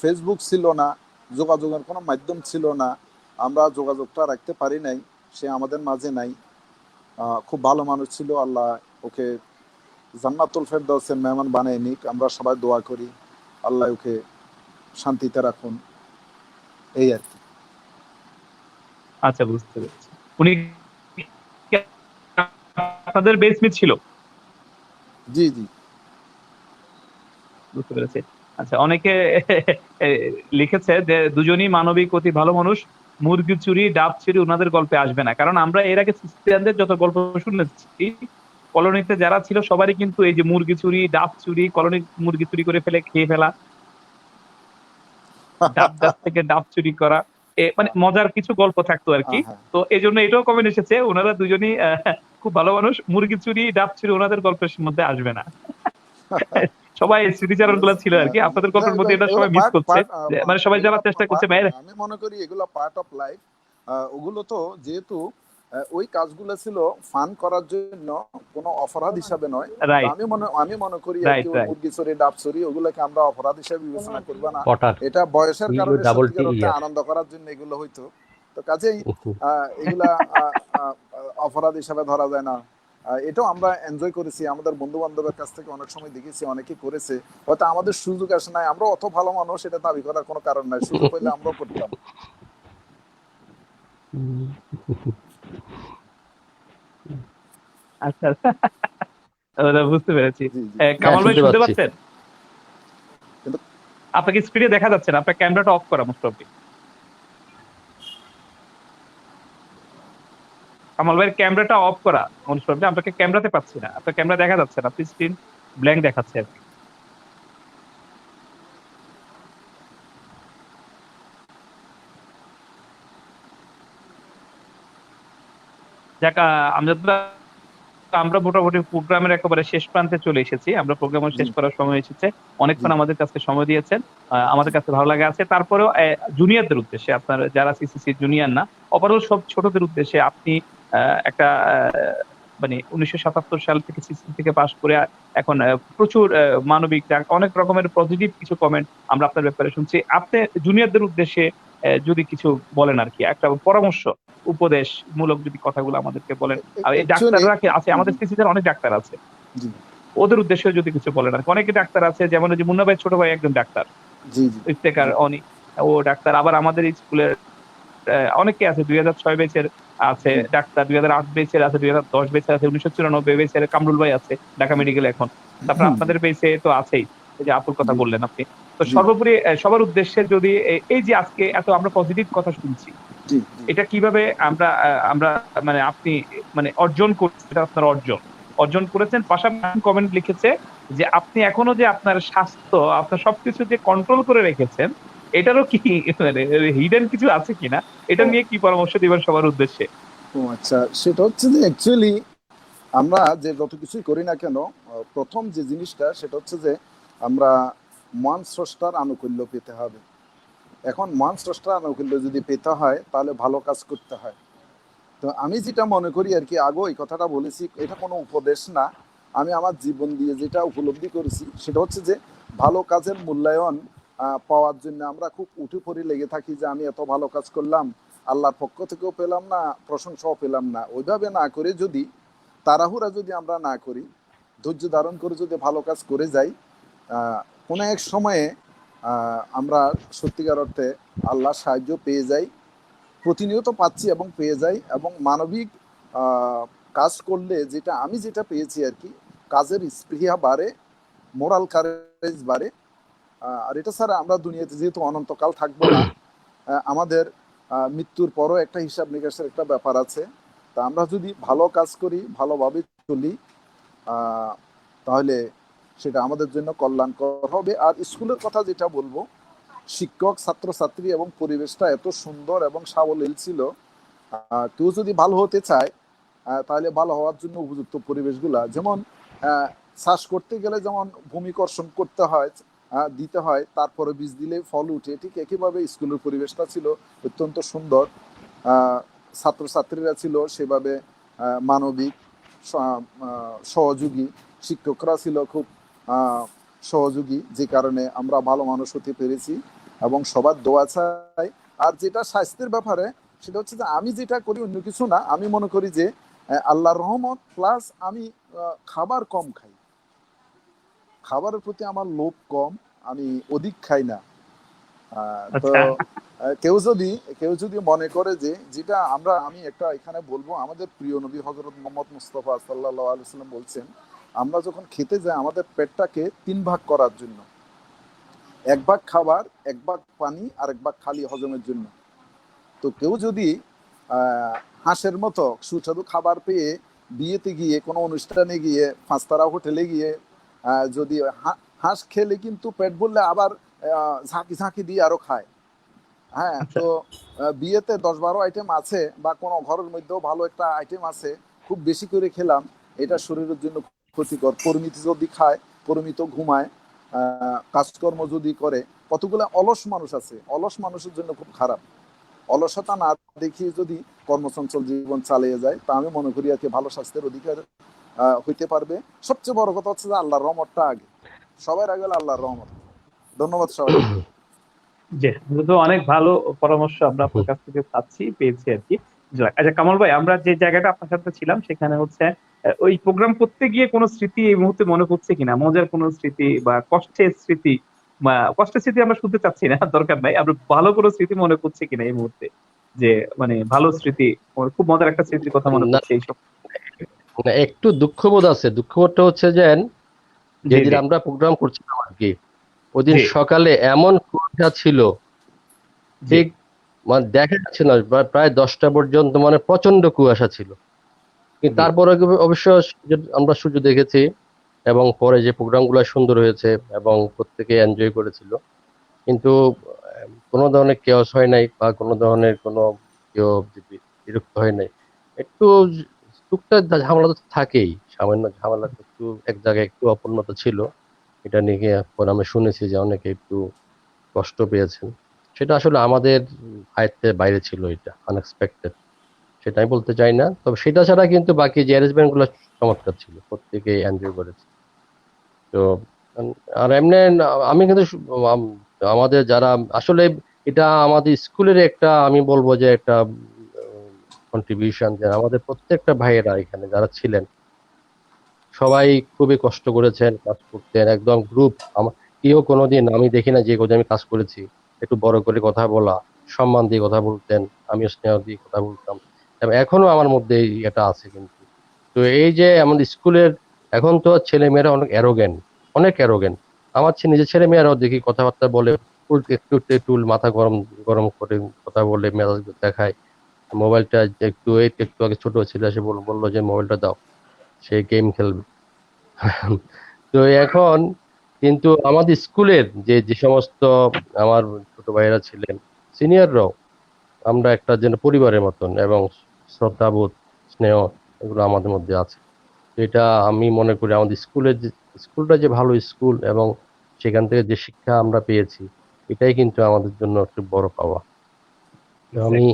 ফেসবুক ছিল না, যোগাযোগের কোনো মাধ্যম ছিল না, আমরা যোগাযোগটা রাখতে পারি নাই। সে আমাদের মাঝে নাই। খুব ভালো মানুষ ছিল। আল্লাহ ওকে জান্নাতুল ফেরদাউসের মেহমান বানিয়ে নিক, আমরা সবাই দোয়া করি আল্লাহ ওকে শান্তিতে রাখুন, এই আর কি। আচ্ছা, বুঝতে পেরেছি। উনি কি আপনাদের বেসমেট ছিল? জি জি। বুঝতে পেরেছি। আচ্ছা, অনেকে এ, লিখেছে যে দুজনই মানবিক, অতি ভালো মানুষ। মুরগি চুরি, ডাব চুরি ওনাদের গল্পে আসবে না, কারণ আমরা এর আগে খ্রিস্টানদের যত গল্প শুনেছি, কলোনিতে যারা ছিল সবারই কিন্তু এই যে মুরগি চুরি, ডাব চুরি, কলোনি মুরগি চুরি করে ফেলে খেয়ে ফেলা, ডাব গাছ থেকে ডাব চুরি করা, মানে মজার কিছু গল্প থাকতো আর কি। হ্যাঁ। তো এই জন্য এটাও কমেন্ট এসেছে, ওনারা দুজনই খুব ভালো মানুষ, মুরগি চুরি, ডাব চুরি ওনাদের গল্পের মধ্যে আসবে না। সবাই স্মৃতিচারণ গুলা ছিল আর কি, আপনাদের না, গল্পের মধ্যে এটা এগুলো সবাই মিস পার্ট করছে। পার্ট মানে সবাই এগুলো জানার চেষ্টা করছে ভাইয়ের। আমি মনে করি এগুলো পার্ট অফ লাইফ। ওগুলো তো যেহেতু ওই কাজগুলো ছিল ফান করার জন্য, কোনো অপরাধ হিসাবে নয়। তো রাইট, আমি মনে করি আর কি, রাইট, ওই রাইট। মুরগি চুরি ডাব চুরি ওগুলোকে আমরা অপরাধ হিসাবে বিবেচনা করবো না। পটার এটা বয়সের ই কারণে ডাবল টি সত্যিকার অর্থে ইয়ার। আনন্দ করার জন্য এগুলো হইতো। তো কাজেই এগুলা অপরাধ হিসাবে ধরা যায় না। এটাও আমরা এনজয় করেছি, আমাদের বন্ধু বান্ধবের কাছ থেকে অনেক সময় দেখেছি অনেকে করেছে। হয়তো আমাদের সুযোগ আসে নাই, আমরা অত ভালো মানুষ এটা দাবি করার কোনো কারণ নাই, সুযোগ পেলে আমরাও করতাম। আচ্ছা, আচ্ছা। ওটা বুঝতে পেরেছি। জি জি। হ্যাঁ, কামাল ভাই শুনতে শুনতে পাচ্ছি। পাচ্ছেন? কিন্তু আপনাকে স্ক্রিনে দেখা যাচ্ছে না, আপনার ক্যামেরাটা অফ করা মোস্ট প্রবাবলি। কামাল ভাইয়ের ক্যামেরাটা অফ করা মোস্ট প্রবাবলি, আপনাকে ক্যামেরাতে পাচ্ছি না, আপনার ক্যামেরা দেখা যাচ্ছে না, আপনি স্ক্রিন ব্ল্যাঙ্ক দেখাচ্ছে আর কি। যাক, আমজাদ ভাই, আমরা মোটামুটি প্রোগ্রামের একেবারে শেষ প্রান্তে চলে এসেছি, আমরা প্রোগ্রাম জি শেষ করার সময় এসেছে। জি। অনেকক্ষণ আমাদের কাছে সময় দিয়েছেন, আমাদের কাছে ভালো লাগে আছে। তারপরেও জুনিয়রদের উদ্দেশ্যে, আপনার যারা সিসিসি জুনিয়র না, ওভারঅল সব ছোটদের উদ্দেশ্যে আপনি একটা মানে 1977 সাল থেকে সিসিসি থেকে পাশ করে এখন প্রচুর মানবিক অনেক রকমের পজিটিভ কিছু কমেন্ট আমরা আপনার ব্যাপারে শুনছি। আপনি জুনিয়রদের উদ্দেশ্যে যদি কিছু বলেন আর কি, একটা পরামর্শ উপদেশ মূলক যদি কথাগুলো আমাদেরকে বলেন। আর এই অ্যাকচুয়ালি ডাক্তাররা কি আছে, আমাদের সিসিতে অনেক ডাক্তার আছে, জি ওদের উদ্দেশ্যে যদি কিছু বলেন আর কি। অনেকে ডাক্তার আছে, যেমন ওই যে মুন্না ভাই ছোট ভাই একজন ডাক্তার, জি জি ইফতেখার জি অনি, ও ডাক্তার। আবার আমাদের স্কুলের অনেকে আছে, 2006 ব্যাচের আছে জি ডাক্তার, 2008 ব্যাচের আছে, 2010 ব্যাচের আছে, 1994 ব্যাচের কামরুল ভাই আছে ঢাকা মেডিকেল এখন। তারপর জি আপনাদের ব্যাচে তো আছেই, এই যে আপুর কথা জি বললেন আপনি। তো জি সর্বোপরি সবার উদ্দেশ্যে যদি এই যে আজকে এত আমরা পজিটিভ কথা শুনছি, জি জি এটা কিভাবে আমরা আমরা মানে আপনি মানে অর্জন করছেন, এটা আপনার অর্জন অর্জন করেছেন। পাশাপাশি কমেন্ট লিখেছে যে আপনি এখনো যে আপনার স্বাস্থ্য, আপনার সবকিছু যে কন্ট্রোল করে রেখেছেন, এটারও কি মানে হিডেন কিছু আছে কিনা, এটা ও নিয়ে কি পরামর্শ দিবেন সবার উদ্দেশ্যে? ও আচ্ছা, সেটা হচ্ছে যে অ্যাকচুয়ালি আমরা যে যত কিছুই করি না কেন, প্রথম যে জিনিসটা সেটা হচ্ছে যে আমরা মহান স্রষ্টার আনুকূল্য পেতে হবে। এখন মহান স্রষ্টার আনুকূল্য যদি পেতে হয় তাহলে ভালো কাজ করতে হয়। তো আমি যেটা মনে করি আর কি, আগেও এই কথাটা বলেছি, এটা কোনো উপদেশ না, আমি আমার জীবন দিয়ে যেটা উপলব্ধি করেছি সেটা হচ্ছে যে ভালো কাজের মূল্যায়ন পাওয়ার জন্য আমরা খুব উঠে পড়ে লেগে থাকি যে আমি এত ভালো কাজ করলাম, আল্লাহর পক্ষ থেকেও পেলাম না, প্রশংসাও পেলাম না। ওইভাবে না করে যদি, তাড়াহুড়া যদি আমরা না করি, ধৈর্য ধারণ করে যদি ভালো কাজ করে যাই, কোনো এক সময়ে আমরা সত্যিকার অর্থে আল্লাহর সাহায্য পেয়ে যাই, প্রতিনিয়ত পাচ্ছি এবং পেয়ে যাই। এবং মানবিক কাজ করলে যেটা আমি যেটা পেয়েছি আর কি, কাজের স্পৃহা বাড়ে, মোরাল কারেজ বাড়ে। আর এটা ছাড়া আমরা দুনিয়াতে যেহেতু অনন্তকাল থাকবো না, আমাদের মৃত্যুর পরও একটা হিসাব নিকাশের একটা ব্যাপার আছে। তা আমরা যদি ভালো কাজ করি, ভালোভাবে চলি, তাহলে সেটা আমাদের জন্য কল্যাণকর হবে। আর স্কুলের কথা যেটা বলবো, শিক্ষক, ছাত্রছাত্রী এবং পরিবেশটা এত সুন্দর এবং সাবলীল ছিল। কেউ যদি ভালো হতে চায় তাহলে ভালো হওয়ার জন্য উপযুক্ত পরিবেশগুলা, যেমন চাষ করতে গেলে যেমন ভূমি কর্ষণ করতে হয়, দিতে হয়, তারপরে বীজ দিলে ফল উঠে, ঠিক একইভাবে স্কুলের পরিবেশটা ছিল অত্যন্ত সুন্দর। ছাত্রছাত্রীরা ছিল সেভাবে মানবিক, সহযোগী, শিক্ষকরা ছিল খুব সহযোগী, যে কারণে আমরা ভালো মানুষ হতে পেরেছি এবং সবার দোয়া চাই। আর যেটা স্বাস্থ্যের ব্যাপারে, সেটা হচ্ছে যে আমি যেটা করি অন্য কিছু না, আমি মনে করি যে আল্লাহর রহমত প্লাস আমি খাবার কম খাই, খাবারের প্রতি আমার লোভ কম, আমি অধিক খাই না। তো আচ্ছা। কেউ যদি মনে করে যে যেটা আমি একটা এখানে বলবো, আমাদের প্রিয় নবী হযরত মুহাম্মদ মুস্তাফা সাল্লাল্লাহু আলাইহি ওয়াসাল্লাম বলছেন, আমরা যখন খেতে যাই আমাদের পেটটাকে 3 ভাগ করার জন্য, 1 ভাগ খাবার, 1 ভাগ পানি, আর 1 ভাগ খালি হজমের জন্য। তো কেউ যদি হাঁসের মতো সুস্বাদু খাবার পেয়ে বিয়েতে গিয়ে, কোনো অনুষ্ঠানে গিয়ে, 5 তারা হোটেলে গিয়ে যদি হাঁস খেলে কিন্তু পেট ভরলে আবার ঝাঁকি ঝাঁকি দিয়ে আরো খায়। হ্যাঁ, আচ্ছা। তো বিয়েতে 10-12 আইটেম আছে, বা কোনো ঘরের মধ্যেও ভালো একটা আইটেম আছে, খুব বেশি করে খেলাম, এটা শরীরের জন্য ক্ষতিকর। পরিমিত যদি খায়, পরিমিত ঘুমায়, কাজকর্ম যদি করে, কতগুলো অলস মানুষ আছে, অলস মানুষের জন্য খুব খারাপ। অলসতা না দেখিয়ে যদি কর্মচঞ্চল জীবন চালিয়ে যায়, তা আমি মনে করি আর কি ভালো স্বাস্থ্যের অধিকার হইতে পারবে। সবচেয়ে বড় কথা হচ্ছে যে আল্লাহর রহমতটা আগে, সবার আগে হলো আল্লাহর রহমত। ধন্যবাদ সবাইকে। জি, তো অনেক ভালো পরামর্শ আমরা আপনার কাছ থেকে পেয়েছি আর কি। যাক, আচ্ছা কামাল ভাই, আমরা যে জায়গাটা আপনার সাথে ছিলাম সেখানে হচ্ছে ওই প্রোগ্রাম করতে গিয়ে কোনো স্মৃতি এই মুহূর্তে মনে পড়ছে কিনা? মজার কোনো স্মৃতি বা কষ্টের স্মৃতি, বা কষ্টের স্মৃতি আমরা শুনতে চাচ্ছি না, দরকার নাই। আমরা ভালো কোনো স্মৃতি মনে পড়ছে কিনা এই মুহূর্তে? যে মানে ভালো স্মৃতি, খুব মজার একটা স্মৃতির কথা মনে না, পড়ছে এইসব? না, একটু দুঃখবোধ আছে। দুঃখবোধটা হচ্ছে যে জি, যেদিন জি, আমরা প্রোগ্রাম করছিলাম আর কি, ওদিন জি, সকালে এমন কুয়াশা ছিল, জি, ঠিক মানে দেখা যাচ্ছে না, প্রায় 10টা পর্যন্ত মানে প্রচন্ড কুয়াশা ছিল। কিন্তু জি। তারপরে অবশ্য আমরা সূর্য দেখেছি, এবং পরে যে প্রোগ্রামগুলো সুন্দর হয়েছে এবং প্রত্যেকে এনজয় করেছিল। কিন্তু কোনো ধরনের কেওস হয় নাই, বা কোনো ধরনের কোনো কেউ বিরক্ত হয় নাই। একটু টুকটাক ঝামেলা তো থাকেই, সামান্য ঝামেলা তো একটু এক জায়গায় একটু অপূর্ণতা ছিল। এটা নিয়ে পরে আমি শুনেছি যে অনেকে একটু কষ্ট পেয়েছেন। সেটা আসলে আমাদের আয়ত্তের বাইরে ছিল, এটা আনএক্সপেক্টেড। সেটা আমি বলতে চাই না, তবে সেটা ছাড়া কিন্তু বাকি যে অ্যারেঞ্জমেন্ট গুলো চমৎকার ছিল, প্রত্যেকেই এনজয় করেছে। তো আর এমনি আমি কিন্তু আমাদের যারা আসলে এটা আমাদের স্কুলের একটা, আমি বলবো যে একটা কন্ট্রিবিউশন, যে আমাদের প্রত্যেকটা ভাইয়েরা এখানে যারা ছিলেন সবাই খুবই কষ্ট করেছেন, কাজ করতেন একদম গ্রুপ। আমার কেউ কোনোদিন আমি দেখি না যে কোথায় আমি কাজ করেছি একটু বড় করে কথা বলা, সম্মান দিয়ে কথা বলতেন, আমিও স্নেহ দিয়ে কথা বলতাম, এবং এখনো আমার মধ্যে এটা আছে কিন্তু। তো এই যে আমাদের স্কুলের, এখন তো ছেলে মেয়েরা অনেক অ্যারোগেন্ট, অনেক অ্যারোগেন্ট। আমার নিজের ছেলে মেয়েরাও দেখি কথাবার্তা বলে একটু একটু একটু মাথা গরম গরম করে কথা বলে, মেজাজ দেখায়। মোবাইলটা একটু, এই তো একটু আগে ছোট ছেলে এসে বললো যে মোবাইলটা দাও, সে গেম খেলবে। তো এখন কিন্তু আমাদের স্কুলের যে যে সমস্ত আমার ছোট ভাইয়েরা ছিলেন, সিনিয়ররাও, আমরা একটা যেন পরিবারের মতন, এবং শ্রদ্ধাবোধ, স্নেহ, এগুলো আমাদের মধ্যে আছে। তো এটা আমি মনে করি আমাদের স্কুলের যে স্কুলটা যে ভালো স্কুল, এবং সেখান থেকে যে শিক্ষা আমরা পেয়েছি, এটাই কিন্তু আমাদের জন্য একটু বড় পাওয়া। তো আমি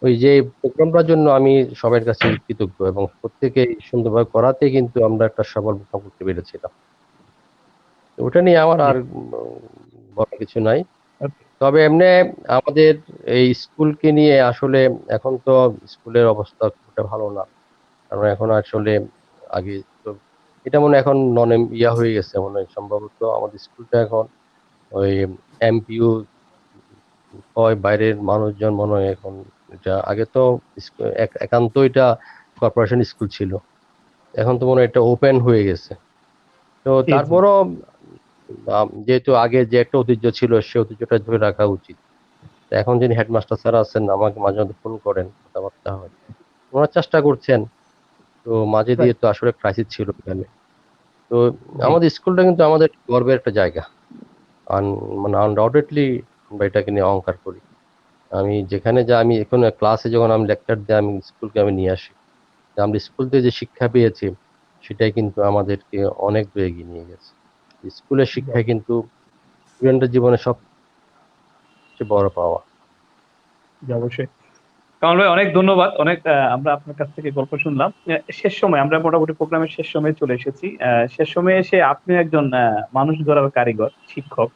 ওই যে প্রোগ্রামটার জন্য আমি সবার কাছে কৃতজ্ঞ, এবং প্রত্যেকে সুন্দরভাবে করাতে কিন্তু আমরা একটা সফল করতে পেরেছিলাম। তো ওটা নিয়ে আমার আর বলার কিছু নাই। Okay. তবে এমনি আমাদের এই স্কুলকে নিয়ে আসলে এখন তো স্কুলের অবস্থা খুব একটা ভালো না, কারণ এখন আসলে আগে তো এটা মনে হয় এখন নন ইয়া হয়ে গেছে মনে হয়, সম্ভবত আমাদের স্কুলটা এখন ওই এমপিইউ হয়, বাইরের মানুষজন মনে হয় এখন। এটা আগে তো একান্ত এটা কর্পোরেশন স্কুল ছিল, এখন তো মনে হয় এটা ওপেন হয়ে গেছে। তো জি জি। তারপরও যেহেতু আগে যে একটা ঐতিহ্য ছিল সে ঐতিহ্যটা ধরে রাখা উচিত। তো এখন যিনি হেডমাস্টার স্যার আছেন আমাকে মাঝে মধ্যে ফোন করেন, কথাবার্তা হয়, ওনারা চেষ্টা করছেন। তো মাঝে দিয়ে রাইট। তো আসলে ক্রাইসিস ছিল এখানে। তো জি আমাদের স্কুলটা কিন্তু আমাদের গর্বের একটা জায়গা। মানে আনডাউটেডলি আমরা এটাকে নিয়ে অহংকার করি। আমি যেখানে যা, আমি এখন ক্লাসে যখন আমি লেকচার দিই, আমি স্কুলকে আমি নিয়ে আসি, যে আমরা স্কুল থেকে যে শিক্ষা পেয়েছি সেটাই কিন্তু আমাদেরকে অনেক দূর এগিয়ে নিয়ে গেছে। স্কুলের জি, শিক্ষাই কিন্তু স্টুডেন্টের জীবনে সবচেয়ে বড় পাওয়া। জি, অবশ্যই। কামাল ভাই, অনেক ধন্যবাদ। অনেক আমরা আপনার কাছ থেকে গল্প শুনলাম। শেষ সময় আমরা মোটামুটি প্রোগ্রামের শেষ সময়ে চলে এসেছি। শেষ সময়ে এসে আপনি একজন মানুষ গড়ার কারিগর, শিক্ষক।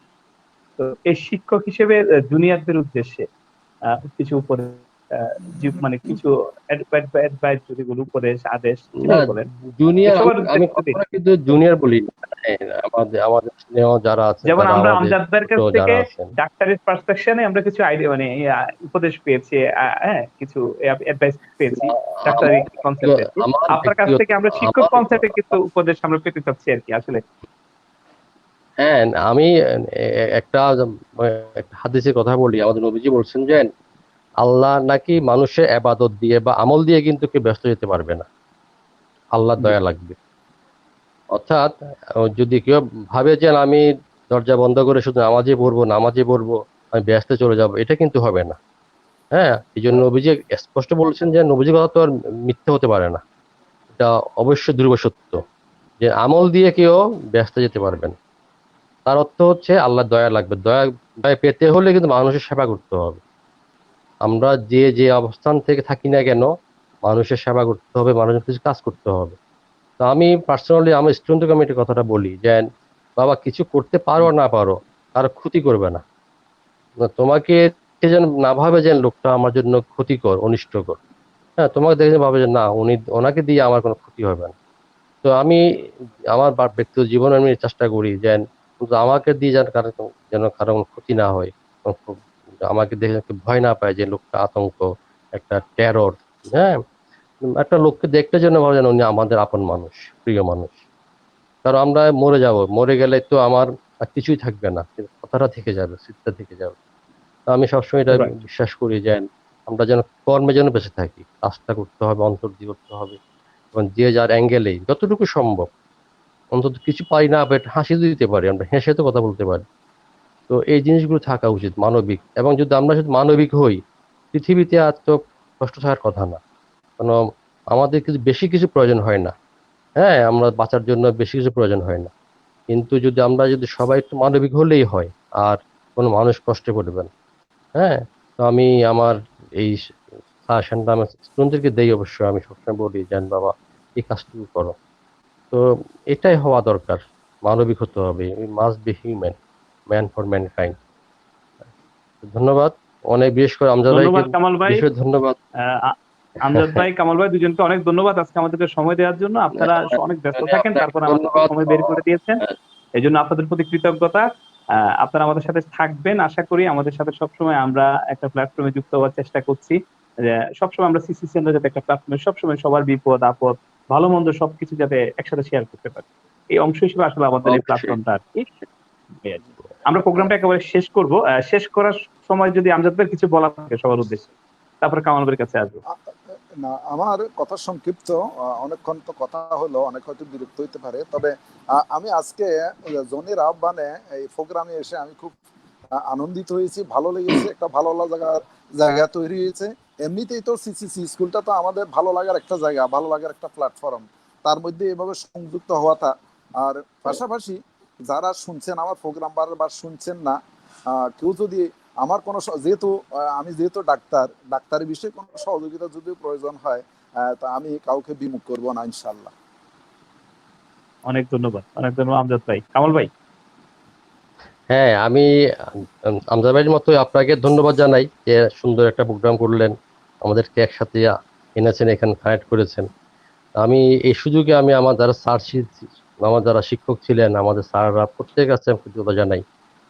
তো এই শিক্ষক হিসেবে জুনিয়রদের উদ্দেশ্যে কিছু উপদেশ, মানে কিছু অ্যাডভাইস, যদি বলি উপদেশ, আদেশ, না, যেটাই বলেন, জুনিয়র আমি সবার আমি উদ্দেশ্যে দিন। কখনো কিন্তু জুনিয়র বলি না। হ্যাঁ, আমাদের আমাদের স্নেহ যারা আছেন, যেমন যারা আমরা আমাদের আমজাদদের ছোট কাছ থেকে যারা আছেন, ডাক্তারের পারসেপশনে আমরা কিছু আইডিয়া, মানে উপদেশ পেয়েছি, হ্যাঁ, কিছু অ্যাডভাইস পেয়েছি ডাক্তারি আমার কনসেপ্টে। আমার আপনার কাছ ব্যক্তিগত থেকে আমরা শিক্ষক আমার কনসেপ্টে কিছু উপদেশ আমরা পেতে চাচ্ছি আর কি আসলে। হ্যাঁ, আমি একটা একটা হাদিসের কথা বলি। আমাদের নবীজি বলছেন যে আল্লাহ নাকি মানুষের এবাদত দিয়ে বা আমল দিয়ে কিন্তু কেউ ব্যস্ত যেতে পারবে না, আল্লাহর জি দয়া লাগবে। অর্থাৎ যদি কেউ ভাবে যে আমি দরজা বন্ধ করে শুধু নামাজে পড়বো, আমি ব্যস্ত চলে যাব, এটা কিন্তু হবে না। হ্যাঁ, এই জন্য নবীজি স্পষ্ট বলেছেন যে নবীজির কথা তো আর মিথ্যে হতে পারে না, এটা অবশ্যই ধ্রুব সত্য, যে আমল দিয়ে কেউ ব্যস্ত যেতে পারবেন। তার অর্থ হচ্ছে আল্লাহর দয়া লাগবে। দয়া পেতে হলে কিন্তু মানুষের সেবা করতে হবে। আমরা যে যে অবস্থান থেকে থাকি না কেন, মানুষের সেবা করতে হবে, মানুষের কিছু কাজ করতে হবে। তো আমি পার্সোনালি আমার স্টুডেন্ট কমিটির কথাটা বলি যে বাবা, কিছু করতে পারো না পারো, তার ক্ষতি করবে না। তোমাকে সে যেন না ভাবে যে লোকটা আমার জন্য ক্ষতিকর, অনিষ্টকর। হ্যাঁ, তোমাকে দেখে ভাবে যে না, ওনাকে দিয়ে আমার কোনো ক্ষতি হবে না। তো আমি আমার ব্যক্তিগত জীবনে আমি চেষ্টা করি যে অন্তত আমাকে দিয়ে যেন কারো কোনো ক্ষতি না হয়, আমাকে দেখে একটু ভয় না পায় যে লোকটা আতঙ্ক, একটা টেরর। হ্যাঁ, একটা লোককে দেখতে যেন ভাবে যেন উনি আমাদের আপন মানুষ, প্রিয় মানুষ। কারণ আমরা মরে যাব, মরে গেলে তো আমার আর কিছুই থাকবে না, কিন্তু কথাটা থেকে যাবে, স্মৃতিটা থেকে যাবে। তো আমি সবসময় এটা রাইট। বিশ্বাস করি যে আমরা যেন কর্মে যেন বেঁচে থাকি, কাজটা করতে হবে, অন্তর দিয়ে করতে হবে, এবং যে যার অ্যাঙ্গেলে যতটুকু সম্ভব অন্তত কিছু পারি না বাট হাসি তো দিতে পারি, আমরা হেসে তো কথা বলতে পারি। তো এই জিনিসগুলো থাকা উচিত, মানবিক। এবং যদি আমরা শুধু মানবিক হই, পৃথিবীতে আর তো কষ্ট থাকার কথা না। কারণ আমাদের কিছু বেশি কিছু প্রয়োজন হয় না। হ্যাঁ, আমরা বাঁচার জন্য বেশি কিছু প্রয়োজন হয় না। কিন্তু আমরা যদি সবাই একটু মানবিক হলেই হয়, আর কোনো মানুষ কষ্টে পড়বে না। হ্যাঁ, তো আমি আমার এই সাজেশনটা আমার স্টুডেন্টদেরকে দেই। অবশ্যই আমি সবসময় বলি যে বাবা, এই কাজটুকু করো। তো এটাই হওয়া দরকার, মানবিক হতে হবে। We must be human, man for mankind. ধন্যবাদ অনেক, বিশেষ করে আমজাদ ভাইকে ধন্যবাদ কামাল ভাই। বিশেষ ধন্যবাদ। আমজাদ ভাই, কামাল ভাই দুজনকে অনেক ধন্যবাদ আজকে আমাদেরকে সময় দেওয়ার জন্য। আপনারা অনেক ব্যস্ত মানে থাকেন, আপনাকে তারপর আমাদেরকে ধন্যবাদ। সময় বের করে দিয়েছেন, এই জন্য আপনাদের প্রতি কৃতজ্ঞতা। আপনারা আমাদের সাথে থাকবেন আশা করি। আমাদের সাথে সবসময় আমরা একটা প্ল্যাটফর্মে যুক্ত হওয়ার চেষ্টা করছি। সবসময় আমরা সিসি সেন্টার যাতে একটা প্ল্যাটফর্মে সবসময় সবার বিপদ আপদ ভালো মন্দ সবকিছু যাতে একসাথে শেয়ার করতে পারি, এই অংশ হিসেবে আসলে আমাদের এই অবশ্যই। প্ল্যাটফর্মটা আর কি। আমরা প্রোগ্রামটা একেবারে শেষ করব। শেষ করার সময় যদি আমজাদ ভাইয়ের কিছু বলা থাকে সবার উদ্দেশ্যে, তারপরে কামাল ভাইয়ের কাছে আসবো। না, আমার কথা সংক্ষিপ্ত। অনেকক্ষণ তো কথা হলো, অনেক হয়তো বিরক্ত হইতে পারে, তবে আমি আজকে জনির আহ্বানে এই প্রোগ্রামে এসে আমি খুব আনন্দিত হয়েছি, ভালো লেগেছে, একটা ভালো লাগার জায়গা তৈরি হয়েছে। এমনিতেই তো সিসিসি স্কুলটা তো আমাদের ভালো লাগার একটা জায়গা, ভালো লাগার একটা প্ল্যাটফর্ম, তার মধ্যে এভাবে সংযুক্ত হওয়াটা। আর পাশাপাশি যারা শুনছেন আমার প্রোগ্রাম বারবার শুনছেন না, কেউ যদি আমার কোনো যেহেতু আমি যেহেতু ডাক্তারি বিষয়ে কোনো সহযোগিতা যদি প্রয়োজন হয়, তা আমি কাউকে বিমুখ করব না ইনশাল্লাহ। অনেক ধন্যবাদ, অনেক ধন্যবাদ আমজাদ ভাই। কামাল ভাই? হ্যাঁ, আমি আমজাদ ভাইয়ের মতো আপনাকে ধন্যবাদ জানাই যে সুন্দর একটা প্রোগ্রাম করলেন, আমাদেরকে একসাথে এনেছেন, এখানে কানেক্ট করেছেন। আমি এই সুযোগে আমি আমার যারা আমার যারা শিক্ষক ছিলেন, আমাদের স্যাররা প্রত্যেকের কাছে আমি কৃতজ্ঞতা জানাই,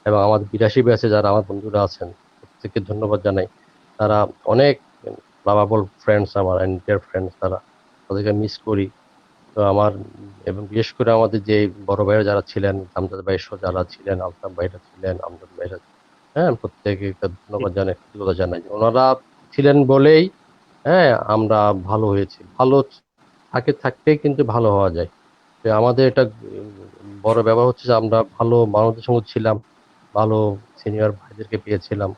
এবং আমাদের 82 ব্যাচে যারা আমার বন্ধুরা আছেন প্রত্যেককে ধন্যবাদ জানাই। তারা অনেক লাভাবল ফ্রেন্ডস, আমার ডিয়ার ফ্রেন্ডস, তাদেরকে মিস করি। তো আমার, এবং বিশেষ করে আমাদের যে বড় ভাইরা যারা ছিলেন, আমজাদ ভাই সহ যারা ছিলেন, আলতাফ ভাইরা ছিলেন, আমজাদ ভাইরা, হ্যাঁ, প্রত্যেকে ধন্যবাদ জানাই, কৃতজ্ঞতা জানাই। ওনারা ছিলেন বলেই, হ্যাঁ, আমরা ভালো হয়েছি। ভালো থাকতেই কিন্তু ভালো হওয়া যায়। তো আমাদের এটা বড় ব্যাপার হচ্ছে যে আমরা ভালো মানুষদের সঙ্গে ছিলাম, ভালো সিনিয়র ভাইদেরকে পেয়েছিলাম।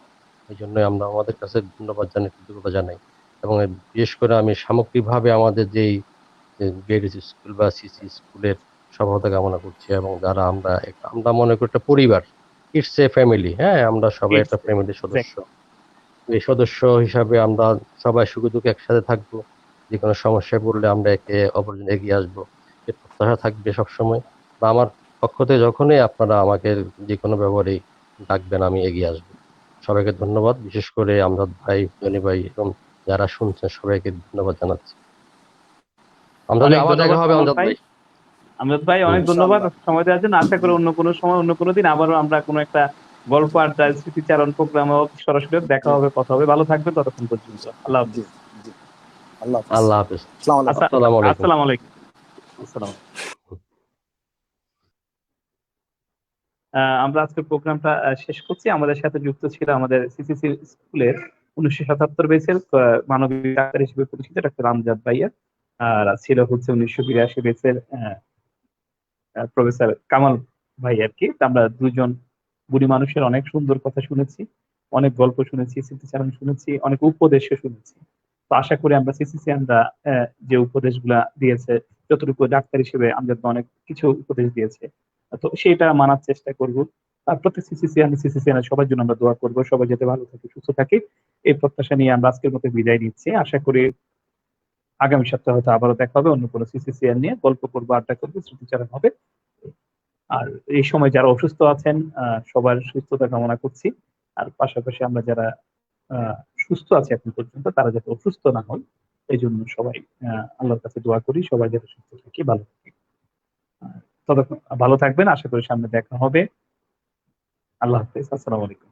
এই জন্যই আমরা আমাদের কাছে ধন্যবাদ জানাই, কৃতজ্ঞতা জানাই। এবং বিশেষ করে আমি সামগ্রিকভাবে আমাদের যেই বিএডিসি স্কুল বা সিসি স্কুলের সফলতা কামনা করছি, এবং যারা আমরা মনে করি একটা পরিবার, ইটস এ ফ্যামিলি। হ্যাঁ, আমরা সবাই একটা ফ্যামিলির সদস্য। এই সদস্য হিসাবে আমরা সবাই সুখে দুঃখে একসাথে থাকবো। যে কোনো সমস্যায় পড়লে আমরা একে অপরের জন্য এগিয়ে আসবো, এর প্রত্যাশা থাকবে সবসময়। বা আমার পক্ষ থেকে যখনই আপনারা আমাকে যে কোনো ব্যাপারে ডাকবেন, আমি এগিয়ে আসবো। সবাইকে ধন্যবাদ, বিশেষ করে আমজাদ ভাই, জনি ভাই এবং যারা শুনছেন সবাইকে ধন্যবাদ জানাচ্ছি। আমজাদ ভাই, অনেক আবার দেখা ধন্যবাদ হবে কামাল আমজাদ ভাই। ভাই। আমজাদ ভাই অনেক ধন্যবাদ ইনশাআল্লাহ। সময় দেওয়ার জন্য। আশা করি অন্য কোনো সময় অন্য কোনো দিন আবারও আমরা কোনো একটা গল্প আড্ডা স্মৃতিচারণ প্রোগ্রামে সরাসরি দেখা জি হবে, কথা হবে। ভালো থাকবেন ততক্ষণ পর্যন্ত। আল্লাহ জি হাফিজ। জি। আল্লাহ হাফিজ। আল্লাহ হাফেজ। আসসালামু আলাইকুম। আসসালামু আলাইকুম। আসসালামু আলাইকুম। আসসালাম। আমরা আজকের প্রোগ্রামটা শেষ করছি। আমাদের সাথে যুক্ত ছিল আমাদের সিসিসি স্কুলের 1977 ব্যাচের মানবিক ডাক্তার হিসেবে পরিচিত ডাক্তার আমজাদ ভাইয়া, আর ছিল হচ্ছে 1982 ব্যাচের প্রফেসর কামাল ভাই আর কি। তা আমরা দুজন বুড়ি মানুষের অনেক সুন্দর কথা শুনেছি, অনেক গল্প শুনেছি, স্মৃতিচারণ শুনেছি, অনেক উপদেশও শুনেছি। তো আশা করি আমরা সিসিসি আমরা যে উপদেশগুলা দিয়েছে, যতটুকু ডাক্তার হিসেবে আমজাদ ভাই অনেক কিছু উপদেশ দিয়েছে, তো সেটা মানার চেষ্টা করব। আর প্রত্যেক সিসিসিয়ান সবার জন্য আমরা দোয়া করবো, সবাই যাতে ভালো থাকে, সুস্থ থাকে, এই প্রত্যাশা নিয়ে আমরা আজকের মতো বিদায় নিচ্ছি। আশা করি আগামী সপ্তাহে হয়তো আবারও দেখা হবে, অন্য কোনো সিসিসিয়ান নিয়ে গল্প করবো, আড্ডা করবো, স্মৃতিচারণ হবে। আর এই সময় যারা অসুস্থ আছেন সবার সুস্থতা কামনা করছি। আর পাশাপাশি আমরা যারা সুস্থ আছি এখন পর্যন্ত, তারা যাতে অসুস্থ না হয় এই জন্য সবাই আল্লাহর কাছে দোয়া করি, সবাই যাতে সুস্থ থাকি, ভালো থাকি। ততক্ষণ ভালো থাকবেন, আশা করি সামনে দেখা হবে। আল্লাহ হাফেজ, আসসালামু আলাইকুম।